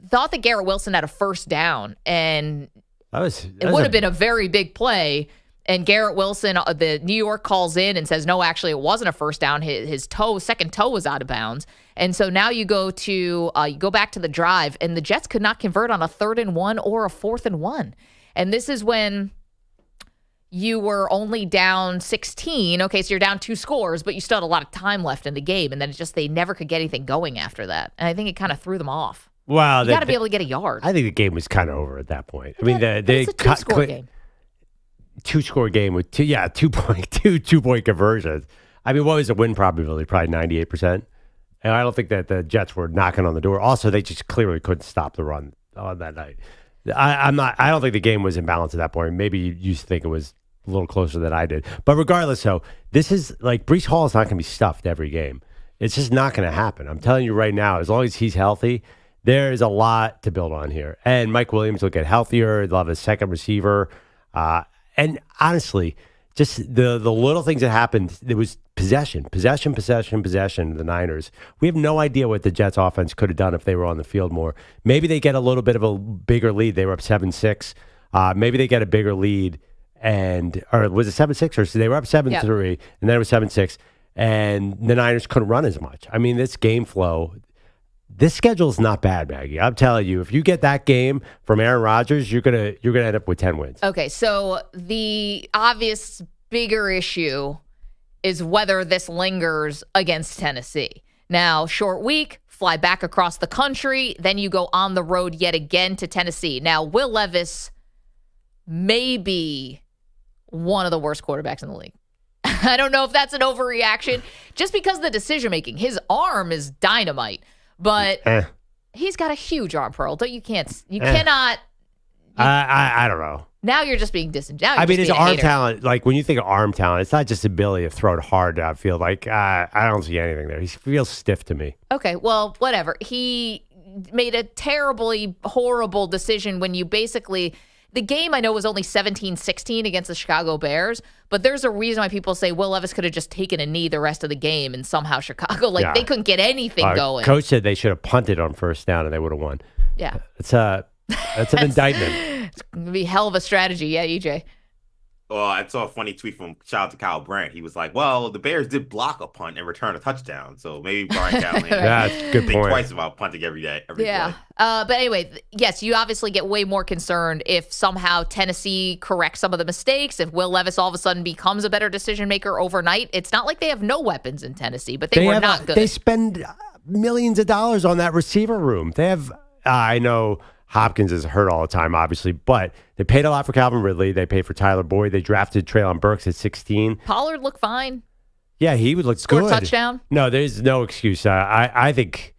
that Garrett Wilson had a first down, and it would have been a very big play. And Garrett Wilson, the New York calls in and says, no, actually, it wasn't a first down. His second toe was out of bounds. And so now you go back to the drive, and the Jets could not convert on a 3rd and 1 or a 4th and 1. And this is when you were only down 16. Okay, so you're down 2 scores, but you still had a lot of time left in the game. And then they never could get anything going after that. And I think it kind of threw them off. Well, you got to be able to get a yard. I think the game was kind of over at that point. I mean, it's a 2-score game. 2-score game with 2-point conversions. I mean, what was the win probability? Probably 98%. And I don't think that the Jets were knocking on the door. Also, they just clearly couldn't stop the run on that night. I don't think the game was in balance at that point. Maybe you used to think it was a little closer than I did. But regardless, this is Breece Hall is not going to be stuffed every game. It's just not going to happen. I'm telling you right now, as long as he's healthy, there is a lot to build on here. And Mike Williams will get healthier. They'll have a second receiver. And honestly, just the little things that happened, it was possession, the Niners. We have no idea what the Jets offense could have done if they were on the field more. Maybe they get a little bit of a bigger lead. They were up 7-6. Maybe they get a bigger lead, or was it 7-6? Or so they were up 7-3, and then it was 7-6, and the Niners couldn't run as much. I mean, this game flow, this schedule is not bad, Maggie. I'm telling you, if you get that game from Aaron Rodgers, you're gonna end up with 10 wins. Okay, so the obvious bigger issue is whether this lingers against Tennessee. Now, short week, fly back across the country, then you go on the road yet again to Tennessee. Now, Will Levis may be one of the worst quarterbacks in the league. I don't know if that's an overreaction, just because of the decision-making. His arm is dynamite, but he's got a huge arm, Pearl. You cannot. I don't know. Now you're just being disingenuous. I mean, his arm talent, when you think of arm talent, it's not just ability to throw it hard downfield. I don't see anything there. He feels stiff to me. Okay, well, whatever. He made a terribly horrible decision when you basically, the game I know was only 17-16 against the Chicago Bears, but there's a reason why people say Will Levis could have just taken a knee the rest of the game and somehow Chicago, they couldn't get anything going. Coach said they should have punted on first down and they would have won. Yeah. That's an indictment. It's going to be hell of a strategy. Yeah, EJ. Well, I saw a funny tweet from shout out to Kyle Brandt. He was like, well, the Bears did block a punt and return a touchdown. So maybe Brian Callahan That's a good think point. twice about punting every play. But anyway, yes, you obviously get way more concerned if somehow Tennessee corrects some of the mistakes, if Will Levis all of a sudden becomes a better decision maker overnight. It's not like they have no weapons in Tennessee, but they were not good. They spend millions of dollars on that receiver room. They have, I know Hopkins is hurt all the time, obviously, but they paid a lot for Calvin Ridley. They paid for Tyler Boyd. They drafted Treylon Burks at 16. Pollard looked fine. Yeah, he would look Scored good. Touchdown. No, there's no excuse. I think,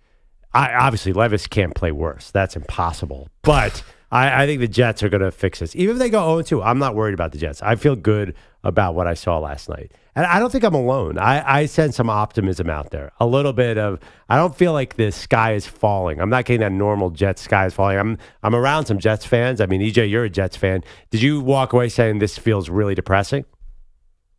obviously, Levis can't play worse. That's impossible. But I think the Jets are going to fix this. Even if they go 0-2, I'm not worried about the Jets. I feel good about what I saw last night. And I don't think I'm alone. I sense some optimism out there. A little bit of, I don't feel like the sky is falling. I'm not getting that normal Jets sky is falling. I'm around some Jets fans. I mean, EJ, you're a Jets fan. Did you walk away saying this feels really depressing?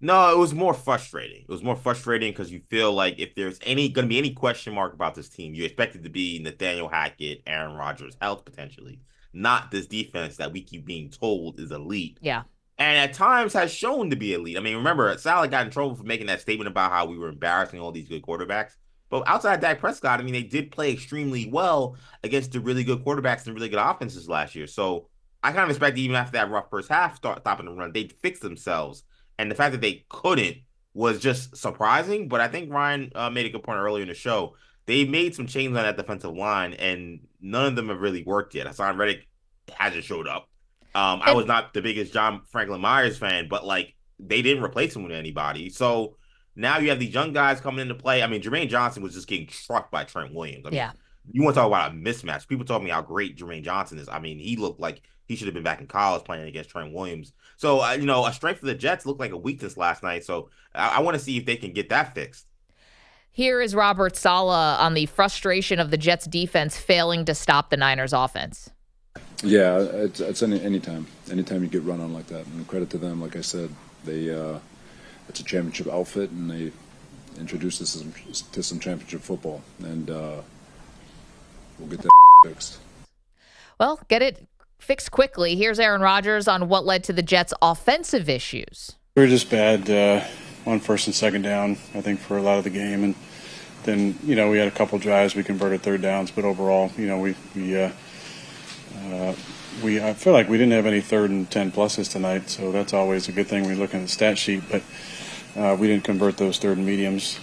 No, it was more frustrating. It was more frustrating because you feel like if there's going to be any question mark about this team, you expect it to be Nathaniel Hackett, Aaron Rodgers' health potentially, not this defense that we keep being told is elite. Yeah. And at times has shown to be elite. I mean, remember, Saleh got in trouble for making that statement about how we were embarrassing all these good quarterbacks. But outside of Dak Prescott, I mean, they did play extremely well against the really good quarterbacks and really good offenses last year. So I kind of expected even after that rough first half stopping the run, they'd fix themselves. And the fact that they couldn't was just surprising. But I think Ryan made a good point earlier in the show. They made some changes on that defensive line, and none of them have really worked yet. Hassan Reddick hasn't showed up. I was not the biggest John Franklin Myers fan, but like they didn't replace him with anybody. So now you have these young guys coming into play. I mean, Jermaine Johnson was just getting trucked by Trent Williams. I mean, you want to talk about a mismatch. People told me how great Jermaine Johnson is. I mean, he looked like he should have been back in college playing against Trent Williams. So, a strength for the Jets looked like a weakness last night. So I want to see if they can get that fixed. Here is Robert Saleh on the frustration of the Jets defense failing to stop the Niners offense. Yeah, it's anytime you get run on like that. And credit to them, like I said, it's a championship outfit, and they introduced us to some championship football, and we'll get that fixed. Well, get it fixed quickly. Here's Aaron Rodgers on what led to the Jets' offensive issues. We were just bad on first and second down, I think, for a lot of the game, and then we had a couple drives we converted third downs, but overall, I feel like we didn't have any 3rd and 10 pluses tonight, so that's always a good thing when you look at the stat sheet. But we didn't convert those 3rd and mediums.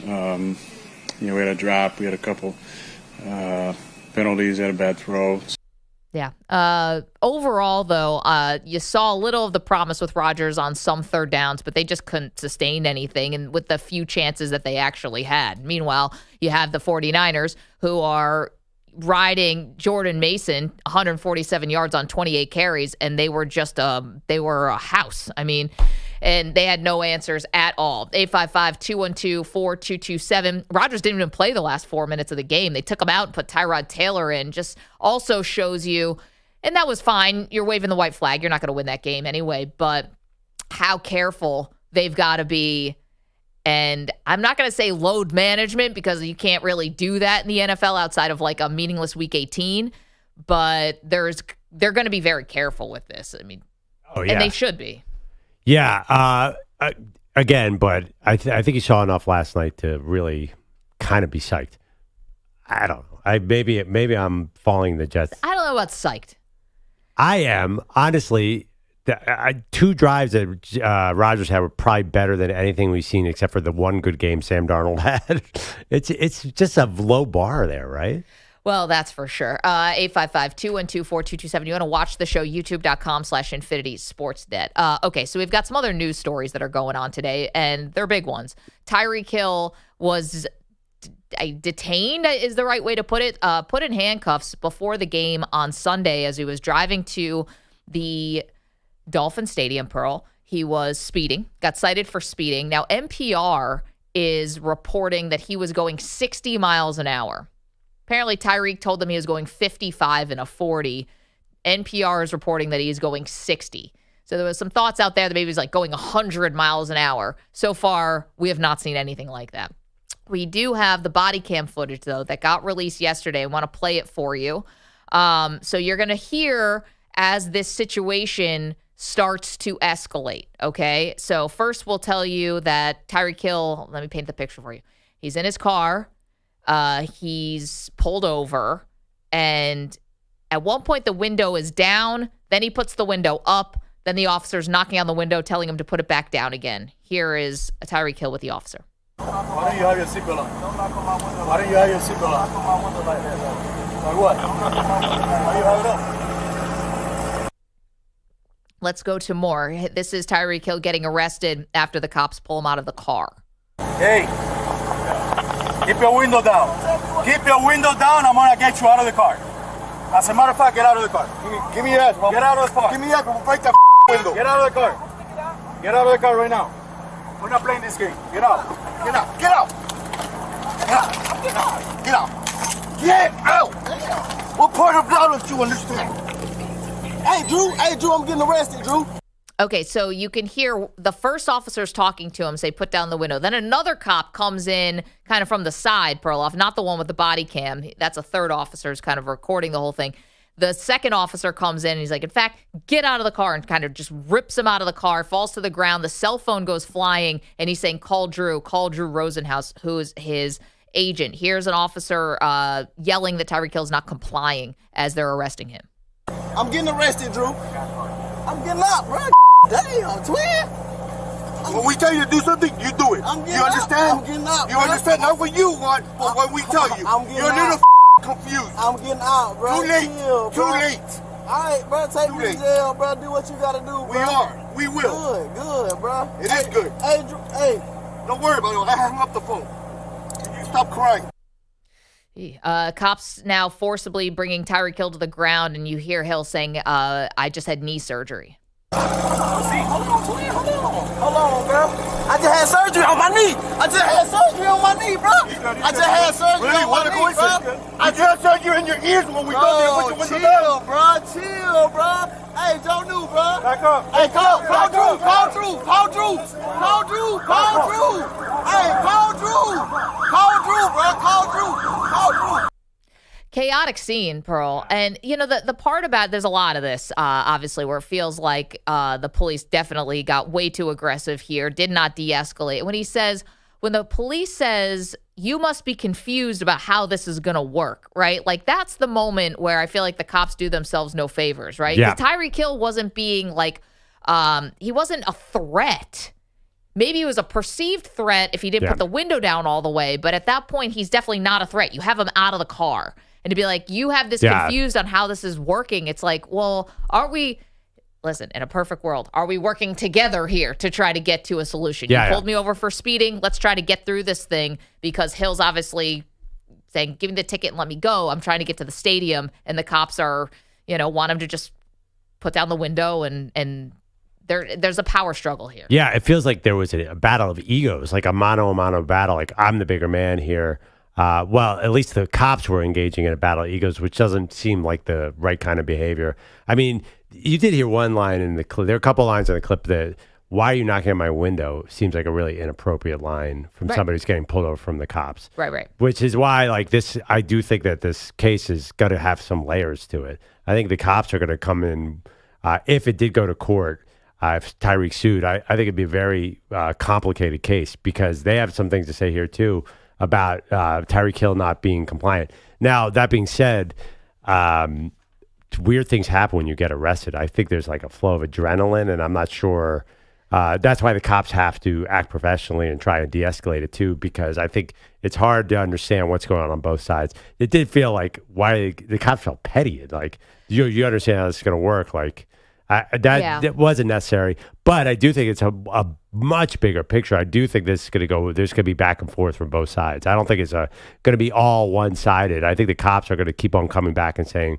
We had a drop, we had a couple penalties, had a bad throw. Yeah. Overall, though, you saw a little of the promise with Rodgers on some third downs, but they just couldn't sustain anything, and with the few chances that they actually had. Meanwhile, you have the 49ers who are riding Jordan Mason 147 yards on 28 carries, and they were just they were a house. I mean, and they had no answers at all. 855-212-4227. Rodgers didn't even play the last 4 minutes of the game. They took him out and put Tyrod Taylor in. Just also shows you, and that was fine. You're waving the white flag. You're not going to win that game anyway, but how careful they've got to be. And I'm not going to say load management because you can't really do that in the NFL outside of like a meaningless week 18, but they're going to be very careful with this. I mean, and they should be. Yeah. Again, but I think you saw enough last night to really kind of be psyched. I don't know. Maybe I'm following the Jets. I don't know about psyched. I am, honestly. Two drives that Rodgers had were probably better than anything we've seen, except for the one good game Sam Darnold had. It's just a low bar there, right? Well, that's for sure. 855-212-4227. You want to watch the show, youtube.com/InfinitySportsNet. Okay, so we've got some other news stories that are going on today, and they're big ones. Tyreek Hill was detained, is the right way to put it, put in handcuffs before the game on Sunday as he was driving to the Dolphin Stadium, Pearl. He was speeding, got cited for speeding. Now, NPR is reporting that he was going 60 miles an hour. Apparently, Tyreek told them he was going 55 in a 40. NPR is reporting that he's going 60. So there was some thoughts out there that maybe he was like going 100 miles an hour. So far, we have not seen anything like that. We do have the body cam footage, though, that got released yesterday. I want to play it for you. So you're going to hear as this situation starts to escalate, okay? So first we'll tell you that Tyreek Hill, let me paint the picture for you. He's in his car. He's pulled over. And at one point the window is down. Then he puts the window up. Then the officer's knocking on the window, telling him to put it back down again. Here is Tyreek Hill with the officer. Why don't you have your seatbelt on? Why don't you have your seatbelt on? Like what? Why do you have it up? Let's go to more. This is Tyreek Hill getting arrested after the cops pull him out of the car. Hey, keep your window down. Keep your window down. I'm going to get you out of the car. As a matter of fact, get out of the car. Give me your ass. Get out of the car. Give me your ass. We'll break the window. Get out of the car. Get out of the car right now. We're not playing this game. Get out. Get out. Get out. Get out. Get out. Get out. What part of blood do you understand? Hey, Drew, I'm getting arrested, Drew. Okay, so you can hear the first officer's talking to him, say, put down the window. Then another cop comes in kind of from the side, Perloff, not the one with the body cam. That's a third officer who's kind of recording the whole thing. The second officer comes in and he's like, in fact, get out of the car, and kind of just rips him out of the car, falls to the ground. The cell phone goes flying, and he's saying, call Drew Rosenhaus, who is his agent. Here's an officer yelling that Tyreek Hill's not complying as they're arresting him. I'm getting arrested, Drew. I'm getting out, bro. Damn, twin. When we tell you to do something, you do it. You understand? I'm getting out, You bro. understand? Not what you want, but what we tell you. You're a little confused. I'm getting out, bro. Too late. Chill, Too bro. late. All right, bro. Take me to jail, bro. Do what you gotta do, bro. We are. We will. Good, bro. It is good. Hey, Drew. Hey. Don't worry about it. I hung up the phone. You stop crying. Cops now forcibly bringing Tyreek Hill to the ground, and you hear Hill saying, I just had knee surgery. Hold on, bro. I just had surgery on my knee. I just had surgery on my knee, bro. I just had surgery on my knee, bro. I just had surgery in your ears when we got there with the window chill, down. bro. Chill, bro. Hey, Joe New, bro. Back up. Hey, call Drew. Call Drew. Call Drew. Call Drew. Call Drew. Hey, call Drew. Call Drew, bro. Call Drew. Call Drew. Chaotic scene, Pearl. And, you know, the part about, there's a lot of this, obviously, where it feels like the police definitely got way too aggressive here, did not de-escalate. When the police says, you must be confused about how this is going to work, right? Like, that's the moment where I feel like the cops do themselves no favors, right? Yeah. Because Tyreek Hill wasn't being like, he wasn't a threat. Maybe it was a perceived threat if he didn't put the window down all the way, but at that point, he's definitely not a threat. You have him out of the car. And to be like, you have this confused on how this is working. It's like, well, listen, in a perfect world, are we working together here to try to get to a solution? You pulled me over for speeding. Let's try to get through this thing, because Hill's obviously saying, give me the ticket and let me go. I'm trying to get to the stadium. And the cops are, want him to just put down the window, and there's a power struggle here. Yeah, it feels like there was a battle of egos, like a mano-a-mano battle. Like, I'm the bigger man here. Well, at least the cops were engaging in a battle of egos, which doesn't seem like the right kind of behavior. I mean, you did hear one line in the clip. There are a couple lines in the clip that, why are you knocking on my window? Seems like a really inappropriate line from somebody who's getting pulled over from the cops. Right. Which is why, like, this, I do think that this case is going to have some layers to it. I think the cops are going to come in, if it did go to court, if Tyreek sued, I think it'd be a very complicated case, because they have some things to say here, too, about Tyreek Hill not being compliant. Now, that being said, weird things happen when you get arrested. I think there's like a flow of adrenaline, and I'm not sure. That's why the cops have to act professionally and try and de-escalate it too, because I think it's hard to understand what's going on both sides. It did feel like the cops felt petty. Like, you understand how this is going to work. Like, that wasn't necessary, but I do think it's a much bigger picture. I do think this is going to go. There's going to be back and forth from both sides. I don't think it's going to be all one-sided. I think the cops are going to keep on coming back and saying,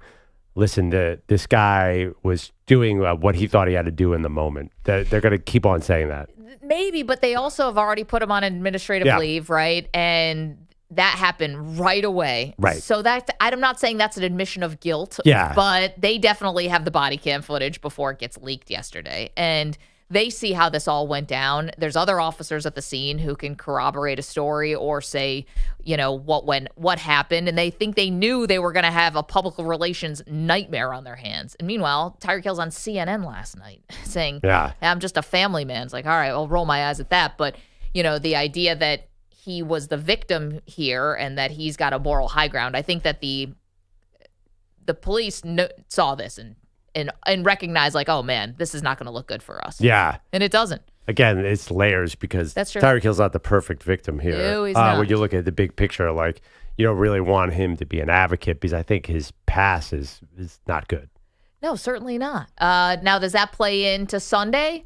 "Listen, this guy was doing what he thought he had to do in the moment." They're going to keep on saying that. Maybe, but they also have already put him on administrative leave, right? And that happened right away. Right. So I'm not saying that's an admission of guilt. Yeah. But they definitely have the body cam footage before it gets leaked yesterday. And they see how this all went down. There's other officers at the scene who can corroborate a story or say, what happened. And they think they knew they were going to have a public relations nightmare on their hands. And meanwhile, Tyreek Hill's on CNN last night saying, I'm just a family man. It's like, all right, I'll roll my eyes at that. But, the idea that he was the victim here and that he's got a moral high ground. I think that the police saw this and recognized, like, oh man, this is not going to look good for us. Yeah. And it doesn't. Again, it's layers, because That's true. Tyreek Hill's not the perfect victim here. No, he's not. When you look at the big picture, like, you don't really want him to be an advocate, because I think his past is not good. No, certainly not. Now, does that play into Sunday?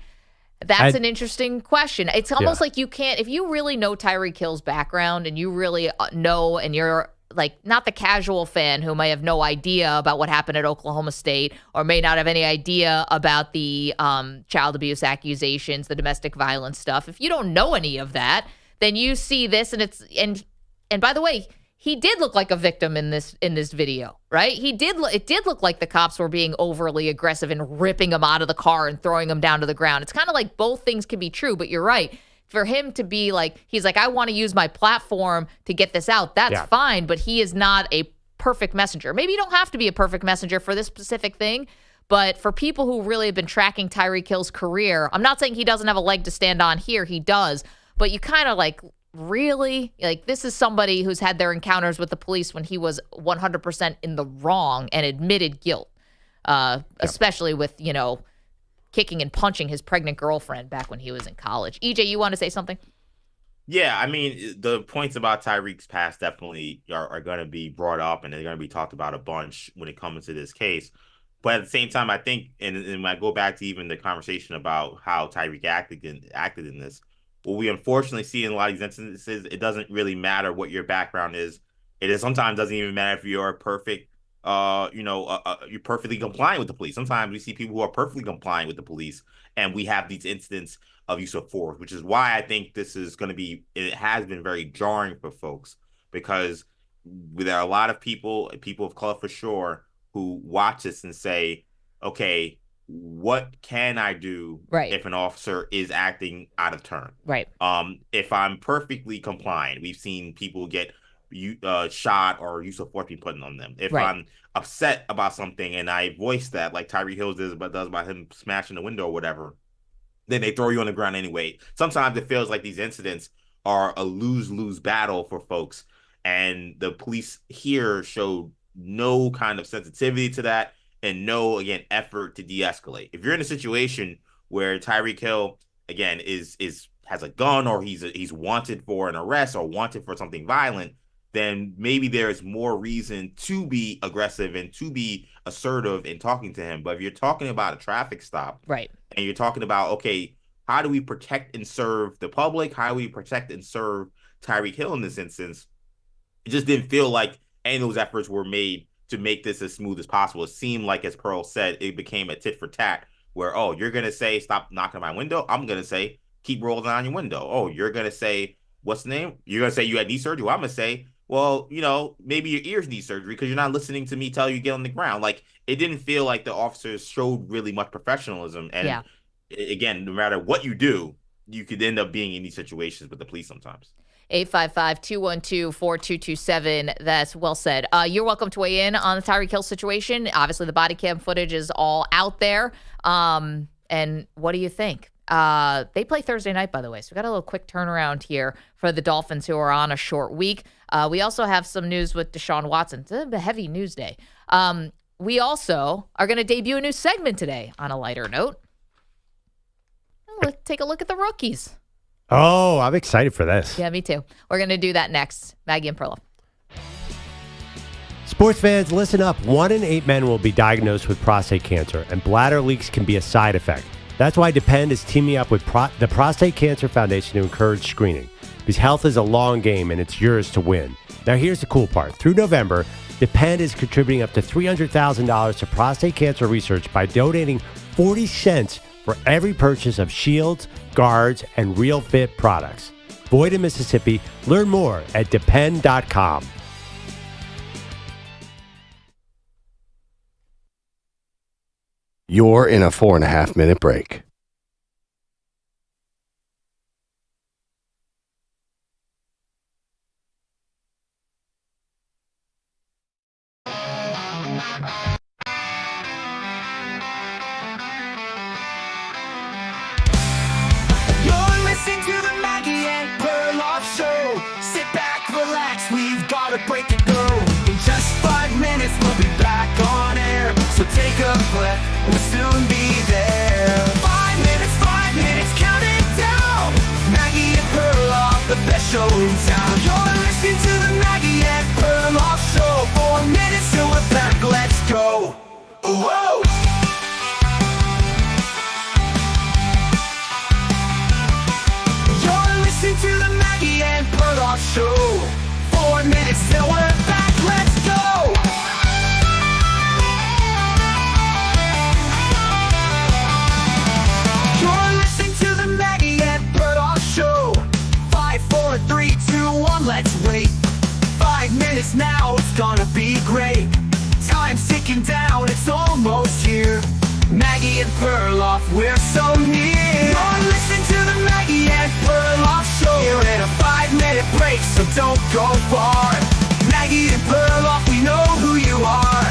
That's an interesting question. It's almost like you can't, if you really know Tyreek Hill's background and you really know, and you're like not the casual fan who may have no idea about what happened at Oklahoma State, or may not have any idea about the child abuse accusations, the domestic violence stuff. If you don't know any of that, then you see this, and by the way, he did look like a victim in this video, right? It did look like the cops were being overly aggressive and ripping him out of the car and throwing him down to the ground. It's kind of like both things can be true, but you're right. For him to be like, he's like, I want to use my platform to get this out. That's fine, but he is not a perfect messenger. Maybe you don't have to be a perfect messenger for this specific thing, but for people who really have been tracking Tyreek Hill's career, I'm not saying he doesn't have a leg to stand on here. He does, but you kind of like, really? Like, this is somebody who's had their encounters with the police when he was 100% in the wrong and admitted guilt. especially with, kicking and punching his pregnant girlfriend back when he was in college. EJ, you want to say something? Yeah, I mean, the points about Tyreek's past definitely are going to be brought up, and they're going to be talked about a bunch when it comes to this case. But at the same time, I think, and when I go back to even the conversation about how Tyreek acted in this, what we unfortunately see in a lot of these instances, it doesn't really matter what your background is. Sometimes doesn't even matter if you're perfect, you're perfectly compliant with the police. Sometimes we see people who are perfectly compliant with the police, and we have these incidents of use of force, which is why I think this is going to be, it has been very jarring for folks, because there are a lot of people of color for sure, who watch this and say, okay, what can I do if an officer is acting out of turn? Right. If I'm perfectly compliant, we've seen people get shot or use of force being put on them. If I'm upset about something and I voice that, like Tyreek Hill does about him smashing the window or whatever, then they throw you on the ground anyway. Sometimes it feels like these incidents are a lose-lose battle for folks, and the police here showed no kind of sensitivity to that and no, again, effort to de-escalate. If you're in a situation where Tyreek Hill, again, has a gun, or he's wanted for an arrest or wanted for something violent, then maybe there is more reason to be aggressive and to be assertive in talking to him. But if you're talking about a traffic stop, right, and you're talking about, okay, how do we protect and serve the public? How do we protect and serve Tyreek Hill in this instance? It just didn't feel like any of those efforts were made to make this as smooth as possible. It seemed like, as Pearl said, it became a tit for tat where, oh, you're going to say, stop knocking on my window. I'm going to say, keep rolling down your window. Oh, you're going to say, what's the name? You're going to say you had knee surgery. Well, I'm going to say, well, maybe your ears need surgery because you're not listening to me tell you get on the ground. Like, it didn't feel like the officers showed really much professionalism. And again, no matter what you do, you could end up being in these situations with the police sometimes. 855-212-4227. That's well said. You're welcome to weigh in on the Tyreek Hill situation. Obviously, the body cam footage is all out there. And what do you think? They play Thursday night, by the way, so we got a little quick turnaround here for the Dolphins, who are on a short week. We also have some news with Deshaun Watson. It's a heavy news day. We also are going to debut a new segment today on a lighter note. Let's take a look at the rookies. Oh, I'm excited for this. Yeah, me too. We're going to do that next. Maggie and Perloff. Sports fans, listen up. 1 in 8 men will be diagnosed with prostate cancer, and bladder leaks can be a side effect. That's why Depend is teaming up with the Prostate Cancer Foundation to encourage screening. Because health is a long game, and it's yours to win. Now, here's the cool part. Through November, Depend is contributing up to $300,000 to prostate cancer research by donating 40 cents for every purchase of shields, guards, and Real Fit products. Boyd in Mississippi. Learn more at depend.com. You're in a 4.5-minute break. You're listening to the Maggie and Perloff show. Sit back, relax, we've got a break to go. In just 5 minutes, we'll be back on air. So take a breath, we'll soon be there. 5 minutes, count it down. Maggie and Perloff, the best show in town. You're listening to the Maggie and Perloff show. 4 minutes till we're back, let's go. Whoa! You're listening to the Maggie and Perloff show. 4 minutes till we're back, let's go. You're listening to the Maggie and Perloff show. 5, 4, 3, 2, 1, let's wait. 5 minutes now, it's gonna be great. Time's ticking down, it's almost here. Maggie and Perloff, we're so near. You're listening to the Maggie and Perloff show. You're in a 5-minute break, so don't go far. Maggie and Perloff, we know who you are.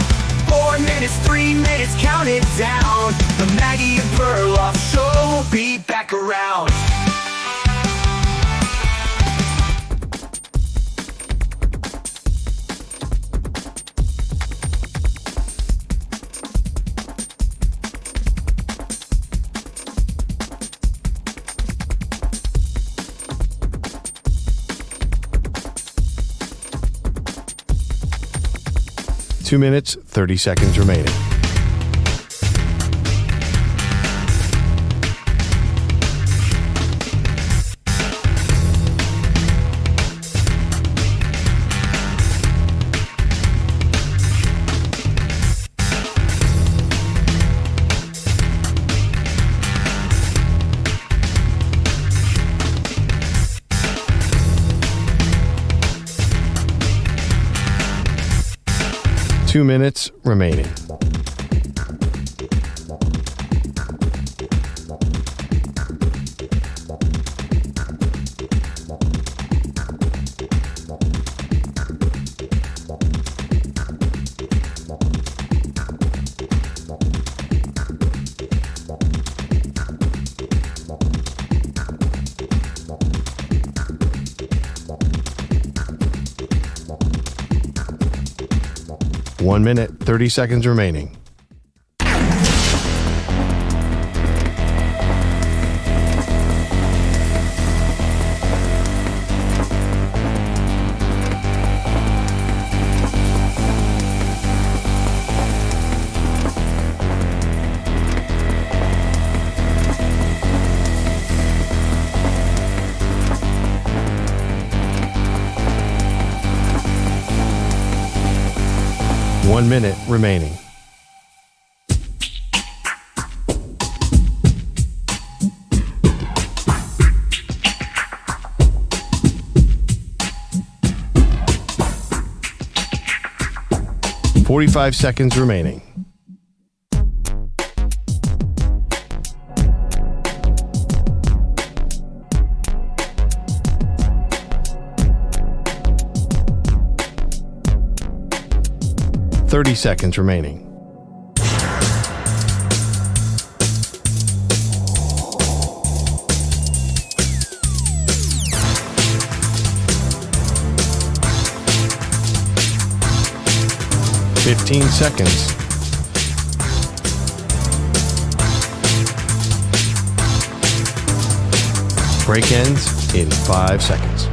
4 minutes, 3 minutes, count it down. The Maggie and Perloff show will be back around. 2 minutes, 30 seconds remaining. Two minutes remaining. One minute, 30 seconds remaining. One minute remaining. $45 seconds remaining. $30 seconds remaining. $15 seconds. Break ends in 5 seconds.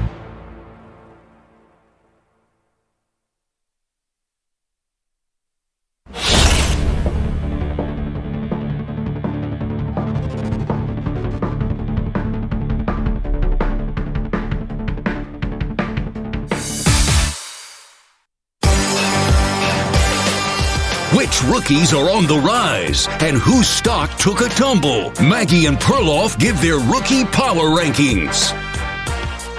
Which rookies are on the rise and whose stock took a tumble? Maggie and Perloff give their rookie power rankings.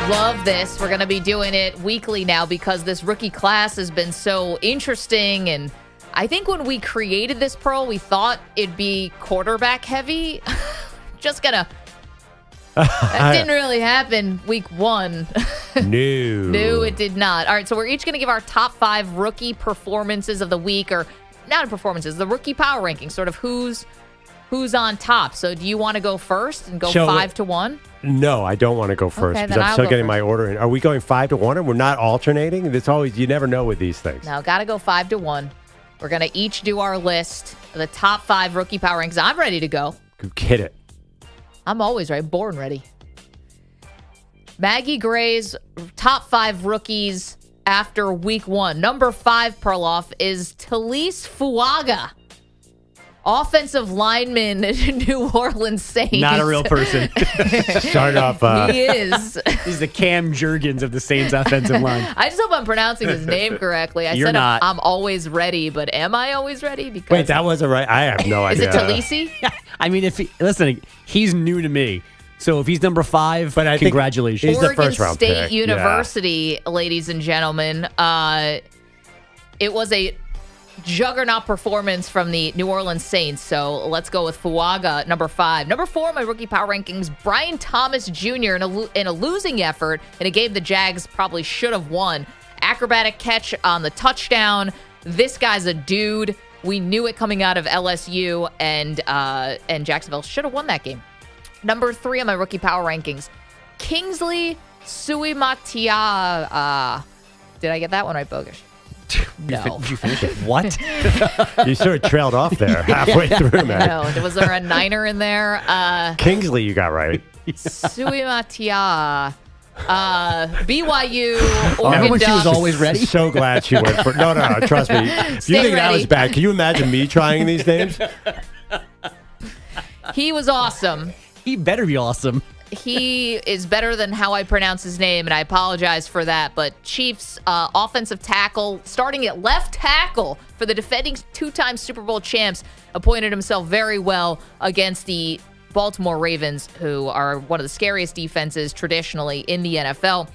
Love this. We're going to be doing it weekly now because this rookie class has been so interesting. And I think when we created this, Pearl, we thought it'd be quarterback heavy. Just going to... That didn't really happen week one. No, it did not. All right, so we're each going to give our top 5 rookie performances of the week, or not performances, the rookie power rankings, sort of who's on top. So do you want to go first and go 5 to 1? No, I don't want to go first because I'm still getting my order in. Are we going 5 to 1 and we're not alternating? It's always, you never know with these things. No, got to go 5 to 1. We're going to each do our list of the top 5 rookie power rankings. I'm ready to go. Hit it. I'm always ready, born ready. Maggie Gray's top 5 rookies after week 1. Number 5, Perloff, is Talise Fuaga, offensive lineman at New Orleans Saints. Not a real person. Start off. He is. He's the Cam Jurgens of the Saints offensive line. I just hope I'm pronouncing his name correctly. You're said not. I'm always ready, but am I always ready? Because Wait, that wasn't right. I have no idea. Is it Talise? I mean, listen, he's new to me. So if he's number 5, but congratulations. He's Oregon the first round State pick. University, ladies and gentlemen. It was a juggernaut performance from the New Orleans Saints. So let's go with Fuaga, number 5. Number 4, my rookie power rankings, Brian Thomas Jr. in a losing effort in a game the Jags probably should have won. Acrobatic catch on the touchdown. This guy's a dude. We knew it coming out of LSU, and Jacksonville should have won that game. Number 3 on my rookie power rankings, Kingsley Suimatia. Did I get that one right, Bogish? No. Did you finish it? What? You sort of trailed off there halfway through, man. No, was there a Niner in there? Kingsley, you got right. Suimatia. BYU, Oregon Remember when she was Ducks. always ready? So glad she went for. No, trust me. Stay You think that ready. was bad? Can you imagine me trying these names? He was awesome. He better be awesome. He is better than how I pronounce his name, and I apologize for that. But Chiefs offensive tackle, starting at left tackle for the defending two-time Super Bowl champs, appointed himself very well against the Baltimore Ravens, who are one of the scariest defenses traditionally in the NFL.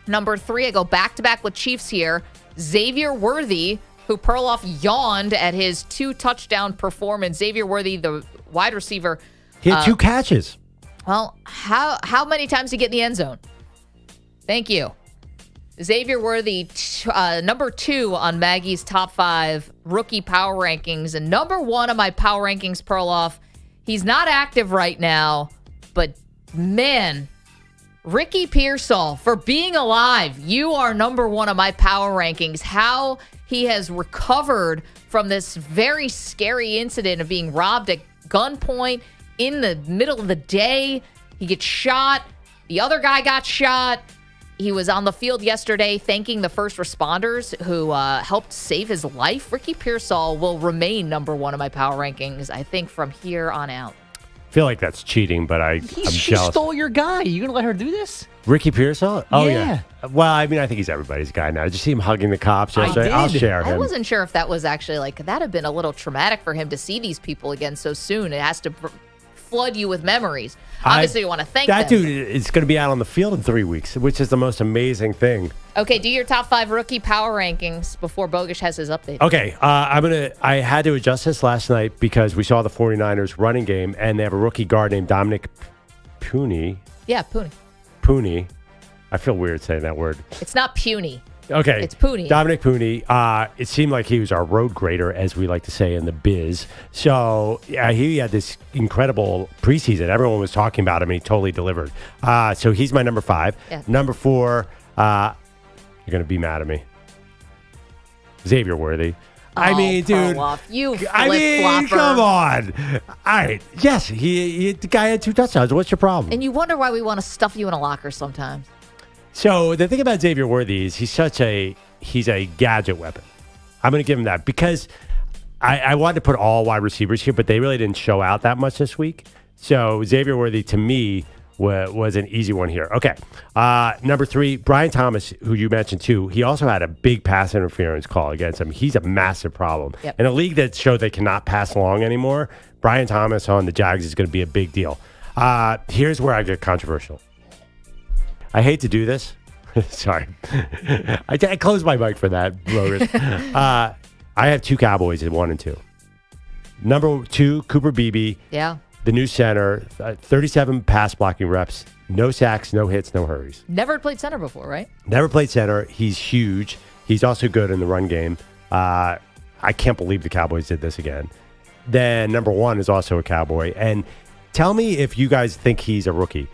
Number 3, I go back-to-back with Chiefs here. Xavier Worthy, who Perloff yawned at his 2-touchdown performance. Xavier Worthy, the wide receiver. He had 2 catches. Well, how many times did he get in the end zone? Thank you. Xavier Worthy, number 2 on Maggie's top 5 rookie power rankings, and number 1 on my power rankings, Perloff. He's not active right now, but man, Ricky Pearsall, for being alive, you are number 1 on my power rankings. How he has recovered from this very scary incident of being robbed at gunpoint in the middle of the day. He gets shot. The other guy got shot. He was on the field yesterday thanking the first responders who helped save his life. Ricky Pearsall will remain number 1 of my power rankings, I think, from here on out. I feel like that's cheating, but I'm She jealous. stole your guy. You gonna let her do this? Ricky Pearsall? Oh, Yeah. Well, I mean, I think he's everybody's guy now. Did you see him hugging the cops yesterday? I'll share I him. wasn't sure if that was actually like, could that have been a little traumatic for him to see these people again so soon? It has to flood you with memories. Obviously, you want to thank that them. dude is going to be out on the field in 3 weeks, which is the most amazing thing. Okay, do your top 5 rookie power rankings before Bogish has his update. Okay, I had to adjust this last night because we saw the 49ers running game, and they have a rookie guard named Dominic Puny. Yeah, puny. Puny. I feel weird saying that word. It's not puny. Okay. It's Puny. Dominic Puny. It seemed like he was our road grader, as we like to say in the biz. So yeah, he had this incredible preseason. Everyone was talking about him, and he totally delivered. So he's my number 5. Yeah. Number 4, you're going to be mad at me. Xavier Worthy. I mean, dude. Perloff, you I mean, flip-flopper. come on. All right. Yes, the guy had 2 touchdowns. What's your problem? And you wonder why we want to stuff you in a locker sometimes. So the thing about Xavier Worthy is he's a gadget weapon. I'm going to give him that because I wanted to put all wide receivers here, but they really didn't show out that much this week. So Xavier Worthy, to me, was an easy one here. Okay. Number 3, Brian Thomas, who you mentioned too. He also had a big pass interference call against him. He's a massive problem. Yep. In a league that showed they cannot pass long anymore, Brian Thomas on the Jags is going to be a big deal. Here's where I get controversial. I hate to do this. Sorry. I closed my mic for that, Logan. I have 2 Cowboys at 1 and 2. Number 2, Cooper Beebe. Yeah. The new center, 37 pass blocking reps, no sacks, no hits, no hurries. Never played center before, right? Never played center. He's huge. He's also good in the run game. I can't believe the Cowboys did this again. Then number 1 is also a Cowboy. And tell me if you guys think he's a rookie.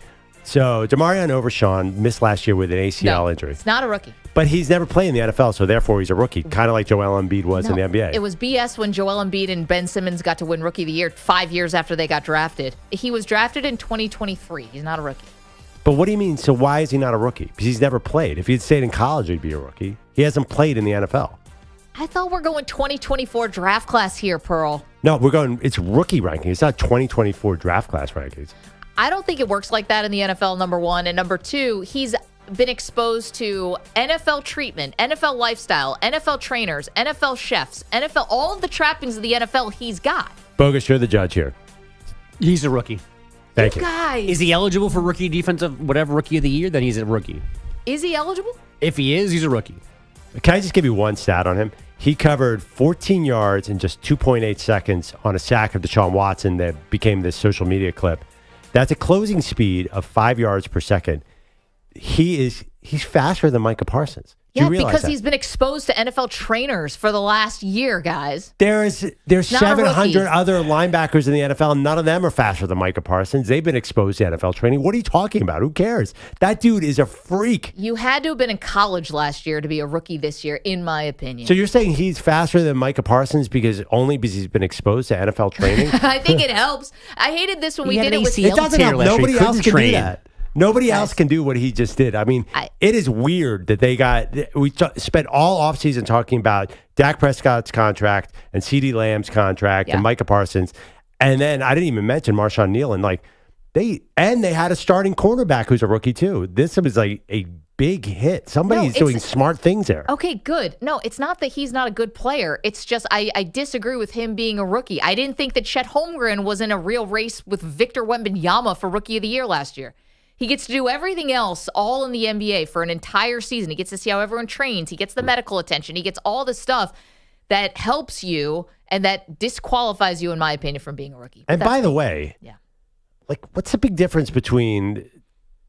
So Demarion Overshawn missed last year with an ACL injury. It's not a rookie. But he's never played in the NFL, so therefore he's a rookie, kind of like Joel Embiid was in the NBA. It was BS when Joel Embiid and Ben Simmons got to win Rookie of the Year 5 years after they got drafted. He was drafted in 2023. He's not a rookie. But what do you mean? So why is he not a rookie? Because he's never played. If he'd stayed in college, he'd be a rookie. He hasn't played in the NFL. I thought we're going 2024 draft class here, Pearl. No, it's rookie ranking. It's not 2024 draft class rankings. I don't think it works like that in the NFL, number 1. And number 2, he's been exposed to NFL treatment, NFL lifestyle, NFL trainers, NFL chefs, NFL, all of the trappings of the NFL he's got. Bogus, you're the judge here. He's a rookie. Thank you. Guys. Is he eligible for rookie defensive, whatever rookie of the year? Then he's a rookie. Is he eligible? If he is, he's a rookie. Can I just give you one stat on him? He covered 14 yards in just 2.8 seconds on a sack of Deshaun Watson that became this social media clip. That's a closing speed of 5 yards per second. He's faster than Micah Parsons. Do Yeah, you realize because that? he's been exposed to NFL trainers for the last year, guys. There's Not a 700 rookie. other linebackers in the NFL. None of them are faster than Micah Parsons. They've been exposed to NFL training. What are you talking about? Who cares? That dude is a freak. You had to have been in college last year to be a rookie this year, in my opinion. So you're saying he's faster than Micah Parsons because he's been exposed to NFL training? I think it helps. I hated this when we did it with It doesn't help. Nobody else can do that. Nobody else can do what he just did. I mean, it is weird that we spent all offseason talking about Dak Prescott's contract and CeeDee Lamb's contract and Micah Parsons. And then I didn't even mention Marshawn Neal. And they had a starting cornerback who's a rookie too. This was like a big hit. Somebody's doing smart things there. Okay, good. No, it's not that he's not a good player. It's just I disagree with him being a rookie. I didn't think that Chet Holmgren was in a real race with Victor Wembanyama for Rookie of the Year last year. He gets to do everything else all in the NBA for an entire season. He gets to see how everyone trains. He gets the medical attention. He gets all the stuff that helps you and that disqualifies you, in my opinion, from being a rookie. And by the way, what's the big difference between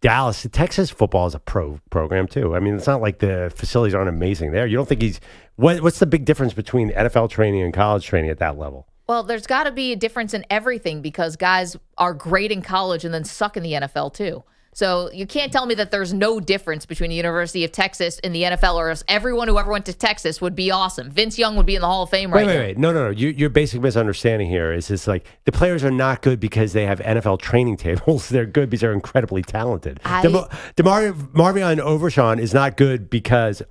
Dallas? Texas football is a pro program too. I mean, it's not like the facilities aren't amazing there. You don't think what's the big difference between NFL training and college training at that level? Well, there's got to be a difference in everything because guys are great in college and then suck in the NFL too. So you can't tell me that there's no difference between the University of Texas and the NFL, or else everyone who ever went to Texas would be awesome. Vince Young would be in the Hall of Fame right now. Wait. No. Your basic misunderstanding here is it's like the players are not good because they have NFL training tables. They're good because they're incredibly talented. Marvion Overshawn is not good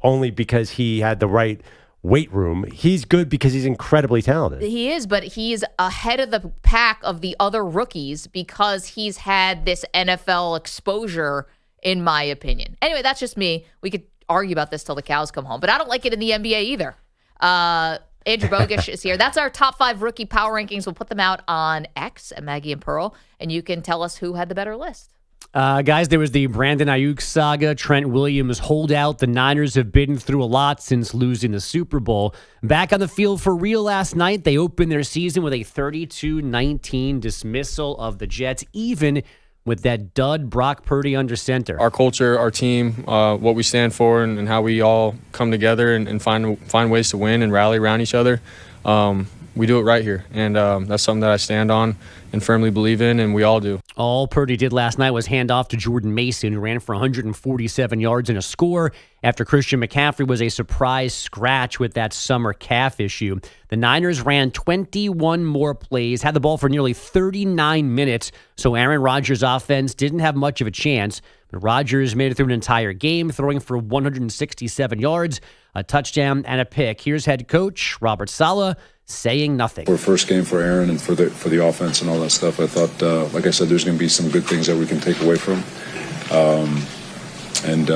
only because he had the right weight room. He's good because he's incredibly talented. He is, but he's ahead of the pack of the other rookies because he's had this NFL exposure, in my opinion. Anyway, that's just me. We could argue about this till the cows come home, but I don't like it in the NBA either. Andrew Bogish is here. That's our top 5 rookie power rankings. We'll put them out on X at Maggie and Pearl, and you can tell us who had the better list. Guys, there was the Brandon Ayuk saga, Trent Williams holdout. The Niners have been through a lot since losing the Super Bowl. Back on the field for real last night, they opened their season with a 32-19 dismissal of the Jets, even with that dud Brock Purdy under center. Our culture, our team, what we stand for, and how we all come together and find ways to win and rally around each other. We do it right here, and that's something that I stand on and firmly believe in, and we all do. All Purdy did last night was hand off to Jordan Mason, who ran for 147 yards and a score after Christian McCaffrey was a surprise scratch with that summer calf issue. The Niners ran 21 more plays, had the ball for nearly 39 minutes, so Aaron Rodgers' offense didn't have much of a chance. But Rodgers made it through an entire game, throwing for 167 yards, a touchdown, and a pick. Here's head coach Robert Saleh saying nothing. For first game for Aaron and for the offense and all that stuff, I thought, like I said, there's going to be some good things that we can take away from. And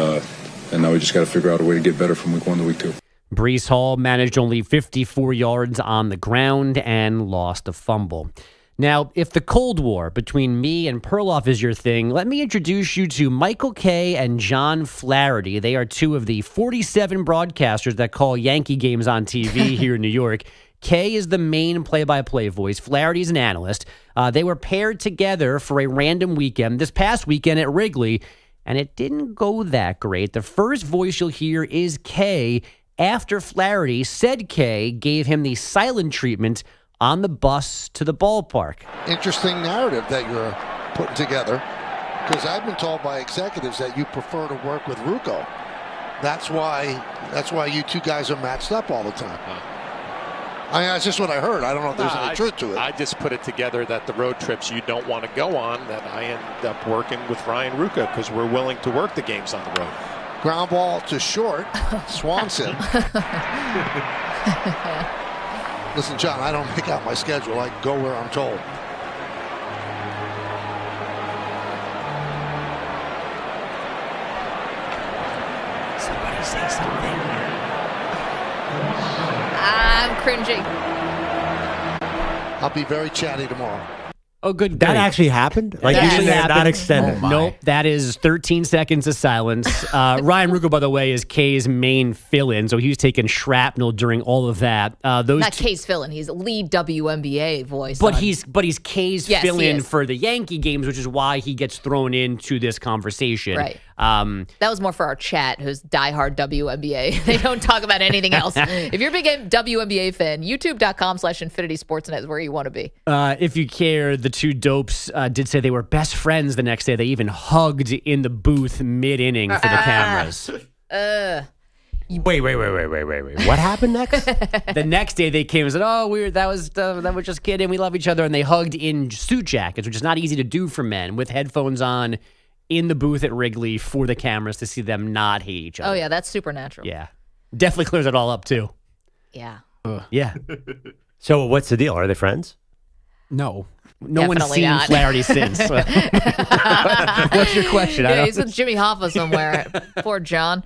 now we just got to figure out a way to get better from week 1 to week 2. Breece Hall managed only 54 yards on the ground and lost a fumble. Now, if the Cold War between me and Perloff is your thing, let me introduce you to Michael Kay and John Flaherty. They are 2 of the 47 broadcasters that call Yankee games on TV here in New York. Kay is the main play-by-play voice. Flaherty's an analyst. They were paired together for a random weekend this past weekend at Wrigley, and it didn't go that great. The first voice you'll hear is Kay after Flaherty said Kay gave him the silent treatment on the bus to the ballpark. Interesting narrative that you're putting together, because I've been told by executives that you prefer to work with Ruocco. That's why you 2 guys are matched up all the time. I mean, that's just what I heard. I don't know if there's any truth to it. I just put it together that the road trips you don't want to go on, that I end up working with Ryan Ruocco because we're willing to work the games on the road. Ground ball to short, Swanson. Listen, John, I don't make out my schedule. I go where I'm told. Somebody say something. I'm cringing. I'll be very chatty tomorrow. Oh, good. That actually happened? Like, usually they're not extended. Nope. That is 13 seconds of silence. Ryan Ruocco, by the way, is Kay's main fill-in, so he was taking shrapnel during all of that. Not Kay's fill-in. He's lead WNBA voice. But he's Kay's fill-in for the Yankee games, which is why he gets thrown into this conversation. Right. That was more for our chat, who's diehard WNBA. They don't talk about anything else. If you're a big WNBA fan, youtube.com/Infinity Sportsnet is where you want to be. If you care, the 2 dopes did say they were best friends the next day. They even hugged in the booth mid-inning for the cameras. Wait. What happened next? The next day they came and said, "Oh, weird. That was just kidding. We love each other." And they hugged in suit jackets, which is not easy to do for men with headphones on in the booth at Wrigley for the cameras to see them not hate each other. Oh, yeah, that's supernatural. Yeah. Definitely clears it all up, too. Yeah. Yeah. So what's the deal? Are they friends? No. No one's Definitely seen not. Flaherty since. What's your question? Yeah, he's with Jimmy Hoffa somewhere. Poor John.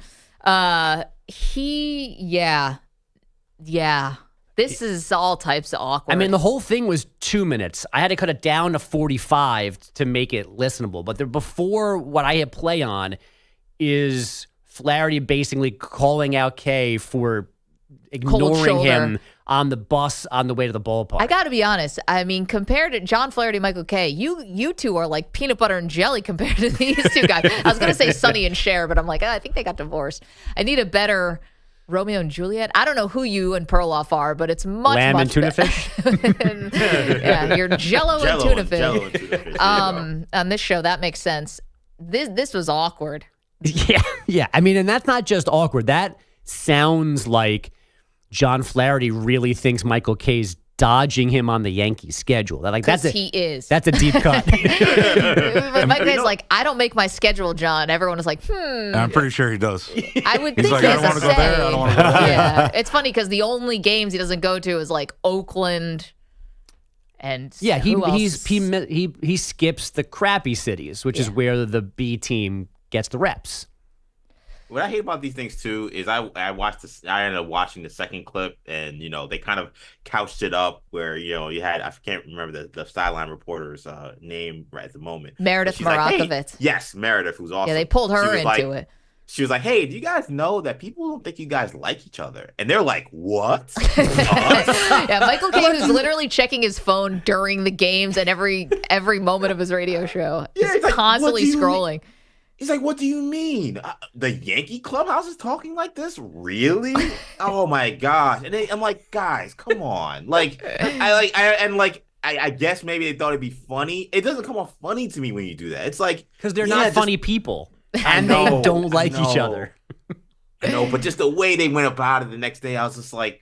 Yeah. This is all types of awkward. I mean, the whole thing was 2 minutes. I had to cut it down to 45 to make it listenable. But before what I hit play on is Flaherty basically calling out Kay for ignoring him on the bus on the way to the ballpark. I got to be honest. I mean, compared to John Flaherty and Michael Kay, you two are like peanut butter and jelly compared to these two guys. I was going to say Sonny and Cher, but I'm like, I think they got divorced. I need a better Romeo and Juliet. I don't know who you and Perloff are, but it's much, Lamb much and tuna better. fish? Yeah, you're Jello and tuna fish. Jello and tuna fish. On this show, that makes sense. This was awkward. Yeah. I mean, and that's not just awkward. That sounds like John Flaherty really thinks Michael Kay's dodging him on the Yankees schedule. He is. That's a deep cut. Mike Kay's like, I don't make my schedule, John. Everyone is like, I'm pretty sure he does. I would He's think like, he I has don't want a to go there. I say. don't want to go there. Yeah, it's funny because the only games he doesn't go to is like Oakland and Yeah, who else? he skips the crappy cities, which is where the B team gets the reps. What I hate about these things too is I ended up watching the second clip, and they kind of couched it up where you had, I can't remember the sideline reporter's name right at the moment. Meredith She's like, hey, Morakovitz. Yes, Meredith, who's awesome. Yeah, they pulled her She was into like, it. She was like, hey, do you guys know that people don't think you guys like each other? And they're like, what? Yeah, Michael Kay is literally checking his phone during the games and every moment of his radio show. Yeah, He's like, constantly what do you scrolling. He's like, what do you mean? The Yankee clubhouse is talking like this? Really? Oh my gosh. And I'm like, guys, come on. Like, I guess maybe they thought it'd be funny. It doesn't come off funny to me when you do that. It's like, Because they're not funny people. And they don't like each other. I know, but just the way they went about it the next day, I was just like,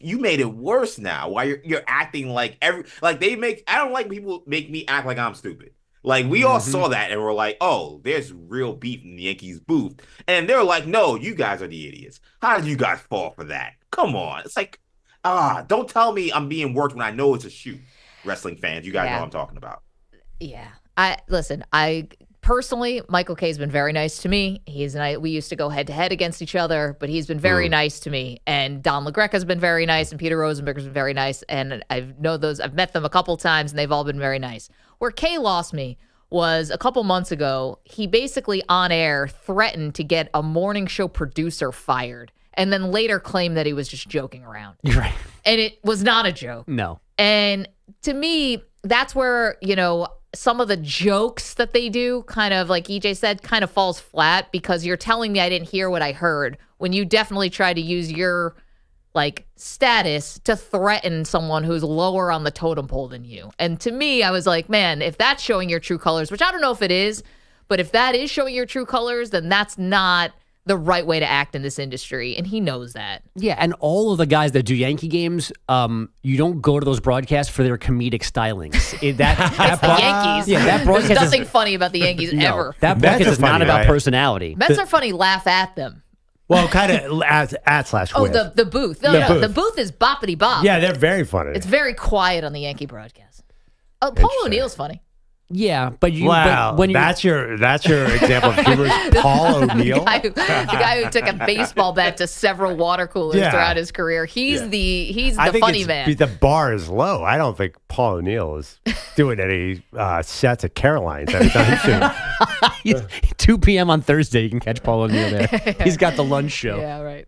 you made it worse now. Why you're acting like I don't like people make me act like I'm stupid. Like, we all saw that and we're like, oh, there's real beef in the Yankees booth. And they're like, no, you guys are the idiots. How did you guys fall for that? Come on. It's like, don't tell me I'm being worked when I know it's a shoot. Wrestling fans, you guys know what I'm talking about. Yeah. I personally, Michael Kay's been very nice to me. We used to go head to head against each other, but he's been very nice to me. And Don LaGreca's been very nice, and Peter Rosenberger's been very nice. And I've met them a couple times, and they've all been very nice. Where Kay lost me was a couple months ago. He basically on air threatened to get a morning show producer fired, and then later claimed that he was just joking around. You're right. And it was not a joke. No. And to me, that's where, some of the jokes that they do, kind of like EJ said, kind of falls flat because you're telling me I didn't hear what I heard when you definitely try to use your status to threaten someone who's lower on the totem pole than you. And to me, I was like, man, if that's showing your true colors, which I don't know if it is, but if that is showing your true colors, then that's not the right way to act in this industry, and he knows that. Yeah, and all of the guys that do Yankee games, you don't go to those broadcasts for their comedic stylings. That the Yankees. Yeah, that broadcast There's nothing funny about the Yankees ever. That broadcast is not about personality. Mets are funny. Laugh at them. Well, kind of at/with. Oh, the booth. No, the booth is boppity bop. Yeah, they're very funny. It's very quiet on the Yankee broadcast. Oh, Paul O'Neill's funny. Yeah, but that's your example of humor. Paul O'Neill, the guy who took a baseball bat to several water coolers throughout his career. He's the funny man. The bar is low. I don't think Paul O'Neill is doing any sets at Caroline's anytime soon. 2 p.m. on Thursday, you can catch Paul O'Neill there. He's got the lunch show. Yeah, right.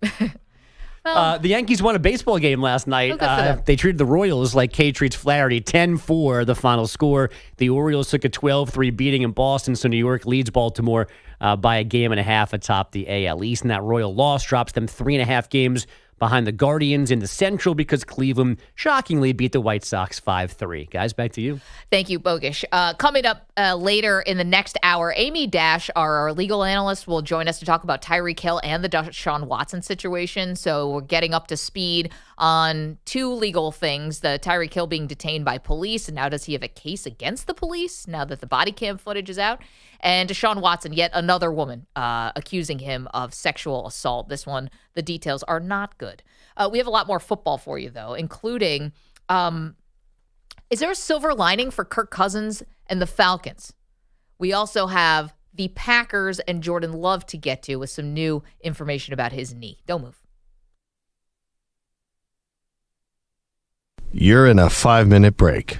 The Yankees won a baseball game last night. They treated the Royals like Kay treats Flaherty. 10-4 the final score. The Orioles took a 12-3 beating in Boston, so New York leads Baltimore by a game and a half atop the AL East. And that Royal loss drops them 3.5 games behind the Guardians in the Central because Cleveland shockingly beat the White Sox 5-3. Guys, back to you. Thank you, Bogish. Coming up later in the next hour, AmyDash, our legal analyst, will join us to talk about Tyreek Hill and the Deshaun Watson situation. So we're getting up to speed on two legal things, the Tyreek Hill being detained by police, and now does he have a case against the police now that the body cam footage is out? And Deshaun Watson, yet another woman accusing him of sexual assault. This one, the details are not good. We have a lot more football for you, though, including, is there a silver lining for Kirk Cousins and the Falcons? We also have the Packers and Jordan Love to get to with some new information about his knee. Don't move. You're in a 5-minute break.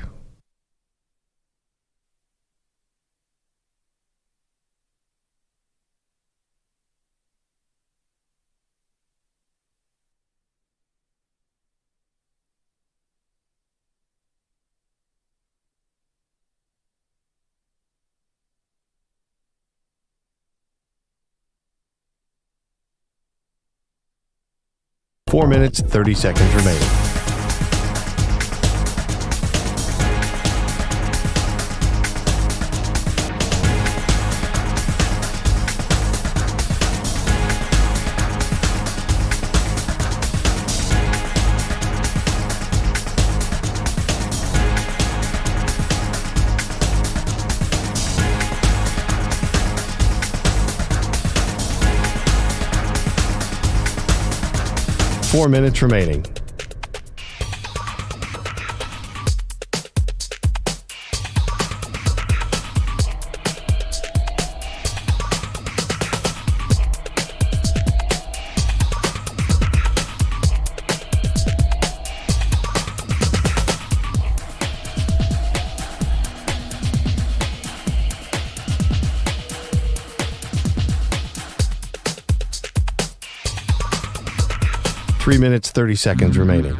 Four minutes, 30 seconds remaining. Four minutes remaining. Three minutes, 30 seconds remaining.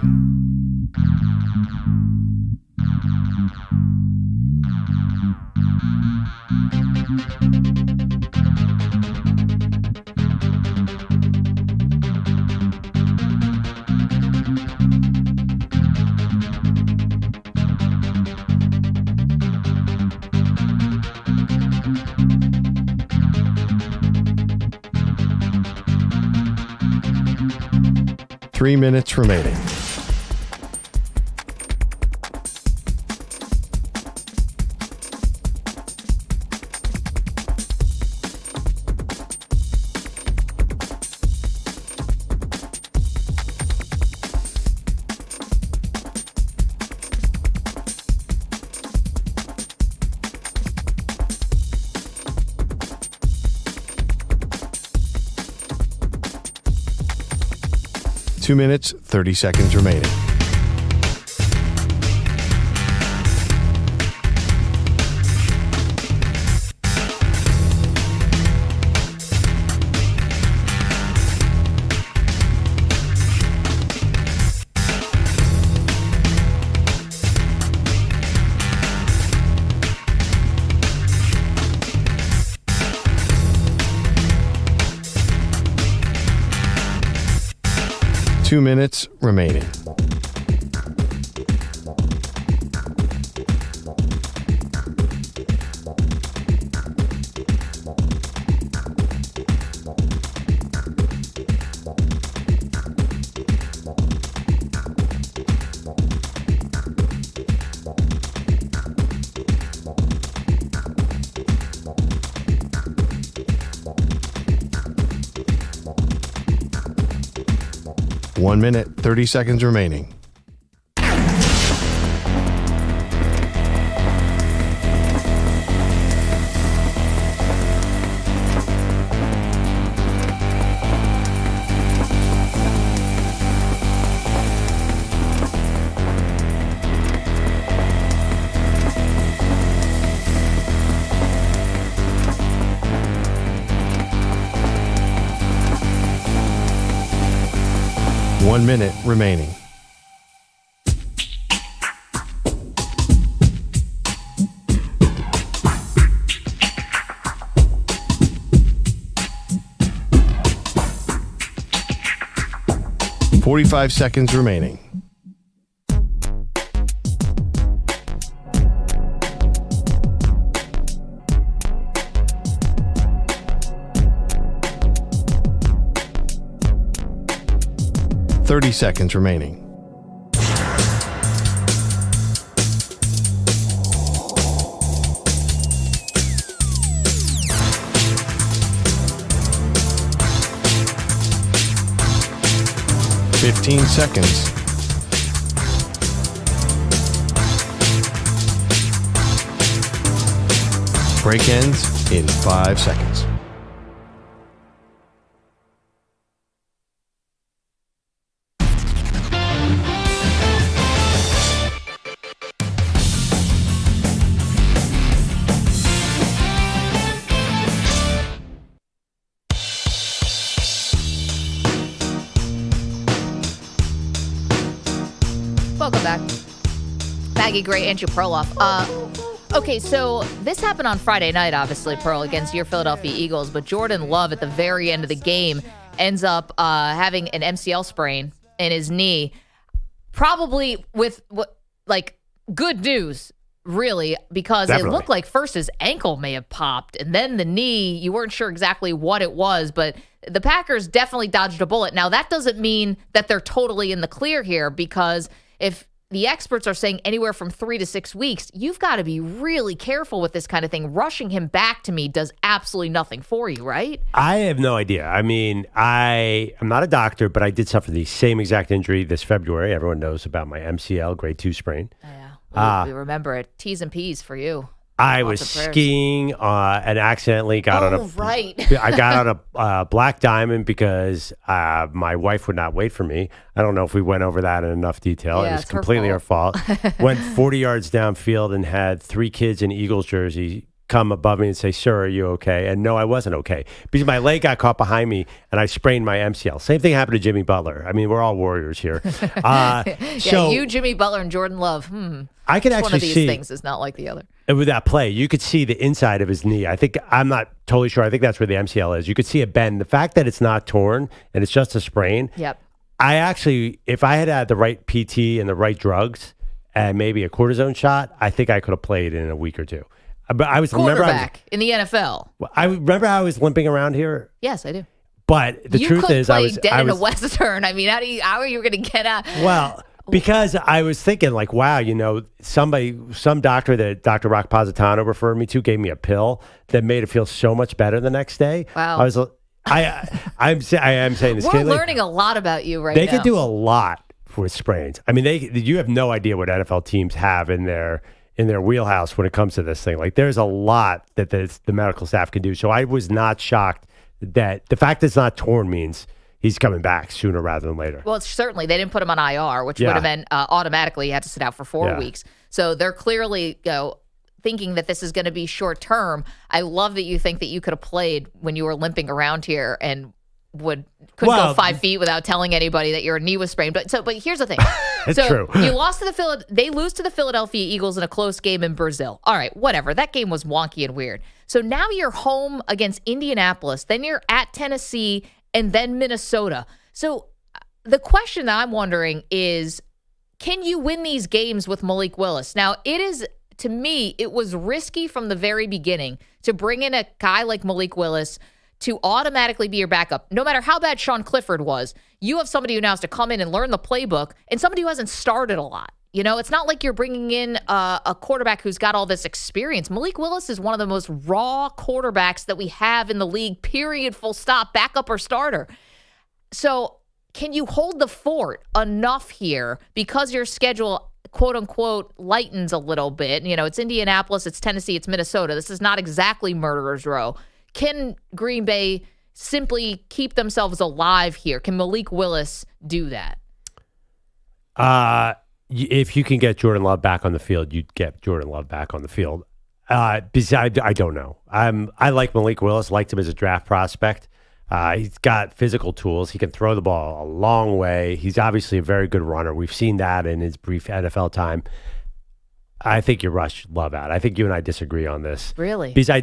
Three minutes remaining. Two minutes, 30 seconds remaining. Two minutes remaining. One minute, 30 seconds remaining. One minute remaining. 45 seconds remaining. Thirty seconds remaining. Fifteen seconds. Break ends in 5 seconds. Welcome back. Maggie Gray, Andrew Perloff. Okay, so this happened on Friday night, obviously, Pearl, against your Philadelphia Eagles, but Jordan Love at the very end of the game ends up having an MCL sprain in his knee, probably with, good news, really, because It looked like first his ankle may have popped, and then the knee, you weren't sure exactly what it was, but the Packers definitely dodged a bullet. Now, that doesn't mean that they're totally in the clear here, because if the experts are saying anywhere from 3 to 6 weeks, you've got to be really careful with this kind of thing. Rushing him back to me does absolutely nothing for you, right? I have no idea. I mean, I'm not a doctor, but I did suffer the same exact injury this February. Everyone knows about my MCL grade 2 sprain. Yeah, we remember it. T's and P's for you. I was skiing and accidentally got on a. Right. I got on a black diamond because my wife would not wait for me. I don't know if we went over that in enough detail. Yeah, it was completely our fault. Went 40 yards downfield and had 3 kids in Eagles jersey come above me and say, "Sir, are you okay?" And no, I wasn't okay because my leg got caught behind me and I sprained my MCL. Same thing happened to Jimmy Butler. I mean, we're all warriors here. So you, Jimmy Butler, and Jordan Love. I can actually one of these see things is not like the other. with that play, you could see the inside of his knee. I'm not totally sure. I think that's where the MCL is. You could see it bend. The fact that it's not torn and it's just a sprain. Yep. I actually, if I had the right PT and the right drugs and maybe a cortisone shot, I think I could have played in a week or two. But I was quarterback in the NFL. I remember I was limping around here. Yes, I do. But the truth is, I was dead in a Western. I mean, how are you going to get out? Well, because I was thinking, like, wow, some doctor that Dr. Rock Positano referred me to gave me a pill that made it feel so much better the next day. Wow. I am saying this. We're learning a lot about you right now. They can do a lot with sprains. I mean, you have no idea what NFL teams have in their wheelhouse when it comes to this thing. Like, there's a lot that the medical staff can do. So I was not shocked that the fact that it's not torn means he's coming back sooner rather than later. Well, certainly they didn't put him on IR, which would have been automatically he had to sit out for 4 weeks. So they're clearly thinking that this is going to be short term. I love that you think that you could have played when you were limping around here and couldn't go 5 feet without telling anybody that your knee was sprained. But here's the thing. It's true. You lost to they lose to the Philadelphia Eagles in a close game in Brazil. All right, whatever. That game was wonky and weird. So now you're home against Indianapolis, then you're at Tennessee, and then Minnesota. So the question that I'm wondering is, can you win these games with Malik Willis? Now, to me, it was risky from the very beginning to bring in a guy like Malik Willis to automatically be your backup. No matter how bad Sean Clifford was, you have somebody who now has to come in and learn the playbook and somebody who hasn't started a lot. It's not like you're bringing in a quarterback who's got all this experience. Malik Willis is one of the most raw quarterbacks that we have in the league, period, full stop, backup or starter. So can you hold the fort enough here because your schedule, quote unquote, lightens a little bit? It's Indianapolis, it's Tennessee, it's Minnesota. This is not exactly murderer's row. Can Green Bay simply keep themselves alive here? Can Malik Willis do that? If you can get Jordan Love back on the field, you'd get Jordan Love back on the field. Besides, I don't know. I like Malik Willis, liked him as a draft prospect. He's got physical tools. He can throw the ball a long way. He's obviously a very good runner. We've seen that in his brief NFL time. I think you rush Love out. I think you and I disagree on this. Really? Because I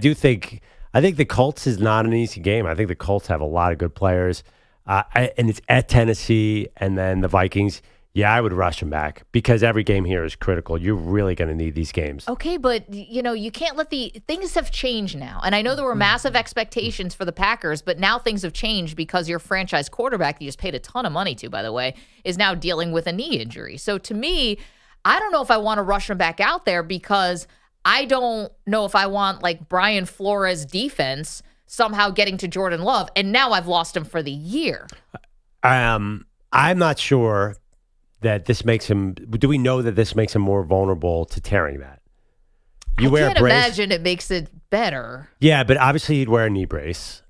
think the Colts is not an easy game. I think the Colts have a lot of good players. and it's at Tennessee and then the Vikings, yeah, I would rush him back because every game here is critical. You're really going to need these games. Okay, but you can't let things have changed now. And I know there were massive expectations for the Packers, but now things have changed because your franchise quarterback that you just paid a ton of money to, by the way, is now dealing with a knee injury. So to me, I don't know if I want to rush him back out there because I don't know if I want like Brian Flores defense somehow getting to Jordan Love, and now I've lost him for the year. I'm not sure that this makes him. Do we know that this makes him more vulnerable to tearing that? I can't imagine it makes it better. Yeah, but obviously you'd wear a knee brace.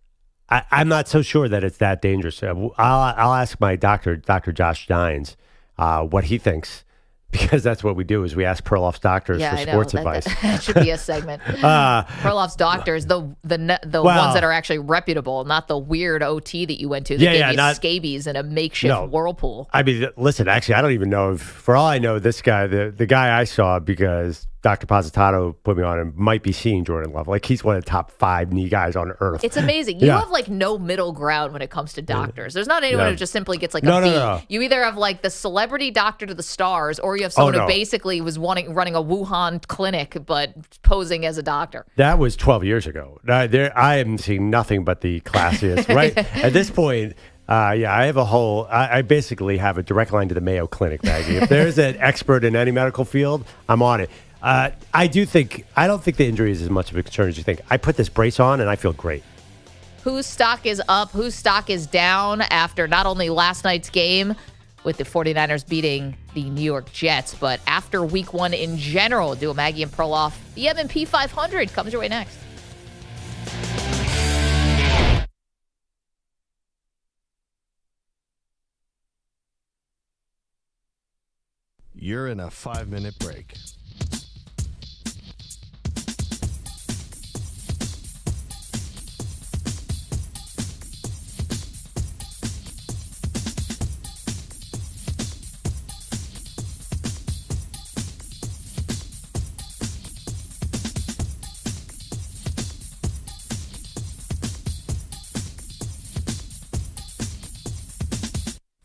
I'm not so sure that it's that dangerous. I'll ask my doctor, Dr. Josh Dines, what he thinks. Because that's what we do is we ask Perloff's doctors for sports advice. That should be a segment. Perloff's doctors, the ones that are actually reputable, not the weird OT that you went to that gave you scabies in a makeshift whirlpool. I mean, listen, actually, I don't even know if, for all I know, this guy, the guy I saw, because Dr. Positato put me on him, might be seeing Jordan Love. Like, he's one of the top 5 knee guys on earth. It's amazing. You have, like, no middle ground when it comes to doctors. There's not anyone who just simply gets, like, a B. No. You either have, like, the celebrity doctor to the stars, or you have someone who basically was running a Wuhan clinic, but posing as a doctor. That was 12 years ago. I am seeing nothing but the classiest, right? At this point, I have I basically have a direct line to the Mayo Clinic, Maggie. If there's an expert in any medical field, I'm on it. I don't think the injury is as much of a concern as you think. I put this brace on and I feel great. Whose stock is up? Whose stock is down after not only last night's game with the 49ers beating the New York Jets, but after week 1 in general? Do a Maggie and Perloff. The MP500 comes your way next. You're in a 5-minute break.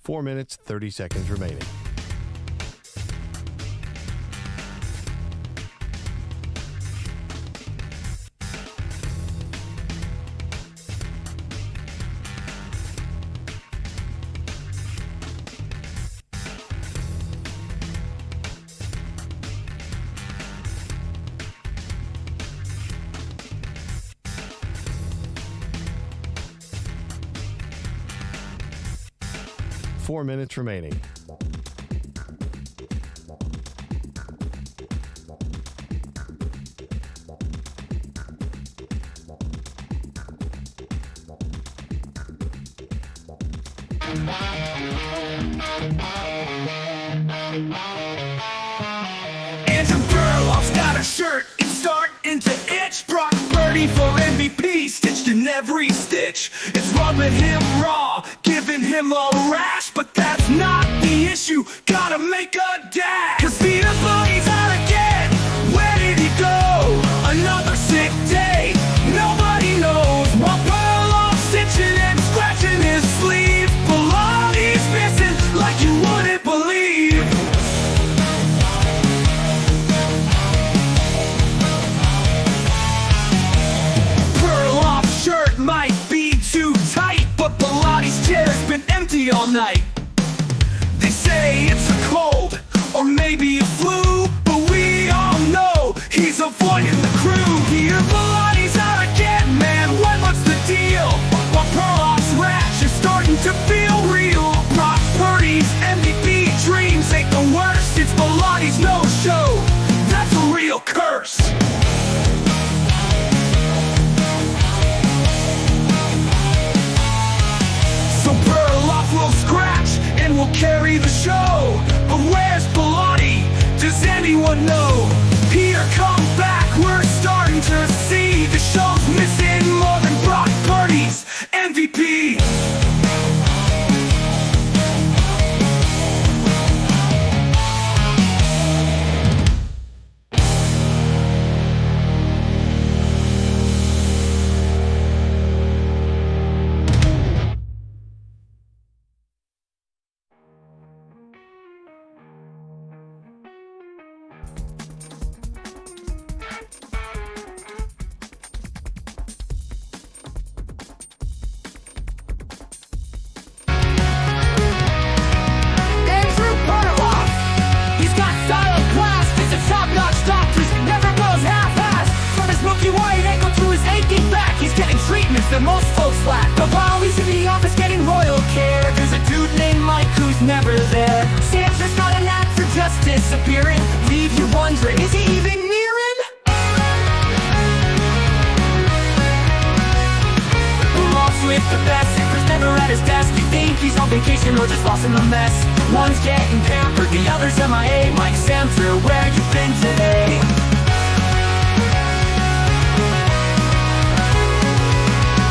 Four minutes, 30 seconds remaining. Four minutes remaining. Andrew Perloff's got a shirt, it's starting to itch. Brock Purdy for MVP, stitched in every stitch. It's rubbing him raw, giving him a rash, but that's not the issue. Gotta make a dash, 'cause the employee's out again. Where did he go? Another sick day. Nobody knows. While Perloff's stitching and scratching his sleeve, Belotti's missing like you wouldn't believe. Perloff's shirt might be too tight, but Belotti's chair's been empty all night. They say it's a cold, or maybe a flu, but we all know he's avoiding the crew. Here Belotti's out again, man, what's the deal? While Perloff's rash is starting to feel real. Brock Purdy's MVP dreams ain't the worst. It's Belotti's no-show, that's a real curse. So Perloff will scratch and will carry the show. But where's Belotti? Does anyone know? Peter, come back, we're there. Santa's got a knack for just disappearing. Leave you wondering, is he even near him? Lost with the best, Santa's never at his desk. You think he's on vacation or just lost in the mess. One's getting pampered, the other's MIA. Mike Samter, where you been today?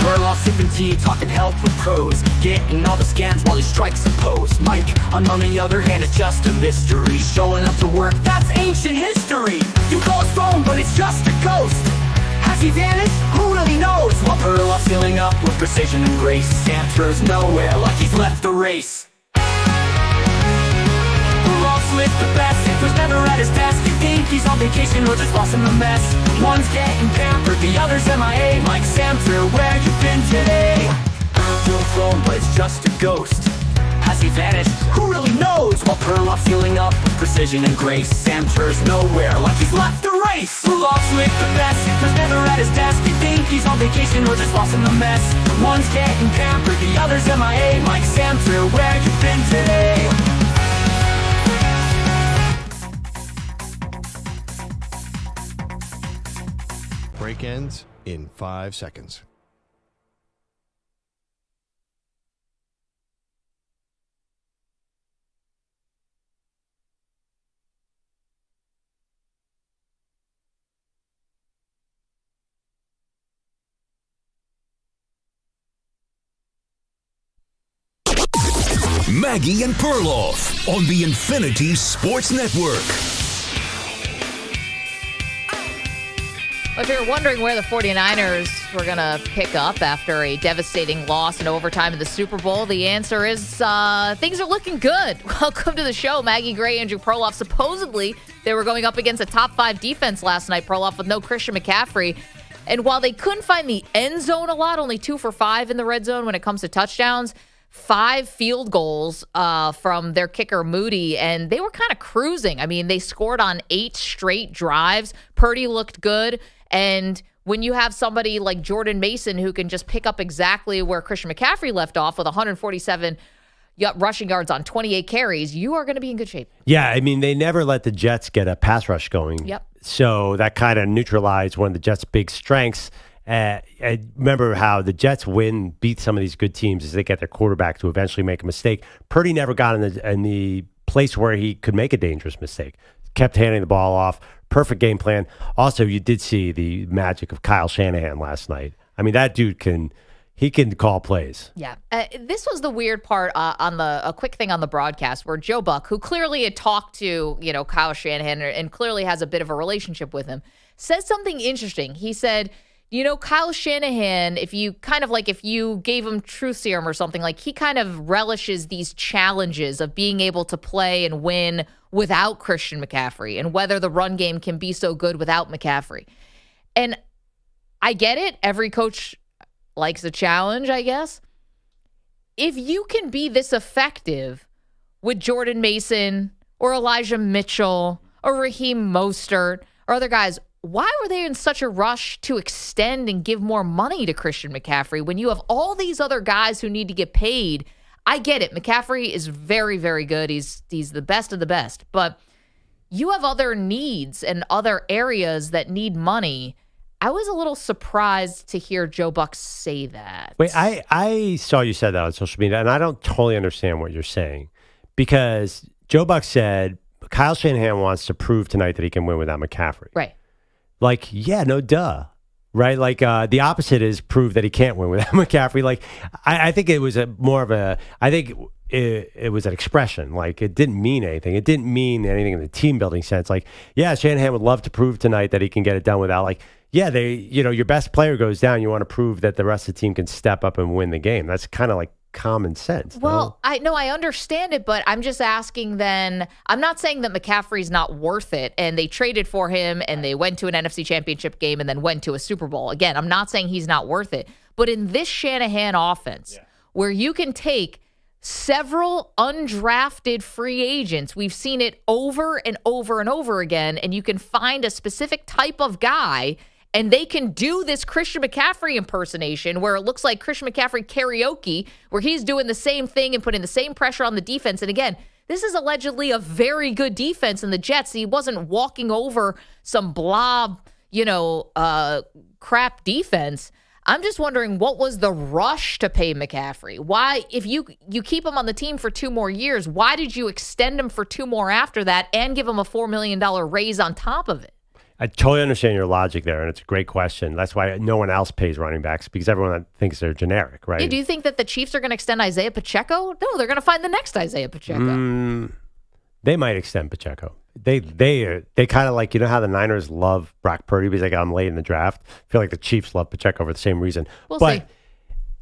Perloff sipping tea, talking health with pros, getting all the scans while he strikes a pose. Mike, on the other hand, is just a mystery. Showing up to work, that's ancient history. You call his phone, but it's just a ghost. Has he vanished? Who really knows? While Perloff's filling up with precision and grace, Santer's nowhere like he's left the race. Perloff's with the best, Santer's never at his desk. You think he's on vacation or just lost in the mess. One's getting pampered, the other's MIA. Mike Samter, where you been today? To a phone, but it's just a ghost. Has he vanished? Who really knows? While Perloff's healing up with precision and grace, Samter's nowhere like he's left the race. Perloff's with the best, Santer's never at his desk. You think he's on vacation or just lost in the mess. One's getting pampered, the other's MIA. Mike Samter, where you been today? Break ends in 5 seconds. Maggie and Perloff on the Infinity Sports Network. If you're wondering where the 49ers were going to pick up after a devastating loss in overtime in the Super Bowl, the answer is things are looking good. Welcome to the show. Maggie Gray, Andrew Perloff. Supposedly, they were going up against a top 5 defense last night, Perloff, with no Christian McCaffrey. And while they couldn't find the end zone a lot, only 2 for 5 in the red zone when it comes to touchdowns, 5 field goals from their kicker, Moody, and they were kind of cruising. I mean, they scored on 8 straight drives. Purdy looked good. And when you have somebody like Jordan Mason who can just pick up exactly where Christian McCaffrey left off with 147 rushing yards on 28 carries, you are going to be in good shape. Yeah, I mean, they never let the Jets get a pass rush going. Yep. So that kind of neutralized one of the Jets' big strengths. I remember how the Jets beat some of these good teams as they get their quarterback to eventually make a mistake. Purdy never got in the place where he could make a dangerous mistake. Kept handing the ball off. Perfect game plan. Also, you did see the magic of Kyle Shanahan last night. I mean, that dude can call plays. Yeah. This was the weird part a quick thing on the broadcast where Joe Buck, who clearly had talked to, Kyle Shanahan and clearly has a bit of a relationship with him, said something interesting. He said, Kyle Shanahan, if you gave him truth serum or something, like he kind of relishes these challenges of being able to play and win without Christian McCaffrey and whether the run game can be so good without McCaffrey. And I get it. Every coach likes a challenge, I guess. If you can be this effective with Jordan Mason or Elijah Mitchell or Raheem Mostert or other guys, why were they in such a rush to extend and give more money to Christian McCaffrey when you have all these other guys who need to get paid? I get it. McCaffrey is very, very good. He's the best of the best. But you have other needs and other areas that need money. I was a little surprised to hear Joe Buck say that. Wait, I saw you said that on social media, and I don't totally understand what you're saying. Because Joe Buck said Kyle Shanahan wants to prove tonight that he can win without McCaffrey. Right. Like, yeah, no duh. Right? Like, the opposite is prove that he can't win without McCaffrey. Like, I think it was it was an expression. Like, it didn't mean anything. It didn't mean anything in the team building sense. Like, yeah, Shanahan would love to prove tonight that he can get it done without, like, yeah, your best player goes down. You want to prove that the rest of the team can step up and win the game. That's kind of like common sense. Well, I understand it, but I'm just asking then, I'm not saying that McCaffrey's not worth it, and they traded for him, and they went to an NFC Championship game and then went to a Super Bowl. Again, I'm not saying he's not worth it, but in this Shanahan offense, where you can take several undrafted free agents, we've seen it over and over and over again, and you can find a specific type of guy, and they can do this Christian McCaffrey impersonation where it looks like Christian McCaffrey karaoke, where he's doing the same thing and putting the same pressure on the defense. And again, This is allegedly a very good defense in the Jets. He wasn't walking over some blob, crap defense. I'm just wondering, what was the rush to pay McCaffrey? Why, if you keep him on the team for 2 more years, why did you extend him for 2 more after that and give him a $4 million raise on top of it? I totally understand your logic there, and it's a great question. That's why no one else pays running backs, because everyone thinks they're generic, right? Yeah, do you think that the Chiefs are going to extend Isaiah Pacheco? No, they're going to find the next Isaiah Pacheco. They might extend Pacheco. They kind of like, how the Niners love Brock Purdy because they got him late in the draft. I feel like the Chiefs love Pacheco for the same reason. We'll see.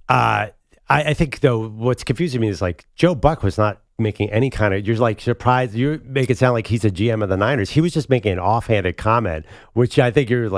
I think, though, what's confusing me is like Joe Buck was not making any kind of, you're like surprised, you make it sound like he's a GM of the Niners. He was just making an offhanded comment, which I think you're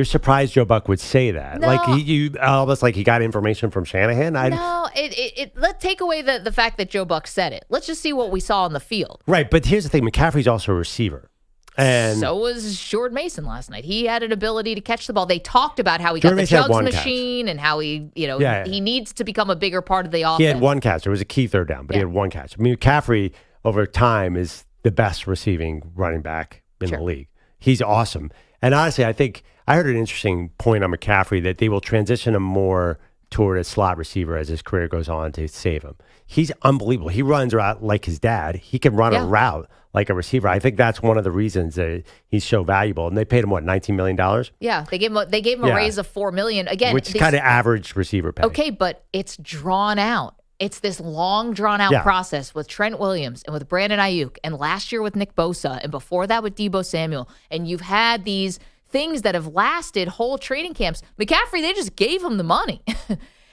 surprised Joe Buck would say that. No. Like you almost like he got information from Shanahan. Let's take away the fact that Joe Buck said it. Let's just see what we saw on the field. Right, but here's the thing, McCaffrey's also a receiver. And so was Jordan Mason last night. He had an ability to catch the ball. They talked about how he got the jugs machine and how he needs to become a bigger part of the offense. He had 1 catch. It was a key third down, but he had 1 catch. I mean, McCaffrey over time is the best receiving running back in the league. He's awesome. And honestly, I think I heard an interesting point on McCaffrey that they will transition him more toward a slot receiver as his career goes on to save him. He's unbelievable. He runs around like his dad. He can run a route like a receiver. I think that's one of the reasons that he's so valuable. And they paid him, $19 million? Yeah, they gave him a raise of $4 million. Again, which is kind of average receiver pay. Okay, but it's drawn out. It's this long, drawn-out process with Trent Williams and with Brandon Ayuk and last year with Nick Bosa and before that with Deebo Samuel. And you've had these things that have lasted whole training camps. McCaffrey, they just gave him the money.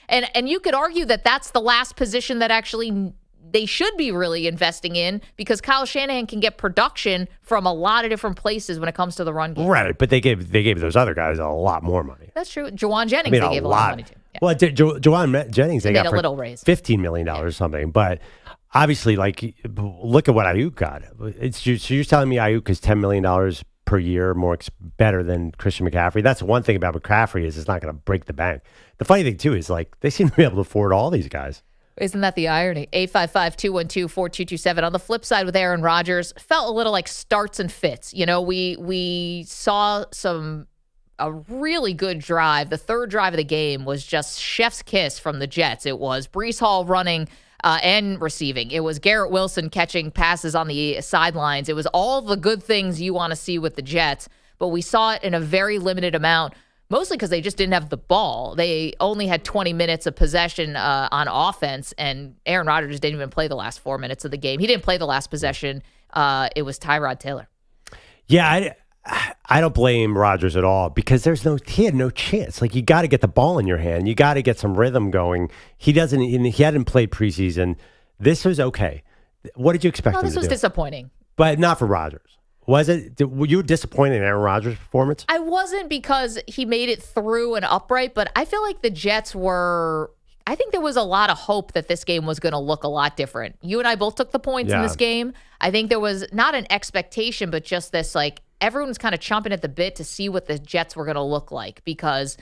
and you could argue that that's the last position that actually they should be really investing in because Kyle Shanahan can get production from a lot of different places when it comes to the run game. Right, but they gave those other guys a lot more money. That's true. Jawan Jennings, they gave a lot of money to. Yeah. Well, Jawan Jennings, they got a little raise. $15 million or something. But obviously, look at what Ayuk got. So you're telling me Ayuk is $10 million per year better than Christian McCaffrey? That's one thing about McCaffrey is it's not going to break the bank. The funny thing, too, is they seem to be able to afford all these guys. Isn't that the irony? 855-212-4227. On the flip side with Aaron Rodgers, felt a little like starts and fits. We saw a really good drive. The third drive of the game was just chef's kiss from the Jets. It was Breece Hall running and receiving. It was Garrett Wilson catching passes on the sidelines. It was all the good things you want to see with the Jets, but we saw it in a very limited amount. Mostly because they just didn't have the ball. They only had 20 minutes of possession on offense, and Aaron Rodgers didn't even play the last 4 minutes of the game. He didn't play the last possession. It was Tyrod Taylor. Yeah, I don't blame Rodgers at all because he had no chance. You got to get the ball in your hand. You got to get some rhythm going. He hadn't played preseason. This was okay. What did you expect him to do? This was disappointing. But not for Rodgers. Was it? Were you disappointed in Aaron Rodgers' performance? I wasn't because he made it through and upright, but I feel like the Jets were... I think there was a lot of hope that this game was going to look a lot different. You and I both took the points in this game. I think there was not an expectation, but just this, everyone was kind of chomping at the bit to see what the Jets were going to look like because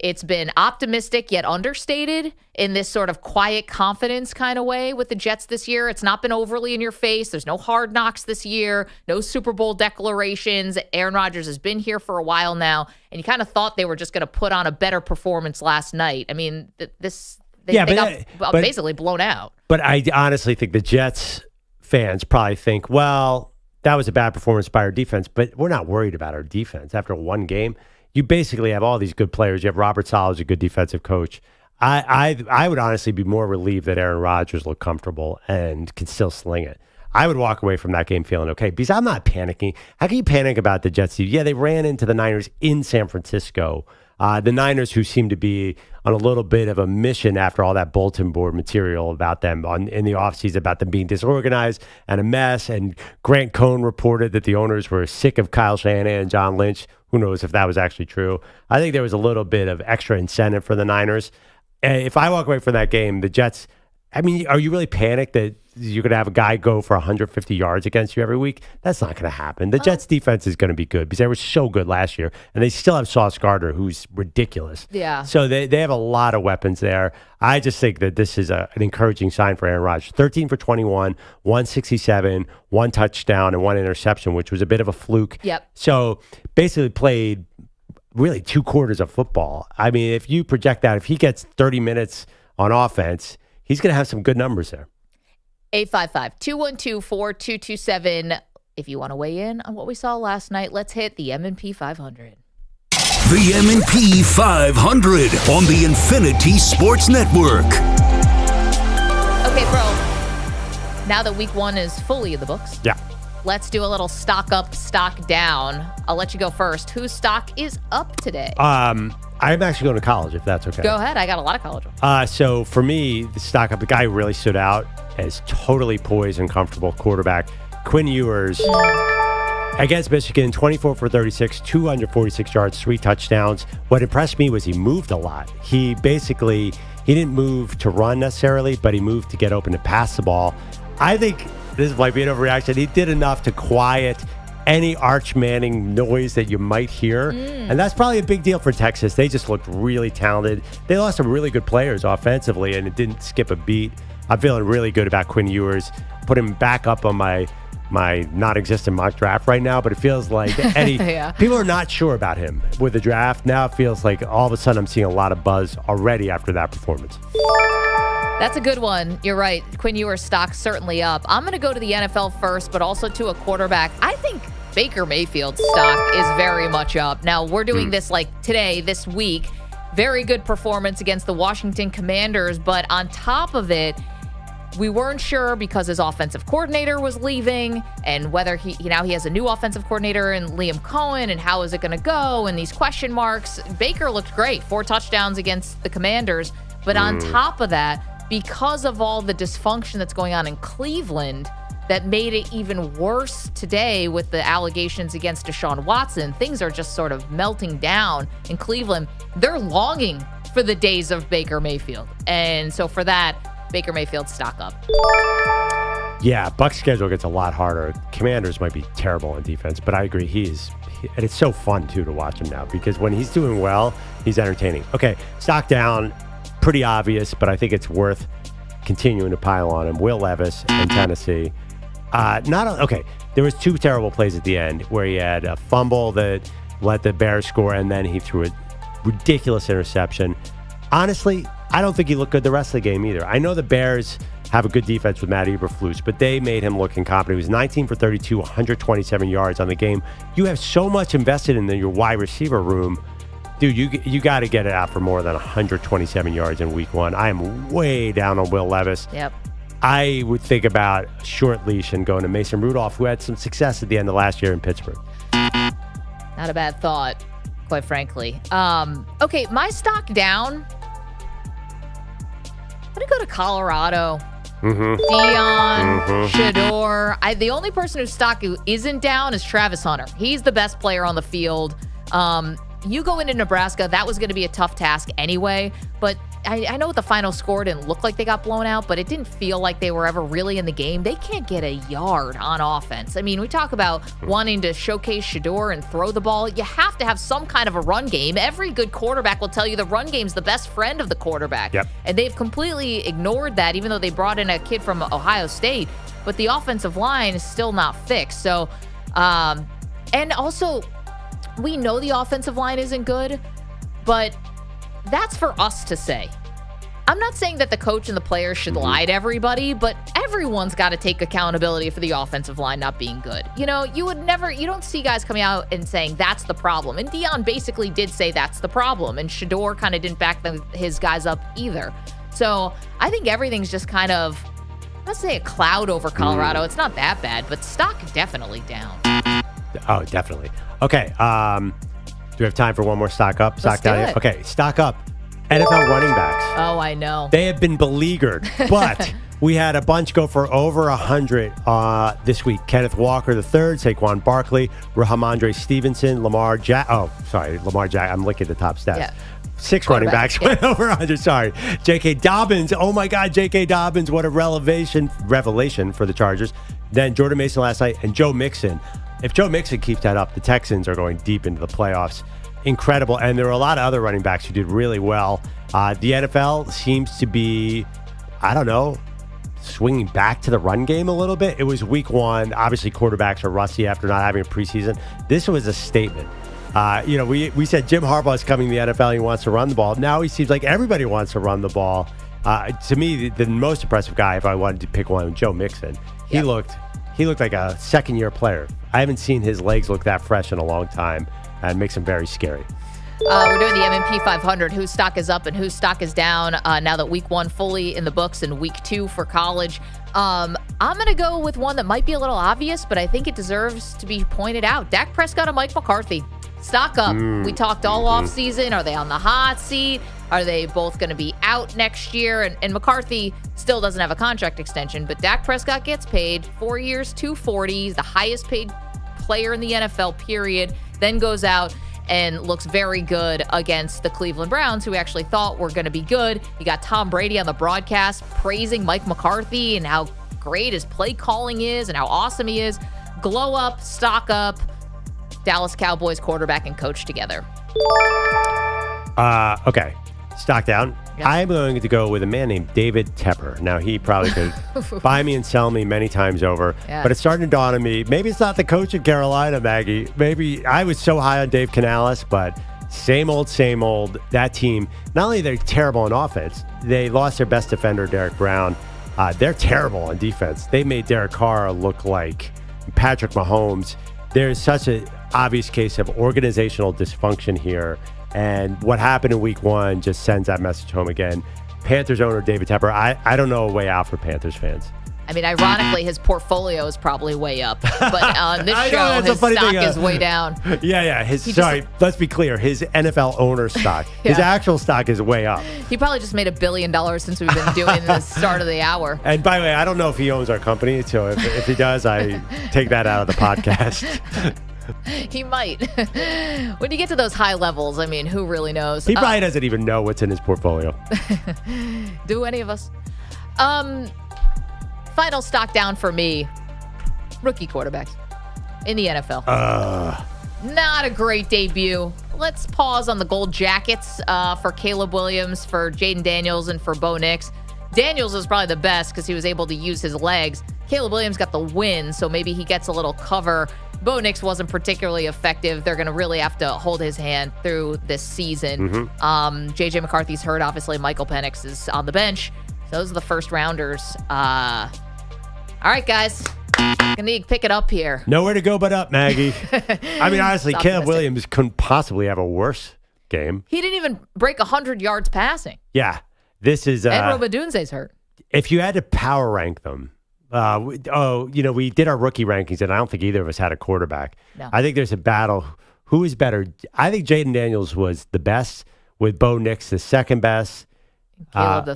it's been optimistic yet understated in this sort of quiet confidence kind of way with the Jets this year. It's not been overly in your face. There's no hard knocks this year, no Super Bowl declarations. Aaron Rodgers has been here for a while now, and you kind of thought they were just going to put on a better performance last night. I mean, they got basically blown out. But I honestly think the Jets fans probably think, well, that was a bad performance by our defense, but we're not worried about our defense after one game. You basically have all these good players. You have Robert Saleh, who's a good defensive coach. I would honestly be more relieved that Aaron Rodgers looked comfortable and can still sling it. I would walk away from that game feeling okay because I'm not panicking. How can you panic about the Jets? Yeah, they ran into the Niners in San Francisco. The Niners, who seem to be on a little bit of a mission after all that bulletin board material about them in the offseason, about them being disorganized and a mess. And Grant Cohn reported that the owners were sick of Kyle Shanahan and John Lynch. Who knows if that was actually true? I think there was a little bit of extra incentive for the Niners. If I walk away from that game, the Jets, I mean, are you really panicked that you're going to have a guy go for 150 yards against you every week. That's not going to happen. The Jets defense is going to be good because they were so good last year, and they still have Sauce Gardner, who's ridiculous. Yeah. So they have a lot of weapons there. I just think that this is an encouraging sign for Aaron Rodgers. 13 for 21, 167, 1 touchdown, and 1 interception, which was a bit of a fluke. Yep. So basically played really 2 quarters of football. I mean, if you project that, if he gets 30 minutes on offense, he's going to have some good numbers there. 855-212-4227. If you want to weigh in on what we saw last night, let's hit the MNP500. The MNP 500 on the Infinity Sports Network. Okay, bro. Now that week 1 is fully in the books. Yeah. Let's do a little stock up, stock down. I'll let you go first. Whose stock is up today? I'm actually going to college, if that's okay. Go ahead. I got a lot of college. So for me, the stock up, the guy who really stood out as totally poised and comfortable quarterback, Quinn Ewers. Against Michigan, 24 for 36, 246 yards, 3 touchdowns. What impressed me was he moved a lot. He didn't move to run necessarily, but he moved to get open to pass the ball. I think this might be an overreaction. He did enough to quiet any Arch Manning noise that you might hear. And that's probably a big deal for Texas. They just looked really talented. They lost some really good players offensively, and it didn't skip a beat. I'm feeling really good about Quinn Ewers. Put him back up on my non-existent mock draft right now, but it feels like people are not sure about him with the draft. Now it feels like all of a sudden I'm seeing a lot of buzz already after that performance. That's a good one. You're right. Quinn Ewers' stock certainly up. I'm going to go to the NFL first, but also to a quarterback. I think Baker Mayfield's stock is very much up. Now, we're doing this like today, this week. Very good performance against the Washington Commanders, but on top of it, we weren't sure because his offensive coordinator was leaving and whether he has a new offensive coordinator and Liam Cohen and how is it going to go and these question marks. Baker looked great, 4 touchdowns against the Commanders. But on top of that, because of all the dysfunction that's going on in Cleveland, that made it even worse today with the allegations against Deshaun Watson. Things are just sort of melting down in Cleveland. They're longing for the days of Baker Mayfield. And so for that, Baker Mayfield's stock up. Yeah, Bucs' schedule gets a lot harder. Commanders might be terrible on defense, but I agree. And it's so fun, too, to watch him now because when he's doing well, he's entertaining. Okay, stock down, pretty obvious, but I think it's worth continuing to pile on him. Will Levis in Tennessee. There was 2 terrible plays at the end where he had a fumble that let the Bears score, and then he threw a ridiculous interception. Honestly, I don't think he looked good the rest of the game either. I know the Bears have a good defense with Matt Eberflus, but they made him look incompetent. He was 19 for 32, 127 yards on the game. You have so much invested in your wide receiver room. Dude, you got to get it out for more than 127 yards in week 1. I am way down on Will Levis. Yep. I would think about short leash and going to Mason Rudolph, who had some success at the end of last year in Pittsburgh. Not a bad thought, quite frankly. Okay, my stock down. I'm going to go to Colorado. Dion, Shador. The only person whose stock isn't down is Travis Hunter. He's the best player on the field. You go into Nebraska, that was going to be a tough task anyway, but I know what the final score didn't look like they got blown out, but it didn't feel like they were ever really in the game. They can't get a yard on offense. I mean, we talk about wanting to showcase Shador and throw the ball. You have to have some kind of a run game. Every good quarterback will tell you the run game's the best friend of the quarterback. Yep. And they've completely ignored that, even though they brought in a kid from Ohio State. But the offensive line is still not fixed. So, and also, we know the offensive line isn't good, but that's for us to say. I'm not saying that the coach and the players should lie to everybody, but everyone's got to take accountability for the offensive line not being good. You know, you don't see guys coming out and saying that's the problem. And Dion basically did say that's the problem. And Shador kind of didn't back his guys up either. So I think everything's just kind of, let's say, a cloud over Colorado. It's not that bad, but stock definitely down. Oh, definitely. Okay. Do we have time for one more stock up? Stock down? Okay, stock up. NFL running backs. Oh, I know. They have been beleaguered, but We had a bunch go for over 100 this week. Kenneth Walker III, Saquon Barkley, Rahamondre Stevenson, Lamar Jack. I'm looking at the top stats. Yeah. 6 running backs went over 100. Sorry. J.K. Dobbins. Oh, my God. J.K. Dobbins. What a revelation for the Chargers. Then Jordan Mason last night and Joe Mixon. If Joe Mixon keeps that up, the Texans are going deep into the playoffs. Incredible. And there are a lot of other running backs who did really well. The NFL seems to be, I don't know, swinging back to the run game a little bit. It was week 1. Obviously, quarterbacks are rusty after not having a preseason. This was a statement. We said Jim Harbaugh is coming to the NFL. He wants to run the ball. Now he seems like everybody wants to run the ball. To me, the most impressive guy, if I wanted to pick one, Joe Mixon. He looked like a second-year player. I haven't seen his legs look that fresh in a long time, and it makes him very scary. We're doing the MP500, whose stock is up and whose stock is down now that week 1 fully in the books and week 2 for college. I'm going to go with one that might be a little obvious, but I think it deserves to be pointed out. Dak Prescott and Mike McCarthy. Stock up. We talked all offseason. Are they on the hot seat? Are they both going to be out next year? And McCarthy still doesn't have a contract extension, but Dak Prescott gets paid 4 years, $240. He's the highest paid player in the NFL, period. Then goes out and looks very good against the Cleveland Browns, who we actually thought were going to be good. You got Tom Brady on the broadcast praising Mike McCarthy and how great his play calling is and how awesome he is. Glow up, stock up. Dallas Cowboys quarterback and coach together. Okay. Stock down. Yep. I'm going to go with a man named David Tepper. Now, he probably could buy me and sell me many times over, but it's starting to dawn on me. Maybe it's not the coach in Carolina, Maggie. Maybe I was so high on Dave Canales, but same old. That team, not only they're terrible on offense, they lost their best defender, Derek Brown. They're terrible on defense. They made Derek Carr look like Patrick Mahomes. There's such an obvious case of organizational dysfunction here. And what happened in week 1 just sends that message home again. Panthers owner David Tepper, I don't know a way out for Panthers fans. I mean, ironically, his portfolio is probably way up. But on this show, his stock is way down. Yeah. Let's be clear. His NFL owner stock, his actual stock is way up. He probably just made $1 billion since we've been doing the start of the hour. And by the way, I don't know if he owns our company. So if he does, I take that out of the podcast. He might. When you get to those high levels, I mean, who really knows? He probably doesn't even know what's in his portfolio. Do any of us? Final stock down for me. Rookie quarterbacks in the NFL. Not a great debut. Let's pause on the gold jackets for Caleb Williams, for Jaden Daniels, and for Bo Nix. Daniels is probably the best because he was able to use his legs. Caleb Williams got the win, so maybe he gets a little cover. Bo Nix wasn't particularly effective. They're going to really have to hold his hand through this season. J.J. McCarthy's hurt. Obviously, Michael Penix is on the bench. Those are the first rounders. All right, guys. Gonna need to pick it up here. Nowhere to go but up, Maggie. I mean, honestly, Caleb Williams couldn't possibly have a worse game. He didn't even break 100 yards passing. Yeah. This is... and Robadunze's hurt. If you had to power rank them, we did our rookie rankings, and I don't think either of us had a quarterback. No. I think there's a battle. Who is better? I think Jaden Daniels was the best, with Bo Nix the second best. Caleb the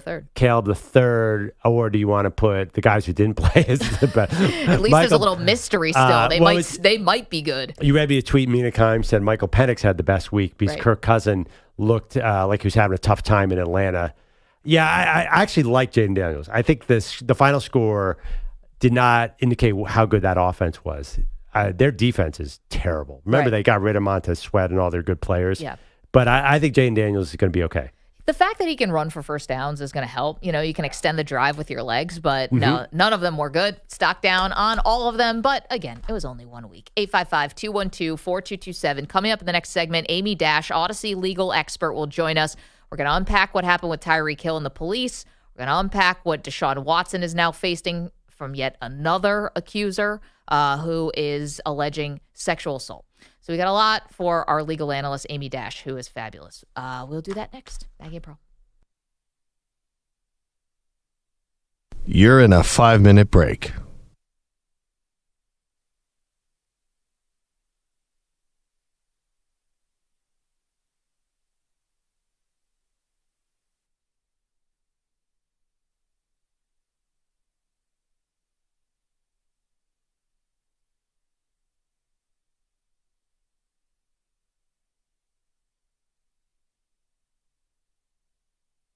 third. Or do you want to put the guys who didn't play as the best? At least there's a little mystery still. They might be good. You read me a tweet. Mina Kimes said Michael Penix had the best week because Kirk Cousins looked like he was having a tough time in Atlanta. Yeah, I actually like Jaden Daniels. I think the final score did not indicate how good that offense was. Their defense is terrible. Remember, they got rid of Montez Sweat and all their good players. Yeah. But I think Jaden Daniels is going to be okay. The fact that he can run for first downs is going to help. You know, you can extend the drive with your legs, but no, none of them were good. Stock down on all of them. But again, it was only 1 week. 855-212-4227. Coming up in the next segment, AmyDash, Audacy legal expert, will join us. We're going to unpack what happened with Tyreek Hill and the police. We're going to unpack what Deshaun Watson is now facing from yet another accuser who is alleging sexual assault. So we got a lot for our legal analyst, Amy Dash, who is fabulous. We'll do that next. Maggie and Pearl. You're in a 5-minute break.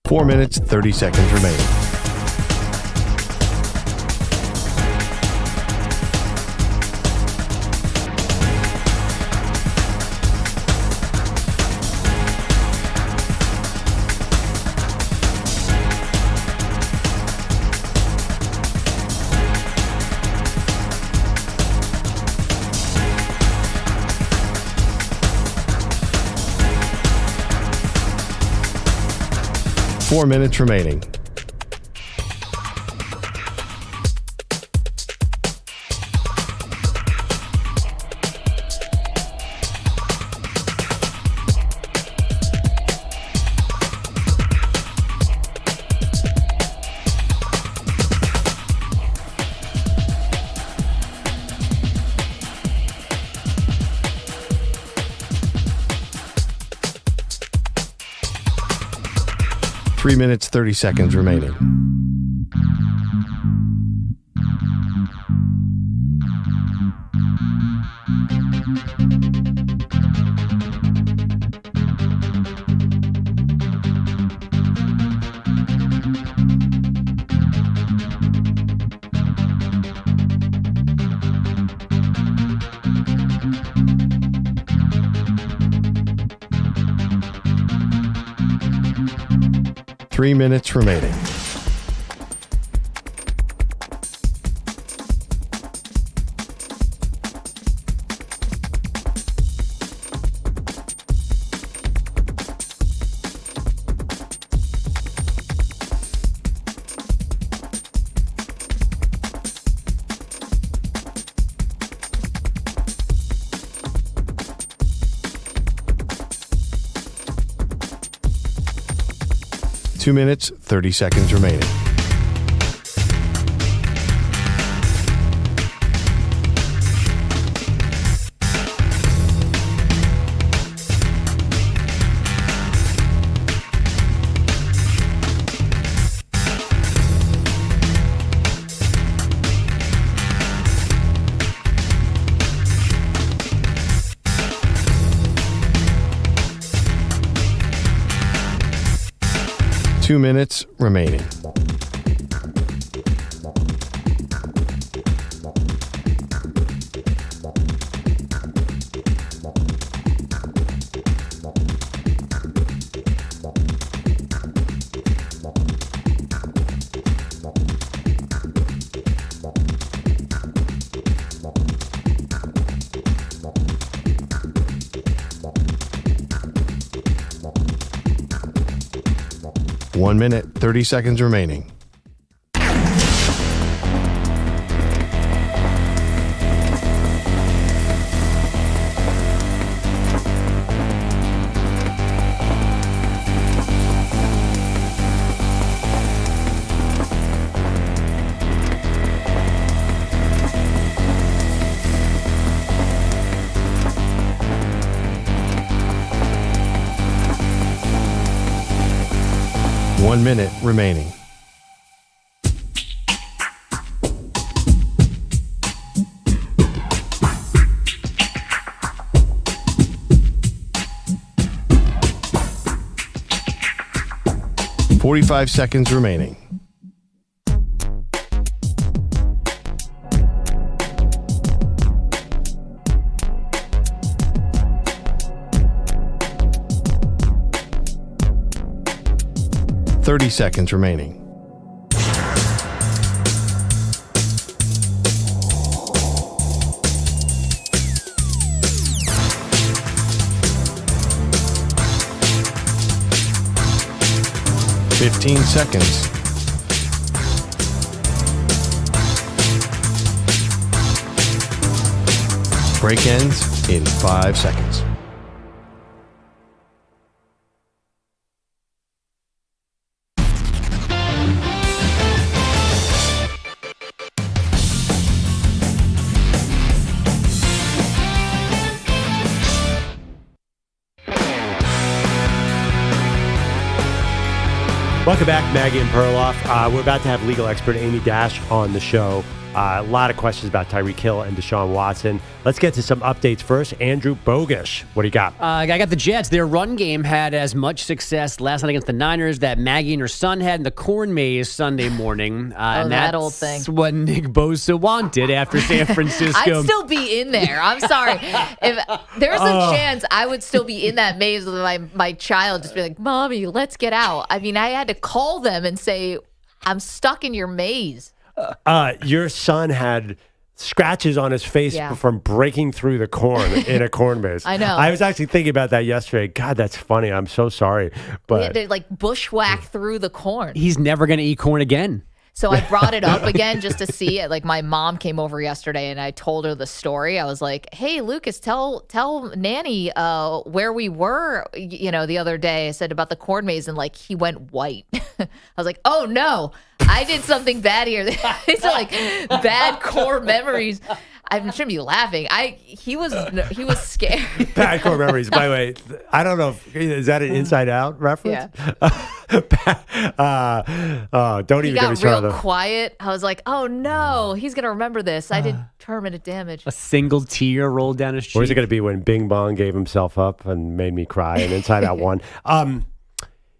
4 minutes, 30 seconds remaining. Four minutes remaining. Three minutes, 30 seconds remaining. Three minutes remaining. Two minutes, 30 seconds remaining. Two minutes remaining. One minute, 30 seconds remaining. One minute remaining. $45 seconds remaining. $30 seconds remaining. $15 seconds. Break ends in 5 seconds. Welcome back, Maggie and Perloff. We're about to have legal expert AmyDash on the show. A lot of questions about Tyreek Hill and Deshaun Watson. Let's get to some updates first. Andrew Bogish, what do you got? I got the Jets. Their run game had as much success last night against the Niners that Maggie and her son had in the corn maze Sunday morning. And that that's old thing. what Nick Bosa wanted after San Francisco. I'd still be in there. I'm sorry. If there's a chance, I would still be in that maze with my child, just be like, Mommy, let's get out. I mean, I had to call them and say, I'm stuck in your maze. Your son had scratches on his face from breaking through the corn in a corn maze. I know. I was actually thinking about that yesterday. God, that's funny. I'm so sorry. We had But to bushwhack through the corn. He's never going to eat corn again. So I brought it up again just to see it. Like, my mom came over yesterday and I told her the story. I was like, hey, Lucas, tell Nanny where we were, the other day. I said about the corn maze, and he went white. I was like, oh no, I did something bad here. It's like bad core memories. I shouldn't be laughing. He was scared. bad core memories. By the way, I don't know. Is that an Inside Out reference? Yeah. Don't even get me started. Real quiet. I was like, oh no, he's gonna remember this. I did permanent damage. A single tear rolled down his cheek. Or is it going to be when Bing Bong gave himself up and made me cry and Inside Out won?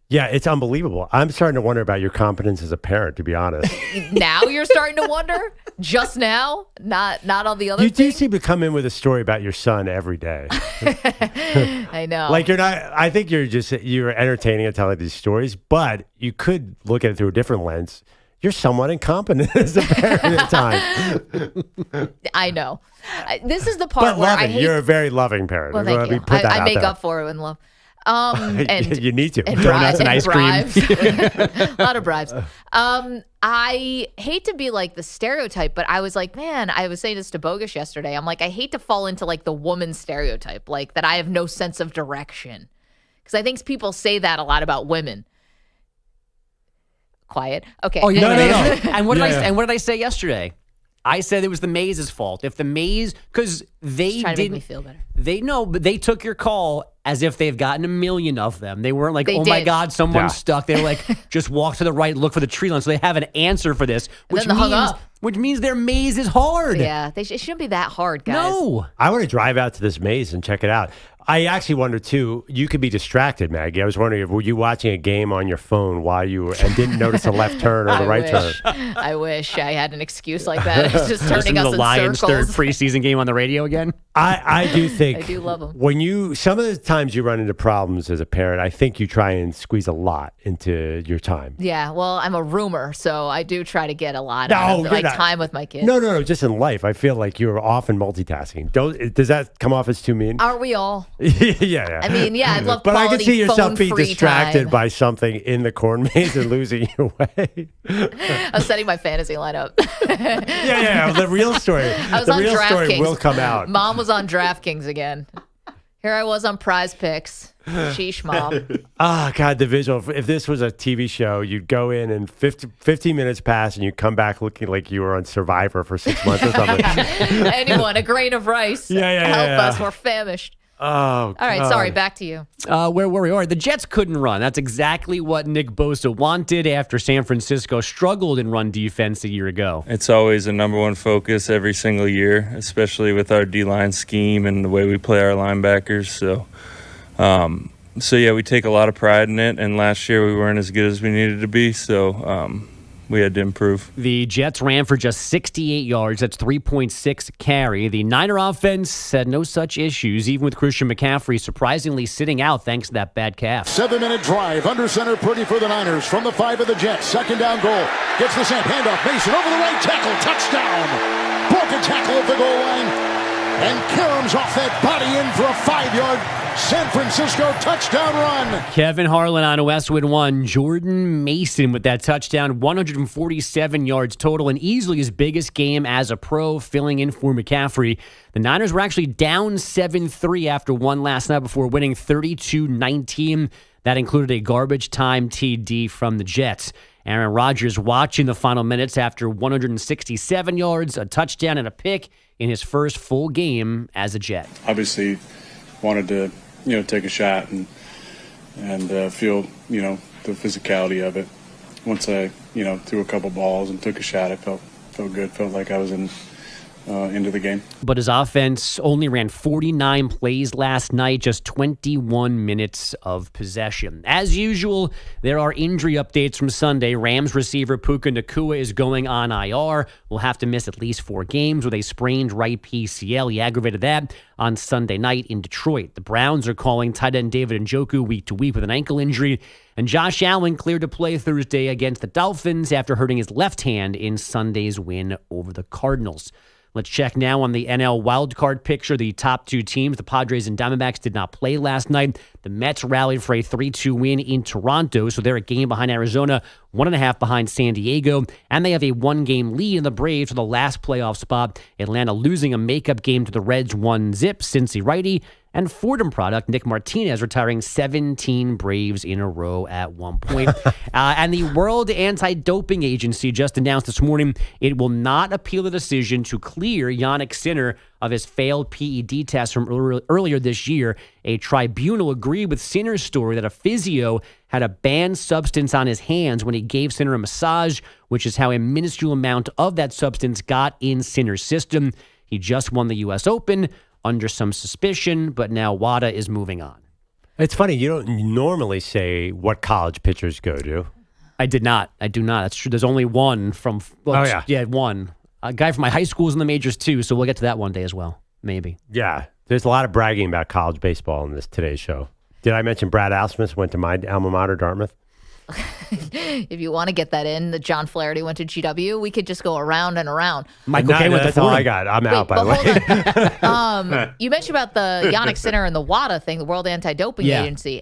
Yeah, it's unbelievable. I'm starting to wonder about your competence as a parent, to be honest. Now you're starting to wonder? Just now? Not all the other You do things? seem to come in with a story about your son every day. I know. You're not, I think you're entertaining and telling these stories, but you could look at it through a different lens. You're somewhat incompetent as a parent at times. I know. This is the part But where loving. You're a very loving parent. Well, thank you. I make up for it in love. And you need to. And Donuts and ice bribes. cream. A lot of bribes. I hate to be like the stereotype, but I was like, man, I was saying this to Bogish yesterday. I'm like, I hate to fall into the woman stereotype, that I have no sense of direction. Because I think people say that a lot about women. Quiet. Okay. Oh, yeah. Anyways. No. And what did I say yesterday? I said it was the maze's fault. If the maze, because they trying to make didn't, me feel better. But they took your call as if they've gotten a million of them. They weren't like, my God, someone's stuck. They were like, just walk to the right, look for the tree line. So they have an answer for this, which means their maze is hard. Yeah, it shouldn't be that hard, guys. No. I want to drive out to this maze and check it out. I actually wonder, too, you could be distracted, Maggie. I was wondering, were you watching a game on your phone while you were, and didn't notice the left turn or the right turn? I wish I had an excuse like that. It's just turning us in the Lions' circles. third preseason game on the radio again? I do think. I do love them. When some of the times you run into problems as a parent, I think you try and squeeze a lot into your time. Yeah, well, I'm a roomer, so I do try to get a lot out of my time with my kids. No, just in life. I feel like you're often multitasking. Does that come off as too mean? Aren't we all? Yeah. I mean, yeah, I'd love but I can see yourself being phone-free distracted time. by something in the corn maze and losing your way. I'm setting my fantasy lineup. Yeah. The real story. I was the on real story DraftKings. will come out. Mom was on DraftKings again. Here I was on Prize Picks. Sheesh, Mom. God, the visual. If this was a TV show, you'd go in and 15 minutes pass and you come back looking like you were on Survivor for 6 months or something. Anyone, a grain of rice. Help us. We're famished. Oh, all right, God. sorry, back to you. Where were we? All right, the Jets couldn't run. That's exactly what Nick Bosa wanted after San Francisco struggled in run defense a year ago. It's always a number one focus every single year, especially with our D-line scheme and the way we play our linebackers. So yeah, we take a lot of pride in it, and last year we weren't as good as we needed to be, so we had to improve. The Jets ran for just 68 yards. That's 3.6 carry. The Niner offense had no such issues, even with Christian McCaffrey surprisingly sitting out thanks to that bad calf. 7-minute drive, under center, pretty for the Niners. From the 5 of the Jets, second down goal. Gets the sent, handoff, Mason over the right tackle, touchdown. Broken tackle at the goal line. And Karam's off that body in for a 5-yard San Francisco touchdown run. Kevin Harlan on Westwood 1. Jordan Mason with that touchdown, 147 yards total, and easily his biggest game as a pro, filling in for McCaffrey. The Niners were actually down 7-3 after one last night before winning 32-19. That included a garbage time TD from the Jets. Aaron Rodgers watching the final minutes after 167 yards, a touchdown, and a pick in his first full game as a Jet. Obviously wanted to, take a shot and feel, the physicality of it. Once I, threw a couple balls and took a shot, I felt felt good. Felt like I was into the game. But his offense only ran 49 plays last night, just 21 minutes of possession. As usual, there are injury updates from Sunday. Rams receiver Puka Nacua is going on IR. Will have to miss at least 4 games with a sprained right PCL. He aggravated that on Sunday night in Detroit. The Browns are calling tight end David Njoku week to week with an ankle injury. And Josh Allen cleared to play Thursday against the Dolphins after hurting his left hand in Sunday's win over the Cardinals. Let's check now on the NL wildcard picture. The top 2 teams, the Padres and Diamondbacks, did not play last night. The Mets rallied for a 3-2 win in Toronto, so they're a game behind Arizona, 1.5 behind San Diego, and they have a 1-game lead in the Braves for the last playoff spot. Atlanta losing a makeup game to the Reds 1-0. Cincy righty and Fordham product Nick Martinez retiring 17 Braves in a row at one point. And the World Anti-Doping Agency just announced this morning it will not appeal the decision to clear Yannick Sinner of his failed PED test from earlier this year. A tribunal agreed with Sinner's story that a physio had a banned substance on his hands when he gave Sinner a massage, which is how a minuscule amount of that substance got in Sinner's system. He just won the U.S. Open under some suspicion, but now WADA is moving on. It's funny, you don't normally say what college pitchers go to. I do not. That's true. There's only one from... Well, yeah, one. A guy from my high school is in the majors, too, so we'll get to that one day as well. Maybe. Yeah. There's a lot of bragging about college baseball in this today's show. Did I mention Brad Ausmus went to my alma mater, Dartmouth? If you want to get that in, that John Flaherty went to GW, we could just go around and around. Michael K went to That's all I got. I'm out, by the way. You mentioned about the Yannick Sinner and the WADA thing, the World Anti-Doping Agency.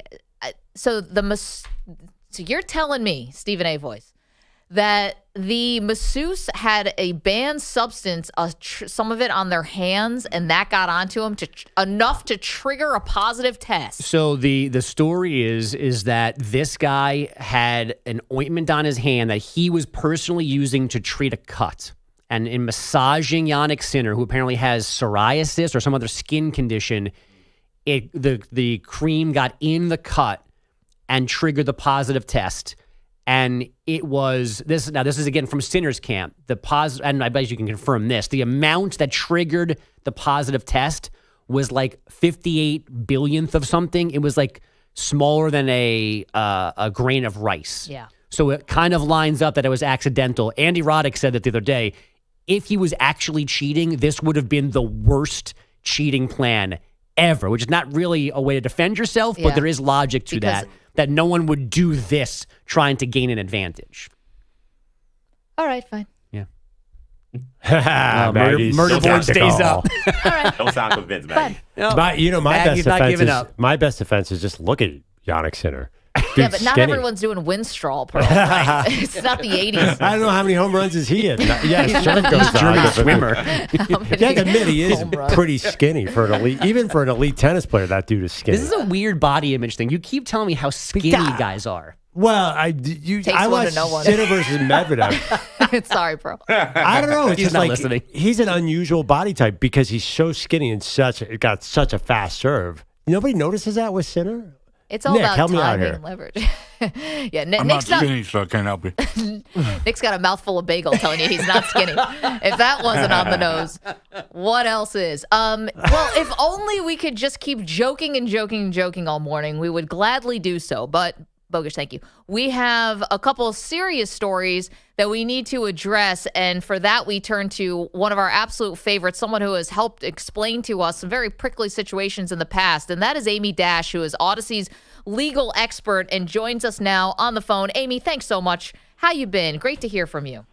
So you're telling me, Stephen A. Voice, that the masseuse had a banned substance, some of it on their hands, and that got onto him enough to trigger a positive test. So the story is that this guy had an ointment on his hand that he was personally using to treat a cut. And in massaging Yannick Sinner, who apparently has psoriasis or some other skin condition, the cream got in the cut and triggered the positive test. And it was this. Now, this is again from Sinner's camp. And I bet you can confirm this. The amount that triggered the positive test was like 58 billionth of something. It was like smaller than a grain of rice. Yeah. So it kind of lines up that it was accidental. Andy Roddick said that the other day. If he was actually cheating, this would have been the worst cheating plan ever. Which is not really a way to defend yourself, but there is logic to that. That no one would do this trying to gain an advantage. All right, fine. Yeah. Murder board stays up. All right. Don't sound convinced, Maggie. My best defense is just look at Yannick Sinner. Yeah, but not everyone's doing Winstrol, Pearl. Right? It's not the 80s. I don't know how many home runs is he in. Yeah, German swimmer. You have to admit, he is pretty skinny for an elite. Even for an elite tennis player, that dude is skinny. This is a weird body image thing. You keep telling me how skinny guys are. Well, I watched Sinner versus Medvedev. Sorry, bro. I don't know. It's He's just not like listening. He's an unusual body type because he's so skinny and got such a fast serve. Nobody notices that with Sinner. It's all Nick, about help me out timing here. and leverage. Yeah, I'm Nick's not skinny, so I can't help you. Nick's got a mouthful of bagel telling you he's not skinny. If that wasn't on the nose, what else is? Well, if only we could just keep joking and joking and joking all morning, we would gladly do so. But Bogus, thank you. We have a couple of serious stories that we need to address, and for that we turn to one of our absolute favorites, someone who has helped explain to us some very prickly situations in the past, and that is AmyDash, who is Audacy's legal expert and joins us now on the phone. Amy, thanks so much. How you been? Great to hear from you.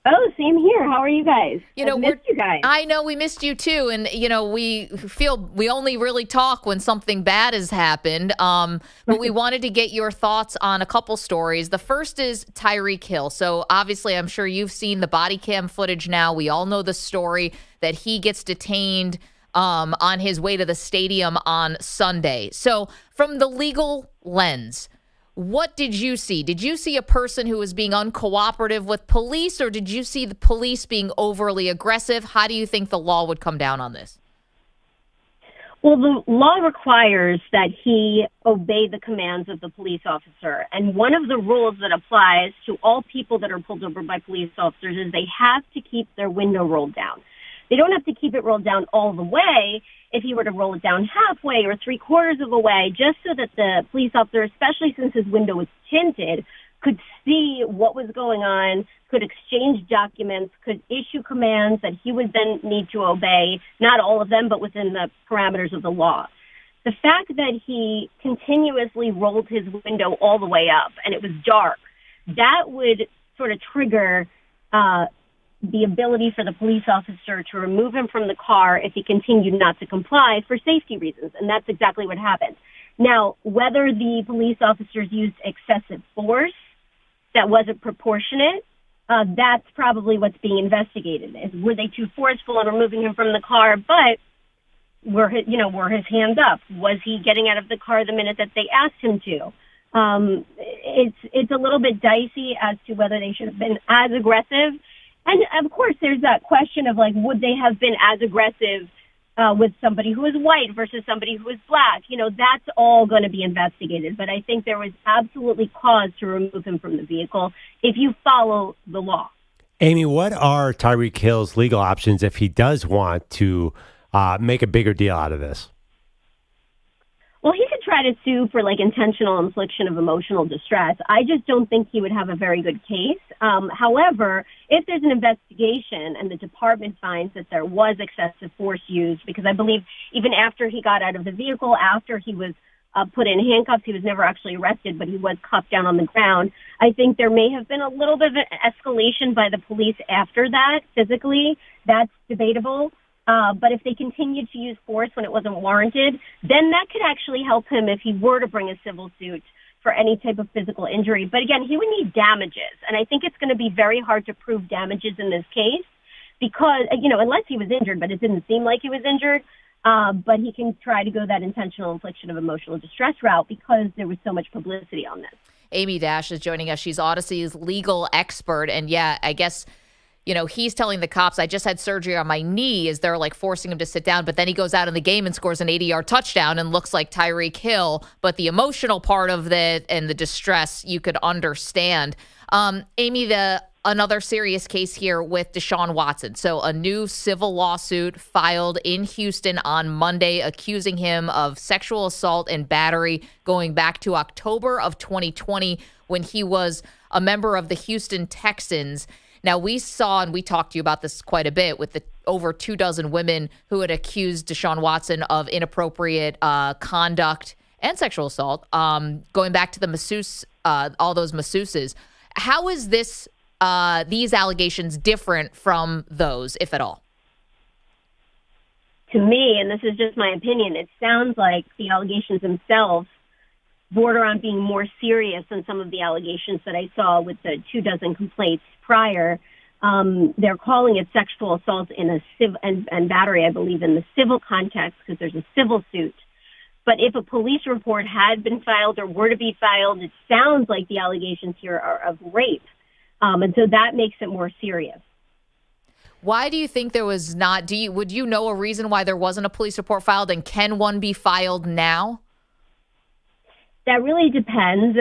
Oh, same here. How are you guys? I missed you guys. I know we missed you too, and we feel we only really talk when something bad has happened. But we wanted to get your thoughts on a couple stories. The first is Tyreek Hill. So obviously, I'm sure you've seen the body cam footage now. We all know the story that he gets detained on his way to the stadium on Sunday. So from the legal lens, what did you see? Did you see a person who was being uncooperative with police, or did you see the police being overly aggressive? How do you think the law would come down on this? Well, the law requires that he obey the commands of the police officer. And one of the rules that applies to all people that are pulled over by police officers is they have to keep their window rolled down. They don't have to keep it rolled down all the way if he were to roll it down halfway or 3/4 of a way, just so that the police officer, especially since his window was tinted, could see what was going on, could exchange documents, could issue commands that he would then need to obey, not all of them, but within the parameters of the law. The fact that he continuously rolled his window all the way up and it was dark, that would sort of trigger the ability for the police officer to remove him from the car if he continued not to comply for safety reasons, and that's exactly what happened. Now, whether the police officers used excessive force that wasn't proportionate, that's probably what's being investigated. Were they too forceful in removing him from the car? But were his hands up? Was he getting out of the car the minute that they asked him to? It's a little bit dicey as to whether they should have been as aggressive. And of course, there's that question of like, would they have been as aggressive with somebody who is white versus somebody who is black? That's all going to be investigated. But I think there was absolutely cause to remove him from the vehicle if you follow the law. Amy, what are Tyreek Hill's legal options if he does want to make a bigger deal out of this? Well, he could try to sue for like intentional infliction of emotional distress. I just don't think he would have a very good case. However, if there's an investigation and the department finds that there was excessive force used, because I believe even after he got out of the vehicle, after he was put in handcuffs, he was never actually arrested, but he was cuffed down on the ground. I think there may have been a little bit of an escalation by the police after that physically. That's debatable. But if they continued to use force when it wasn't warranted, then that could actually help him if he were to bring a civil suit for any type of physical injury. But again, he would need damages. And I think it's going to be very hard to prove damages in this case because, unless he was injured, but it didn't seem like he was injured. But he can try to go that intentional infliction of emotional distress route because there was so much publicity on this. AmyDash is joining us. She's Audacy's legal expert. And yeah, I guess he's telling the cops, I just had surgery on my knee, as they're like forcing him to sit down. But then he goes out in the game and scores an 80-yard touchdown and looks like Tyreek Hill. But the emotional part of it and the distress, you could understand. Amy, another serious case here with Deshaun Watson. So a new civil lawsuit filed in Houston on Monday accusing him of sexual assault and battery going back to October of 2020 when he was a member of the Houston Texans. Now, we saw, and we talked to you about this quite a bit, with the over 24 women who had accused Deshaun Watson of inappropriate conduct and sexual assault, going back to the masseuse, all those masseuses. How is this these allegations different from those, if at all? To me, and this is just my opinion, it sounds like the allegations themselves border on being more serious than some of the allegations that I saw with the 24 complaints prior. They're calling it sexual assault in a and battery, I believe, in the civil context because there's a civil suit. But if a police report had been filed or were to be filed, it sounds like the allegations here are of rape. And so that makes it more serious. Why do you think there was not? Would you know a reason why there wasn't a police report filed, and can one be filed now? That really depends.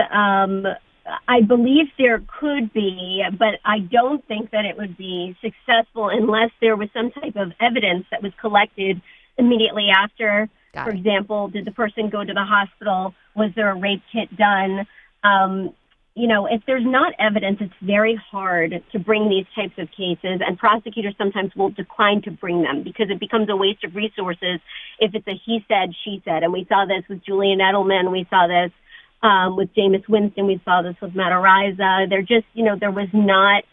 I believe there could be, but I don't think that it would be successful unless there was some type of evidence that was collected immediately after. For example, did the person go to the hospital? Was there a rape kit done? If there's not evidence, it's very hard to bring these types of cases, and prosecutors sometimes will decline to bring them because it becomes a waste of resources if it's a he said, she said. And we saw this with Julian Edelman. We saw this with Jameis Winston. We saw this with Matt Araiza. There was not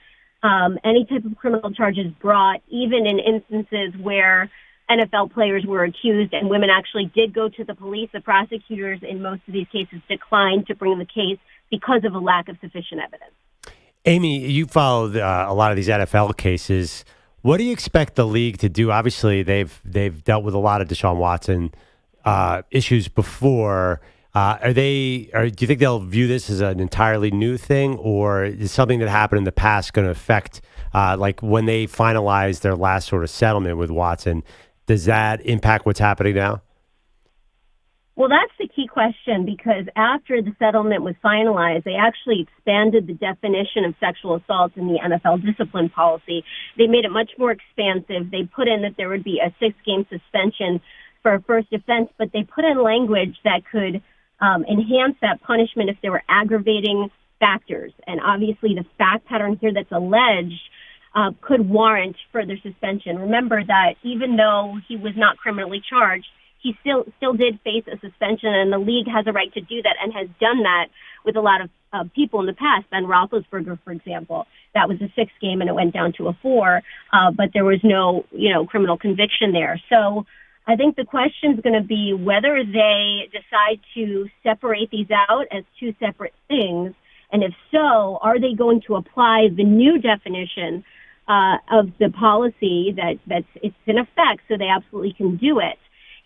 any type of criminal charges brought, even in instances where NFL players were accused and women actually did go to the police. The prosecutors in most of these cases declined to bring the case because of a lack of sufficient evidence. Amy, you followed a lot of these NFL cases. What do you expect the league to do? Obviously, they've dealt with a lot of Deshaun Watson issues before. Do you think they'll view this as an entirely new thing, or is something that happened in the past going to affect, like when they finalized their last sort of settlement with Watson? Does that impact what's happening now? Well, that's the key question, because after the settlement was finalized, they actually expanded the definition of sexual assault in the NFL discipline policy. They made it much more expansive. They put in that there would be a 6-game suspension for a first offense, but they put in language that could enhance that punishment if there were aggravating factors. And obviously the fact pattern here that's alleged could warrant further suspension. Remember that even though he was not criminally charged, he still did face a suspension, and the league has a right to do that and has done that with a lot of people in the past. Ben Roethlisberger, for example, that was a 6-game and it went down to a 4, but there was no, criminal conviction there. So I think the question is going to be whether they decide to separate these out as two separate things, and if so, are they going to apply the new definition of the policy that's in effect, so they absolutely can do it.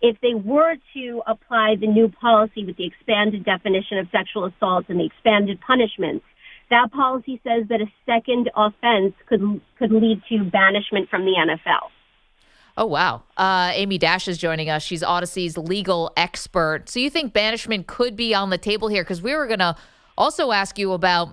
If they were to apply the new policy with the expanded definition of sexual assault and the expanded punishments, that policy says that a second offense could lead to banishment from the NFL. Oh, wow. AmyDash is joining us. She's Audacy's legal expert. So you think banishment could be on the table here? Because we were going to also ask you about,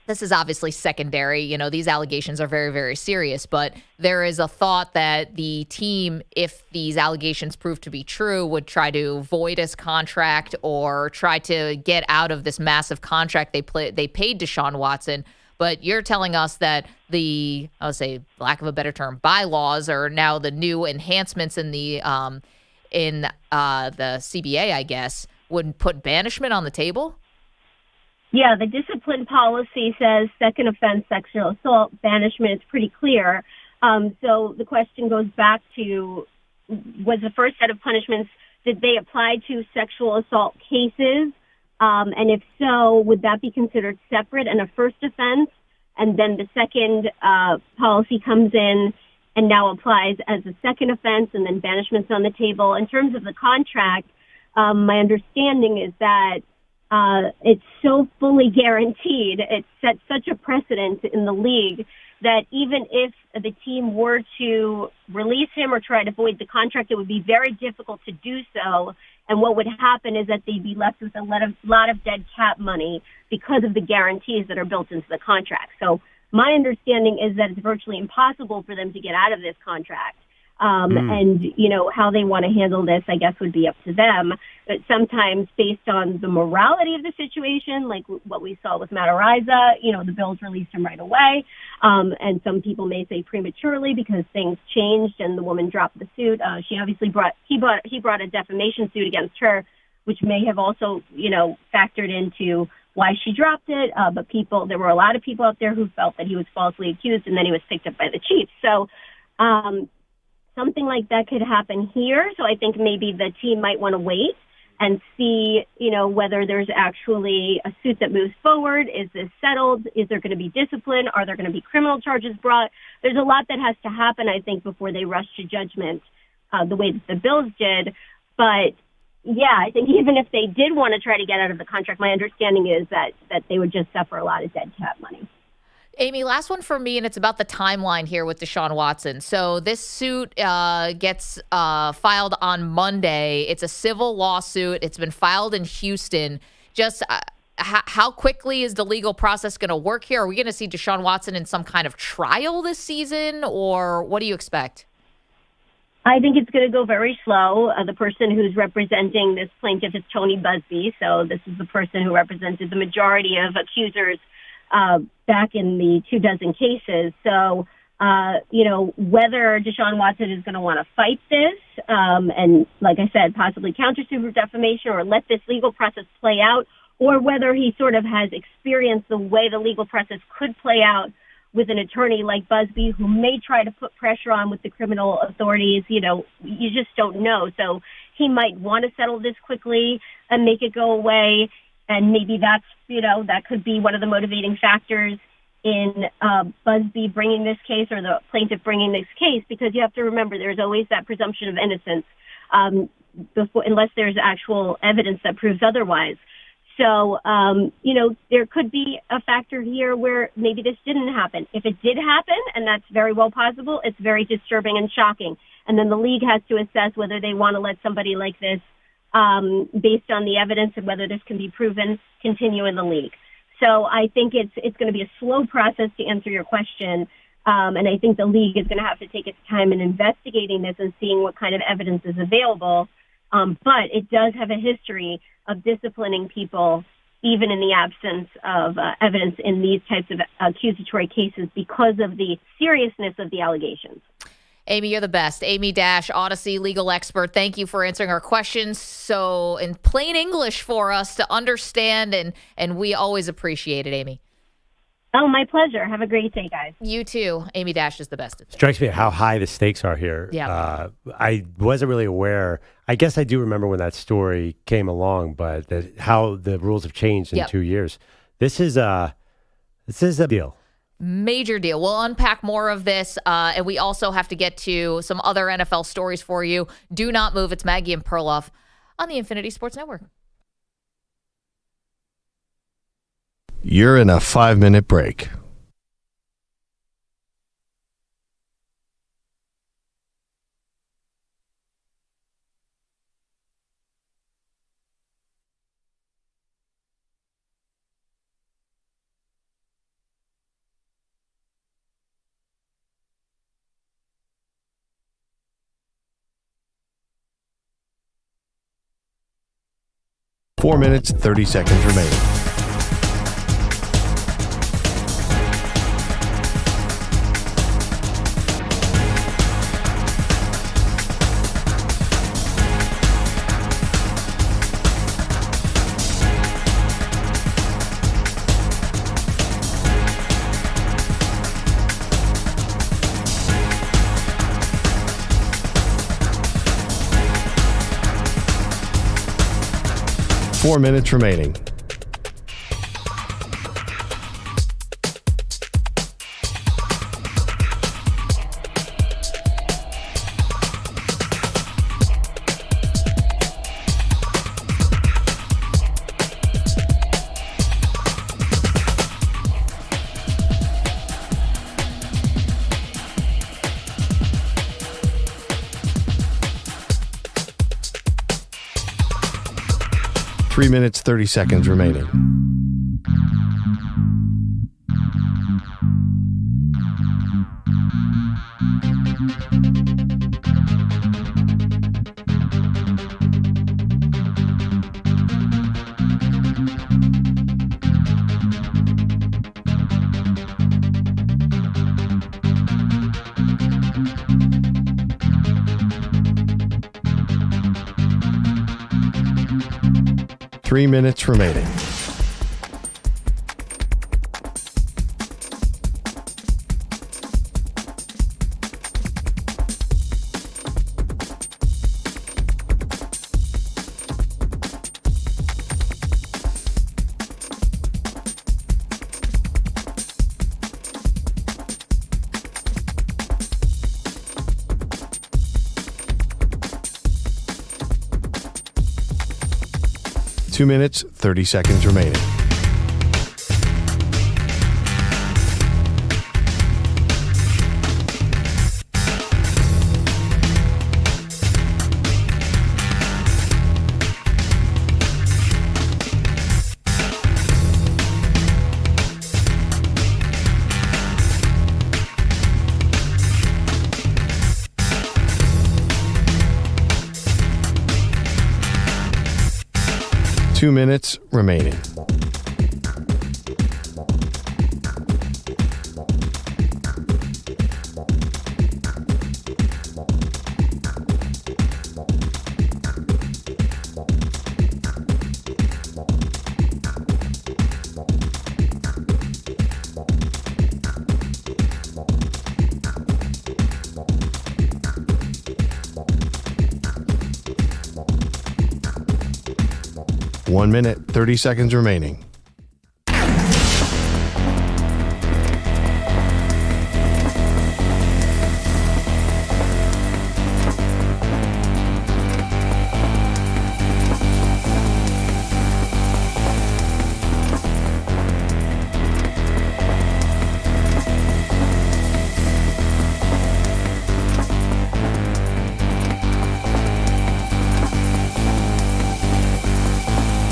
this is obviously secondary. These allegations are very, very serious, but there is a thought that the team, if these allegations prove to be true, would try to void his contract or try to get out of this massive contract they paid Deshaun Watson. But you're telling us that the, I would say, lack of a better term, bylaws are now the new enhancements in the CBA, I guess, would put banishment on the table? Yeah, the discipline policy says second offense, sexual assault, banishment. It's pretty clear. So the question goes back to, was the first set of punishments, did they apply to sexual assault cases? And if so, would that be considered separate and a first offense? And then the second policy comes in and now applies as a second offense, and then banishment's on the table. In terms of the contract, my understanding is that it's so fully guaranteed, it sets such a precedent in the league that even if the team were to release him or try to void the contract, it would be very difficult to do so. And what would happen is that they'd be left with a lot of dead cap money because of the guarantees that are built into the contract. So my understanding is that it's virtually impossible for them to get out of this contract. And, how they want to handle this, I guess, would be up to them. But sometimes based on the morality of the situation, like what we saw with Matt Araiza, the Bills released him right away. And some people may say prematurely because things changed and the woman dropped the suit. She obviously he brought a defamation suit against her, which may have also, factored into why she dropped it. But there were a lot of people out there who felt that he was falsely accused, and then he was picked up by the Chiefs. So, something like that could happen here. So I think maybe the team might want to wait and see, whether there's actually a suit that moves forward. Is this settled? Is there going to be discipline? Are there going to be criminal charges brought? There's a lot that has to happen, I think, before they rush to judgment the way that the Bills did. But, yeah, I think even if they did want to try to get out of the contract, my understanding is that they would just suffer a lot of dead cap money. Amy, last one for me, and it's about the timeline here with Deshaun Watson. So this suit gets filed on Monday. It's a civil lawsuit. It's been filed in Houston. Just how quickly is the legal process going to work here? Are we going to see Deshaun Watson in some kind of trial this season, or what do you expect? I think it's going to go very slow. The person who's representing this plaintiff is Tony Busby. So this is the person who represented the majority of accusers back in the 24 cases. So, whether Deshaun Watson is going to want to fight this, and like I said, possibly countersue for defamation or let this legal process play out, or whether he sort of has experienced the way the legal process could play out with an attorney like Busby, who may try to put pressure on with the criminal authorities, you just don't know. So he might want to settle this quickly and make it go away. And maybe that's, that could be one of the motivating factors in Busby bringing this case, or the plaintiff bringing this case, because you have to remember there's always that presumption of innocence unless there's actual evidence that proves otherwise. So, there could be a factor here where maybe this didn't happen. If it did happen, and that's very well possible, it's very disturbing and shocking. And then the league has to assess whether they want to let somebody like this based on the evidence and whether this can be proven, continue in the league. So I think it's going to be a slow process to answer your question. And I think the league is going to have to take its time in investigating this and seeing what kind of evidence is available. But it does have a history of disciplining people, even in the absence of evidence in these types of accusatory cases because of the seriousness of the allegations. Amy, you're the best. AmyDash, Audacy legal expert. Thank you for answering our questions so in plain English for us to understand, and we always appreciate it, Amy. Oh, my pleasure. Have a great day, guys. You too. AmyDash is the best. Strikes me how high the stakes are here. Yeah. I wasn't really aware. I guess I do remember when that story came along, but how the rules have changed in 2 years. This is a deal. Major deal. We'll unpack more of this, and we also have to get to some other NFL stories for you. Do not move. It's Maggie and Perloff on the Infinity Sports Network. You're in a 5-minute break. Four minutes, 30 seconds remaining. Four minutes remaining. Three minutes, 30 seconds remaining. Three minutes remaining. Two minutes, 30 seconds remaining. Two minutes remaining. One minute, 30 seconds remaining.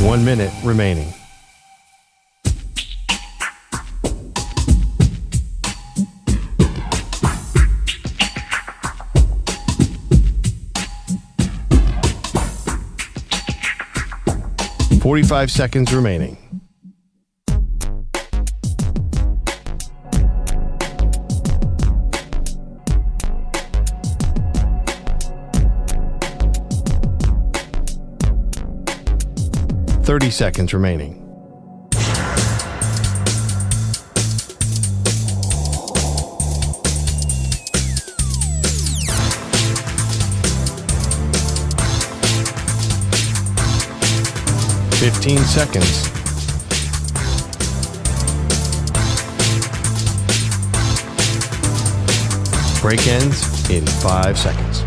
1 minute remaining. $45 seconds remaining. $30 seconds remaining. $15 seconds. Break ends in 5 seconds.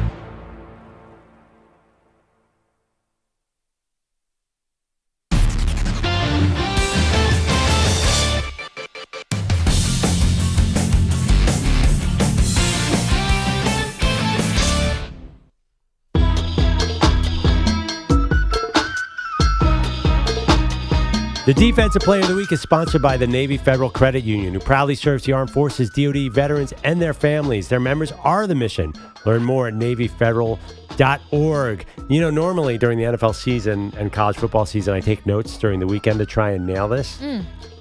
The Defensive Player of the Week is sponsored by the Navy Federal Credit Union, who proudly serves the Armed Forces, DoD, veterans, and their families. Their members are the mission. Learn more at NavyFederal.org. You know, normally during the NFL season and college football season, I take notes during the weekend to try and nail this.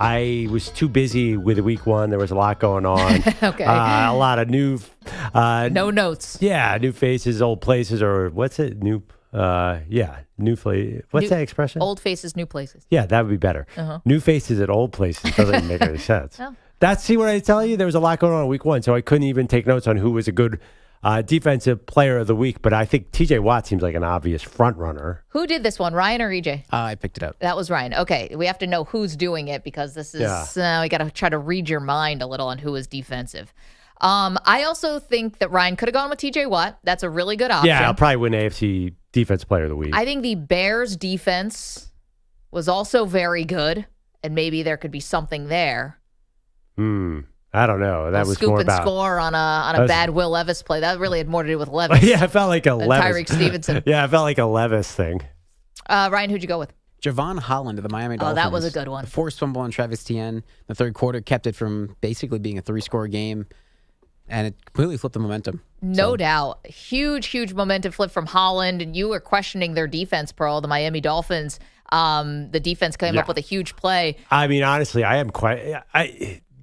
I was too busy with week one. There was a lot going on. Okay. A lot of new... no notes. Yeah, new faces, old places, or what's it? New What's that expression? Old faces, new places. Yeah, that would be better. Uh-huh. New faces at old places doesn't make any sense. Oh. See what I tell you? There was a lot going on in week one, so I couldn't even take notes on who was a good defensive player of the week. But I think TJ Watt seems like an obvious front runner. Who did this one, Ryan or EJ? I picked it up. That was Ryan. Okay, we have to know who's doing it because this is we got to try to read your mind a little on who is defensive. I also think that Ryan could have gone with TJ Watt. That's a really good option. Yeah, I'll probably win AFC Defensive Player of the Week. I think the Bears defense was also very good, and maybe there could be something there. I don't know. That was scoop more and about score on a bad Will Levis play. That really had more to do with Levis. Yeah, it felt like a Levis. Tyreek Stevenson. Yeah, it felt like a Levis thing. Ryan, who'd you go with? Javon Holland of the Miami Dolphins. Oh, that was a good one. The forced fumble on Travis Etienne. The third quarter kept it from basically being a 3-score game. And it completely flipped the momentum. No doubt. Huge momentum flip from Holland. And you were questioning their defense, Pearl, the Miami Dolphins. The defense came up with a huge play. I mean, honestly, I am quite...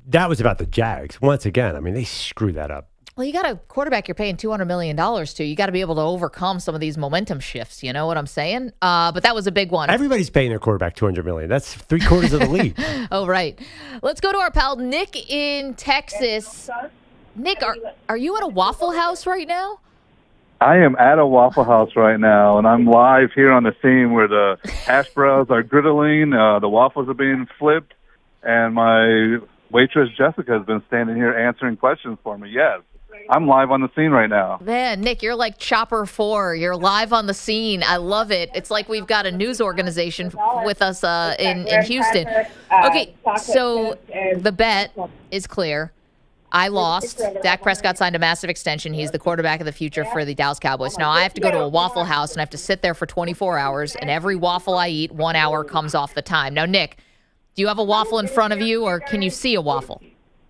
that was about the Jags. Once again, I mean, they screwed that up. Well, you got a quarterback you're paying $200 million to. You got to be able to overcome some of these momentum shifts. You know what I'm saying? But that was a big one. Everybody's paying their quarterback $200 million. That's 3/4 of the league. Oh, right. Let's go to our pal Nick in Texas. Nick, are you at a Waffle House right now? I am at a Waffle House right now, and I'm live here on the scene where the hash browns are griddling, the waffles are being flipped, and my waitress Jessica has been standing here answering questions for me. Yes, I'm live on the scene right now. Man, Nick, you're like Chopper 4. You're live on the scene. I love it. It's like we've got a news organization with us in Houston. Okay, so the bet is clear. I lost. Dak Prescott signed a massive extension. He's the quarterback of the future for the Dallas Cowboys. Now I have to go to a Waffle House and I have to sit there for 24 hours, and every waffle I eat, 1 hour comes off the time. Now, Nick, do you have a waffle in front of you, or can you see a waffle?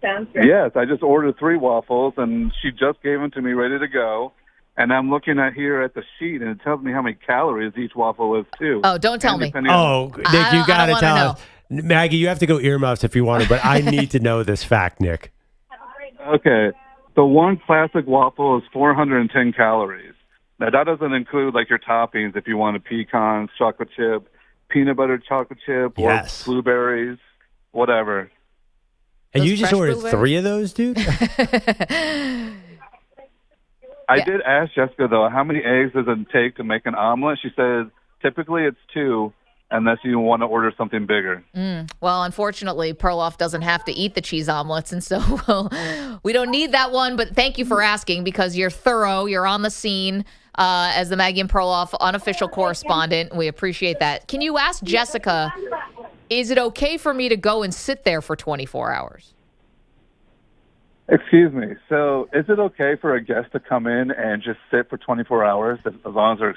Yes, I just ordered 3 waffles, and she just gave them to me ready to go. And I'm looking at here at the sheet, and it tells me how many calories each waffle is, too. Oh, don't tell me. Oh, Nick, you got to tell us. Maggie, you have to go earmuffs if you want to, but I need to know this fact, Nick. Okay, so one classic waffle is 410 calories. Now, that doesn't include, like, your toppings if you want a pecans, chocolate chip, peanut butter chocolate chip, or blueberries, whatever. And you just ordered 3 of those, dude? I did ask Jessica, though, how many eggs does it take to make an omelet? She said typically it's 2, unless you want to order something bigger. Well, unfortunately, Perloff doesn't have to eat the cheese omelets, and so we don't need that one. But thank you for asking, because you're thorough. You're on the scene as the Maggie and Perloff unofficial correspondent. We appreciate that. Can you ask Jessica, is it okay for me to go and sit there for 24 hours? Excuse me. So is it okay for a guest to come in and just sit for 24 hours as long as they're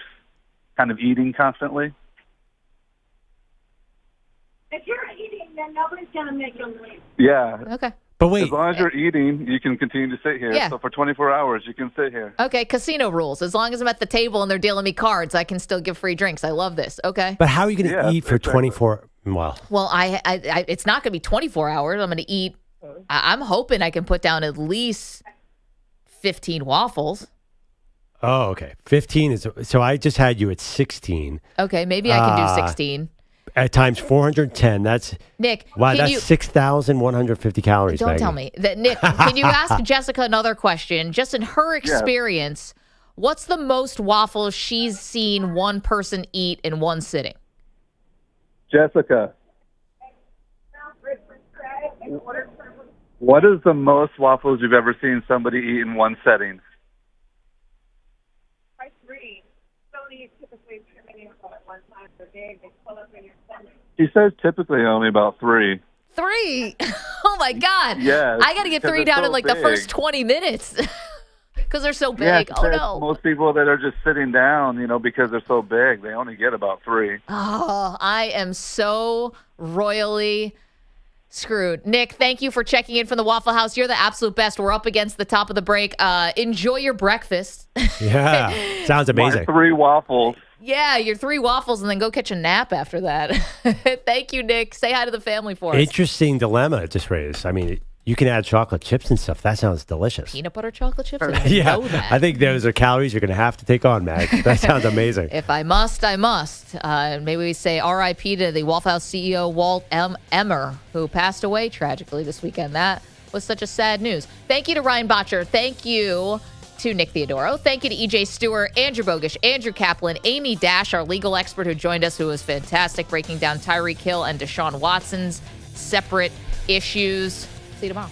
kind of eating constantly? If you're eating, then nobody's going to make you leave. Yeah. Okay. But wait. As long as you're eating, you can continue to sit here. Yeah. So for 24 hours, you can sit here. Okay, casino rules. As long as I'm at the table and they're dealing me cards, I can still give free drinks. I love this. Okay. But how are you going to eat for 24? Well, I it's not going to be 24 hours. I'm going to eat. I'm hoping I can put down at least 15 waffles. oh, okay. 15 is so. I just had you at 16. Okay, maybe I can do 16. At times 410. That's Nick. wow. Can That's you, 6,150 calories. Don't Maggie. tell me that, Nick. Can you ask Jessica another question? Just in her experience, what's the most waffles she's seen one person eat in one sitting? Jessica, what is the most waffles you've ever seen somebody eat in one setting? By 3. Only typically trimming at one time per day. They pull up in your stomach. She says typically only about 3. 3? Oh my God! Yes, I got to get 3 down in like the first 20 minutes because they're so big. Yeah, Oh no! Most people that are just sitting down, because they're so big, they only get about 3. Oh, I am so royally screwed. Nick, thank you for checking in from the Waffle House. You're the absolute best. We're up against the top of the break. Enjoy your breakfast. Yeah, sounds amazing. 3 waffles. Yeah, your 3 waffles and then go catch a nap after that. Thank you, Nick. Say hi to the family for us. Interesting dilemma it just raised. I mean, you can add chocolate chips and stuff. That sounds delicious. Peanut butter chocolate chips? I didn't Yeah, know that. I think those are calories you're going to have to take on, Mag. That sounds amazing. If I must, I must. Maybe we say R.I.P. to the Waffle House CEO, Walt Emmer, who passed away tragically this weekend. That was such a sad news. Thank you to Ryan Botcher. Thank you to Nick Theodoro. Thank you to EJ Stewart, Andrew Bogish, Andrew Kaplan, AmyDash, our legal expert who joined us, who was fantastic, breaking down Tyreek Hill and Deshaun Watson's separate issues. See you tomorrow.